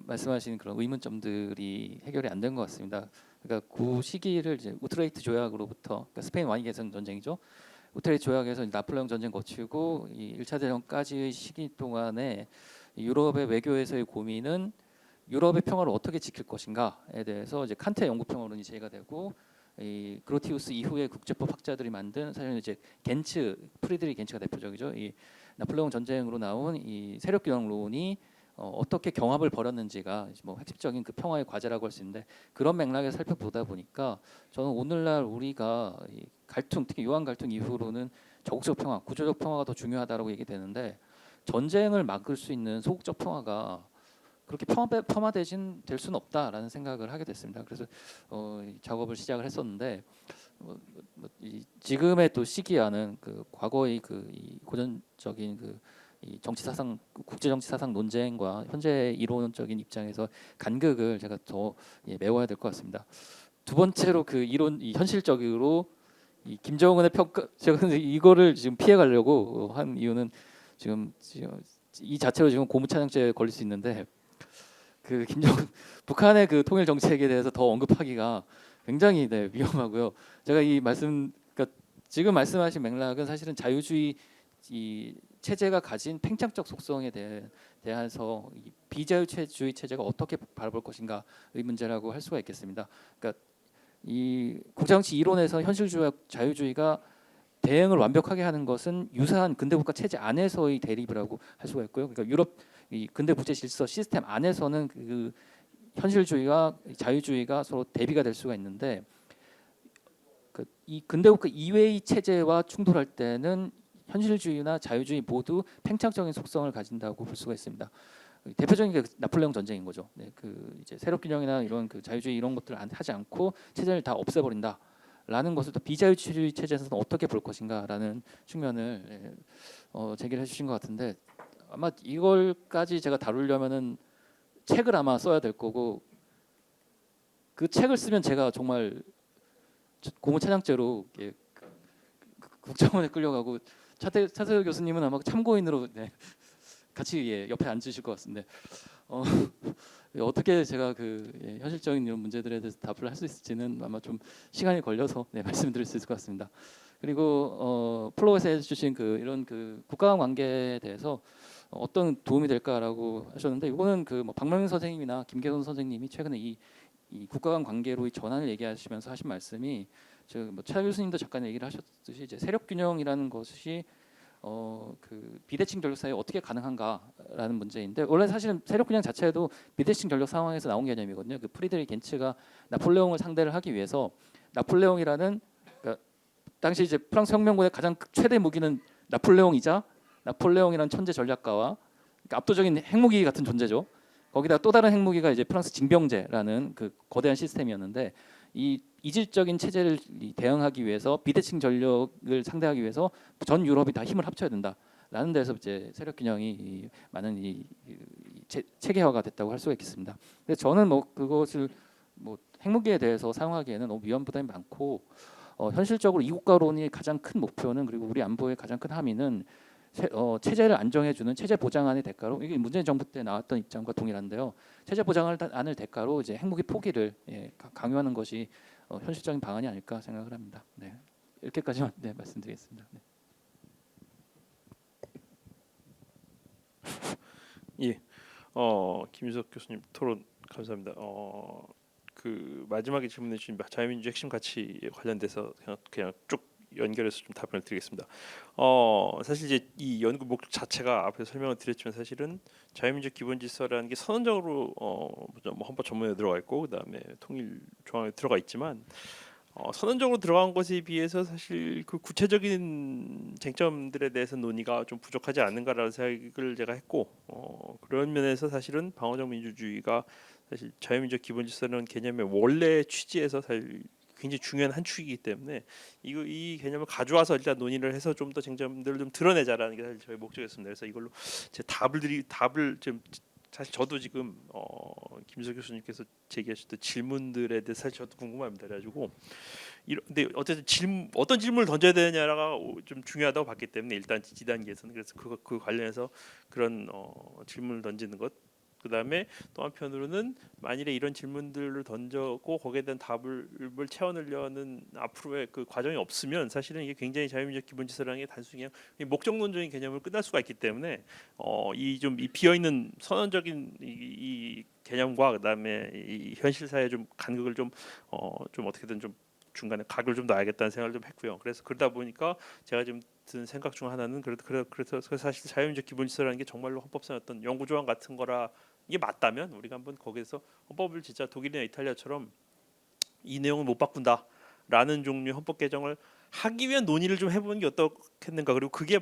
말씀하신 그런 의문점들이 해결이 안 된 것 같습니다. 그러니까 그 시기를 이제 우트레이트 조약으로부터, 그러니까 스페인 와인 개선 전쟁이죠. 우트레이트 조약에서 나폴레옹 전쟁 거치고 이 1차 대전까지의 시기 동안에 유럽의 외교에서의 고민은 유럽의 평화를 어떻게 지킬 것인가에 대해서 이제 칸트의 영국 평화론이 제기가 되고, 이 그로티우스 이후의 국제법 학자들이 만든, 사실은 이제 겐츠, 프리드리히 겐츠가 대표적이죠. 이 나폴레옹 전쟁으로 나온 이 세력 균형론이 어떻게 경합을 벌였는지가 핵심적인 그 평화의 과제라고 할 수 있는데, 그런 맥락에 살펴보다 보니까 저는 오늘날 우리가 이 갈등, 특히 유한 갈등 이후로는 저국적 평화, 구조적 평화가 더 중요하다라고 얘기되는데, 전쟁을 막을 수 있는 소극적 평화가 그렇게 폄하되진 될 수는 없다라는 생각을 하게 됐습니다. 그래서 이 작업을 시작을 했었는데, 이 지금의 또 시기와는 그 과거의 이 고전적인 이 정치 사상, 국제 정치 사상 논쟁과 현재 이론적인 입장에서 간극을 제가 더 메워야 될 것 같습니다. 두 번째로 그 이론, 이 현실적으로 이 김정은의 평가, 제가 근데 이거를 지금 피해 가려고 한 이유는 지금 이 자체로 지금 고무찬양죄에 걸릴 수 있는데, 그 김정은 북한의 그 통일 정책에 대해서 더 언급하기가 굉장히 위험하고요. 제가 이 말씀, 그러니까 지금 말씀하신 맥락은 사실은 자유주의 이 체제가 가진 팽창적 속성에 대해서 이 비자유주의 체제가 어떻게 바라볼 것인가의 문제라고 할 수가 있겠습니다. 그러니까 이 국제정치 이론에서 현실주의와 자유주의가 대응을 완벽하게 하는 것은 유사한 근대국가 체제 안에서의 대립이라고 할 수가 있고요. 그러니까 유럽 이 근대 국제 질서 시스템 안에서는 그 현실주의와 자유주의가 서로 대비가 될 수가 있는데 이 근대국가 이외의 체제와 충돌할 때는 현실주의나 자유주의 모두 팽창적인 속성을 가진다고 볼 수가 있습니다. 대표적인 게 나폴레옹 전쟁인 거죠. 네, 그 이제 세력균형이나 이런 그 자유주의 이런 것들을 하지 않고 체제를 다 없애버린다라는 것을 또 비자유주의 체제에서는 어떻게 볼 것인가라는 측면을 제기를 해주신 것 같은데 아마 이걸까지 제가 다루려면은 책을 아마 써야 될 거고 그 책을 쓰면 제가 정말 고무차장죄로 국정원에 끌려가고 차태규 교수님은 아마 참고인으로 네, 같이 옆에 앉으실 것 같은데 어떻게 제가 현실적인 이런 문제들에 대해서 답을 할 수 있을지는 아마 좀 시간이 걸려서 네, 말씀드릴 수 있을 것 같습니다. 그리고 플로에서 해주신 이런 국가 간 관계에 대해서 어떤 도움이 될까라고 하셨는데 이거는 뭐 박명민 선생님이나 김계선 선생님이 최근에 이 국가 간 관계로의 전환을 얘기하시면서 하신 말씀이 뭐 차 교수님도 잠깐 얘기를 하셨듯이 이제 세력 균형이라는 것이 비대칭 전력 사회에 어떻게 가능한가라는 문제인데 원래 사실은 세력 균형 자체도 비대칭 전력 상황에서 나온 개념이거든요. 프리드리히 겐츠가 나폴레옹을 상대를 하기 위해서 나폴레옹이라는 당시 이제 프랑스 혁명군의 가장 최대 무기는 나폴레옹이자 나폴레옹이라는 천재 전략가와 압도적인 핵무기 같은 존재죠. 거기다 또 다른 핵무기가 이제 프랑스 징병제라는 거대한 시스템이었는데 이 이질적인 체제를 대응하기 위해서 비대칭 전력을 상대하기 위해서 전 유럽이 다 힘을 합쳐야 된다라는 데서 이제 세력 균형이 많은 체계화가 됐다고 할 수가 있겠습니다. 근데 저는 뭐 그것을 뭐 핵무기에 대해서 사용하기에는 너무 위험 부담이 많고 현실적으로 이국가론이 가장 큰 목표는 그리고 우리 안보의 가장 큰 함의는 체제를 안정해주는 체제 보장안의 대가로 이게 문재인 정부 때 나왔던 입장과 동일한데요. 체제 보장안을 대가로 이제 핵무기 포기를 강요하는 것이 현실적인 방안이 아닐까 생각을 합니다. 네, 이렇게까지만 네, 말씀드리겠습니다. 네. 예, 김유석 교수님 토론 감사합니다. 마지막에 질문해 주신 자유민주주의 핵심 가치에 관련돼서 그냥 쭉 연결해서 좀 답변을 드리겠습니다. 사실 이제 이 연구 목적 자체가 앞에서 설명을 드렸지만 사실은 자유민주 기본질서라는 게 선언적으로 뭐 헌법 전문에 들어가 있고 그다음에 통일 조항에 들어가 있지만 선언적으로 들어간 것에 비해서 사실 그 구체적인 쟁점들에 대해서 논의가 좀 부족하지 않는가라는 생각을 제가 했고 그런 면에서 사실은 방어적 민주주의가 사실 자유민주적 기본질서라는 개념의 원래 취지에서 사실 굉장히 중요한 한 축이기 때문에 이 개념을 가져와서 일단 논의를 해서 좀 더 쟁점들을 좀 드러내자라는 게 사실 저희 목적이었습니다. 그래서 이걸로 제 답을 좀 사실 저도 지금 김수석 교수님께서 제기하셨던 질문들에 대해서 사실 저도 궁금합니다. 그래가지고 근데 어쨌든 어떤 질문을 던져야 되느냐가 좀 중요하다고 봤기 때문에 일단 이 단계에서는 그래서 그 관련해서 그런 질문을 던지는 것. 그다음에 또 한편으로는 만일에 이런 질문들을 던졌고 거기에 대한 답을 채워내려는 앞으로의 그 과정이 없으면 사실은 이게 굉장히 자유민주적 기본질서라는 게 단순히 그냥 목적론적인 개념을 끝날 수가 있기 때문에 이 비어 있는 선언적인 이 개념과 그다음에 이 현실 사회 좀 간극을 좀 어떻게든 좀 중간에 각을 좀 놔야겠다는 생각을 좀 했고요. 그래서 그러다 보니까 제가 지금 든 생각 중 하나는 그래서 사실 자유민주적 기본질서라는 게 정말로 헌법상 어떤 연구조항 같은 거라 이게 맞다면 우리가 한번 거기에서 헌법을 진짜 독일이나 이탈리아처럼 이 내용을 못 바꾼다라는 종류의 헌법 개정을 하기 위한 논의를 좀 해보는 게 어떻겠는가. 그리고 그게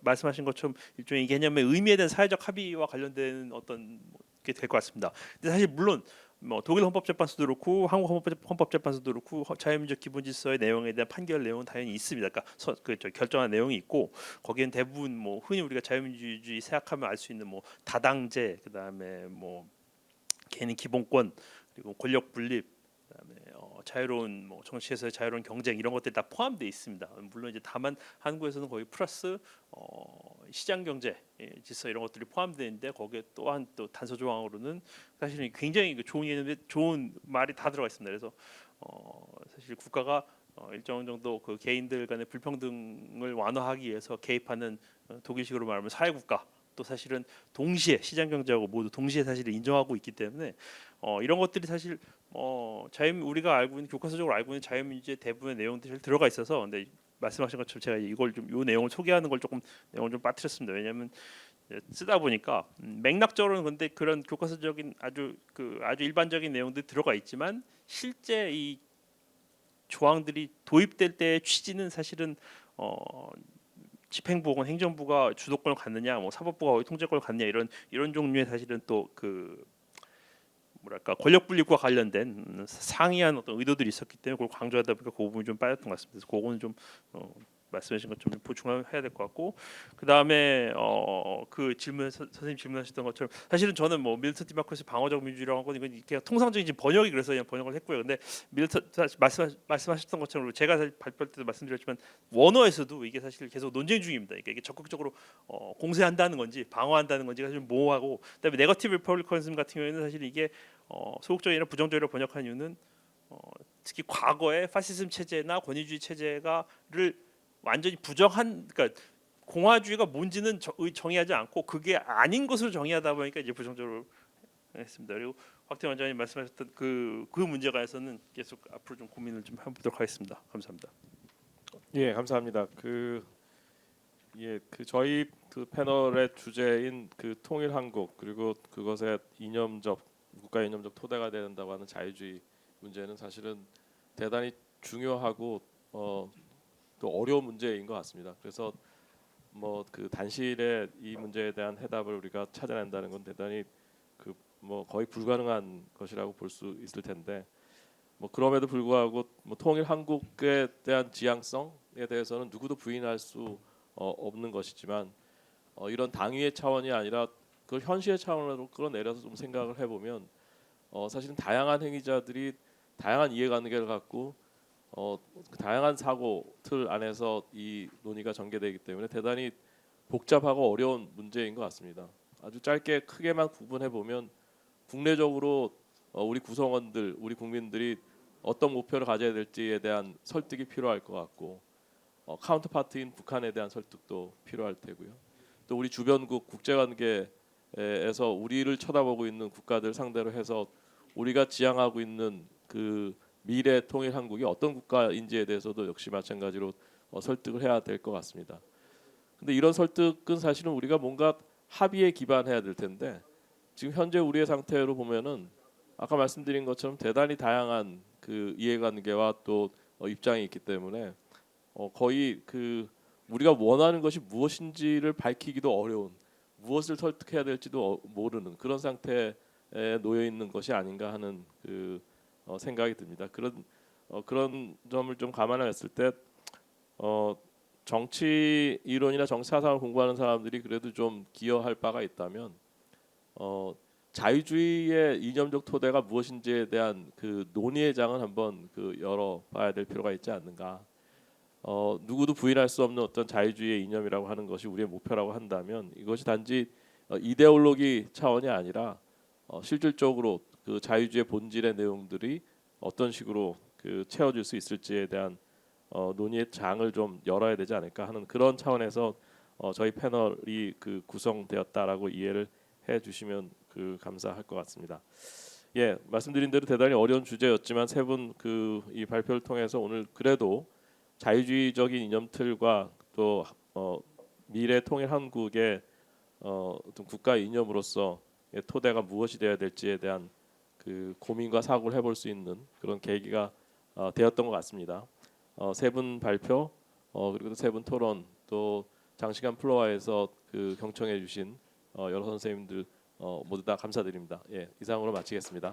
말씀하신 것처럼 일종의 이 개념의 의미에 대한 사회적 합의와 관련된 어떤 게 될 것 같습니다. 근데 사실 물론 뭐 독일 헌법재판소도 그렇고 한국 헌법재판소도 그렇고 자유민주적 기본질서의 내용에 대한 판결 내용은 당연히 있습니다. 그러니까 결정한 내용이 있고 거기엔 대부분 뭐 흔히 우리가 자유민주주의 생각하면 알 수 있는 뭐 다당제, 그다음에 뭐 개인의 기본권, 그리고 권력 분립, 그다음에 자유로운 뭐 정치에서의 자유로운 경쟁 이런 것들이 다 포함되어 있습니다. 물론 이제 다만 한국에서는 거의 플러스 시장 경제 질서 이런 것들이 포함되어 있는데 거기에 또한 또 단서 조항으로는 사실은 굉장히 좋은 개념인데 좋은 말이 다 들어가 있습니다. 그래서 사실 국가가 일정 정도 그 개인들 간의 불평등을 완화하기 위해서 개입하는 독일식으로 말하면 사회국가 또 사실은 동시에 시장 경제하고 모두 동시에 사실 인정하고 있기 때문에 이런 것들이 사실 우리가 알고 있는 교과서적으로 알고 있는 자유민주주의 대부분의 내용들이 들어가 있어서 근데 말씀하신 것처럼 제가 이걸 좀 요 내용을 소개하는 걸 조금 내용을 좀 빠뜨렸습니다. 왜냐하면 쓰다 보니까 맥락적으로는 근데 그런 교과서적인 아주 일반적인 내용들이 들어가 있지만 실제 이 조항들이 도입될 때의 취지는 사실은 집행부 혹은 행정부가 주도권을 갖느냐, 뭐 사법부가 통제권을 갖느냐 이런 종류의 사실은 또 그 뭐랄까 권력 분립과 관련된 상이한 어떤 의도들이 있었기 때문에 그걸 강조하다 보니까 그 부분이 좀 빠졌던 것 같습니다. 그래서 그거는 좀 말씀하신 것 좀 보충해야 될 것 같고, 그 다음에 그 질문 선생님 질문하셨던 것처럼 사실은 저는 뭐 밀턴 디마커스 방어적 민주주의라고 하고 이건 이게 통상적인 번역이 그래서 그냥 번역을 했고요. 근데 밀턴 말씀하셨던 것처럼 제가 사실 발표할 때도 말씀드렸지만 원어에서도 이게 사실 계속 논쟁 중입니다. 이게 적극적으로 공세한다는 건지 방어한다는 건지가 좀 모호하고, 그다음에 네거티브 리퍼블리커니즘 같은 경우에는 사실 이게 소극적이나 부정적으로 번역한 이유는 특히 과거의 파시즘 체제나 권위주의 체제가를 완전히 부정한, 그러니까 공화주의가 뭔지는 정의하지 않고 그게 아닌 것으로 정의하다 보니까 이제 부정적으로 했습니다. 그리고 확대 원장님 말씀하셨던 그 문제에 관해서는 계속 앞으로 좀 고민을 좀 해보도록 하겠습니다. 감사합니다. 예, 감사합니다. 저희 그 패널의 주제인 그 통일 한국 그리고 그것의 국가 이념적 토대가 된다고 하는 자유주의 문제는 사실은 대단히 중요하고 또 어려운 문제인 것 같습니다. 그래서 뭐 그 단시일에 이 문제에 대한 해답을 우리가 찾아낸다는 건 대단히 뭐 거의 불가능한 것이라고 볼 수 있을 텐데, 뭐 그럼에도 불구하고 뭐 통일 한국에 대한 지향성에 대해서는 누구도 부인할 수 없는 것이지만 이런 당위의 차원이 아니라 그걸 현실의 차원으로 끌어내려서 좀 생각을 해보면 사실은 다양한 행위자들이 다양한 이해관계를 갖고 다양한 사고 틀 안에서 이 논의가 전개되기 때문에 대단히 복잡하고 어려운 문제인 것 같습니다. 아주 짧게 크게만 구분해 보면 국내적으로 우리 구성원들, 우리 국민들이 어떤 목표를 가져야 될지에 대한 설득이 필요할 것 같고, 카운터파트인 북한에 대한 설득도 필요할 테고요. 또 우리 주변국 국제관계에서 우리를 쳐다보고 있는 국가들 상대로 해서 우리가 지향하고 있는 그 미래 통일 한국이 어떤 국가인지에 대해서도 역시 마찬가지로 설득을 해야 될 것 같습니다. 근데 이런 설득은 사실은 우리가 뭔가 합의에 기반해야 될 텐데, 지금 현재 우리의 상태로 보면은 아까 말씀드린 것처럼 대단히 다양한 그 이해관계와 또 입장이 있기 때문에 거의 그 우리가 원하는 것이 무엇인지를 밝히기도 어려운, 무엇을 설득해야 될지도 모르는 그런 상태에 놓여 있는 것이 아닌가 하는 생각이 듭니다. 그런 점을 좀 감안했을 때 정치 이론이나 정치 사상을 공부하는 사람들이 그래도 좀 기여할 바가 있다면 자유주의의 이념적 토대가 무엇인지에 대한 그 논의의 장을 한번 열어봐야 될 필요가 있지 않는가. 누구도 부인할 수 없는 어떤 자유주의의 이념이라고 하는 것이 우리의 목표라고 한다면 이것이 단지 이데올로기 차원이 아니라 실질적으로 그 자유주의의 본질의 내용들이 어떤 식으로 채워질 수 있을지에 대한 논의의 장을 좀 열어야 되지 않을까 하는 그런 차원에서 저희 패널이 구성되었다라고 이해를 해주시면 감사할 것 같습니다. 예, 말씀드린 대로 대단히 어려운 주제였지만 세 분 이 발표를 통해서 오늘 그래도 자유주의적인 이념틀과 또 미래 통일 한국의 어떤 국가 이념으로서 토대가 무엇이 되어야 될지에 대한 고민과 사고를 해볼 수 있는 그런 계기가 되었던 것 같습니다. 세 분 발표 그리고 세 분 토론 또 장시간 플로어에서 경청해 주신 여러 선생님들 모두 다 감사드립니다. 예, 이상으로 마치겠습니다.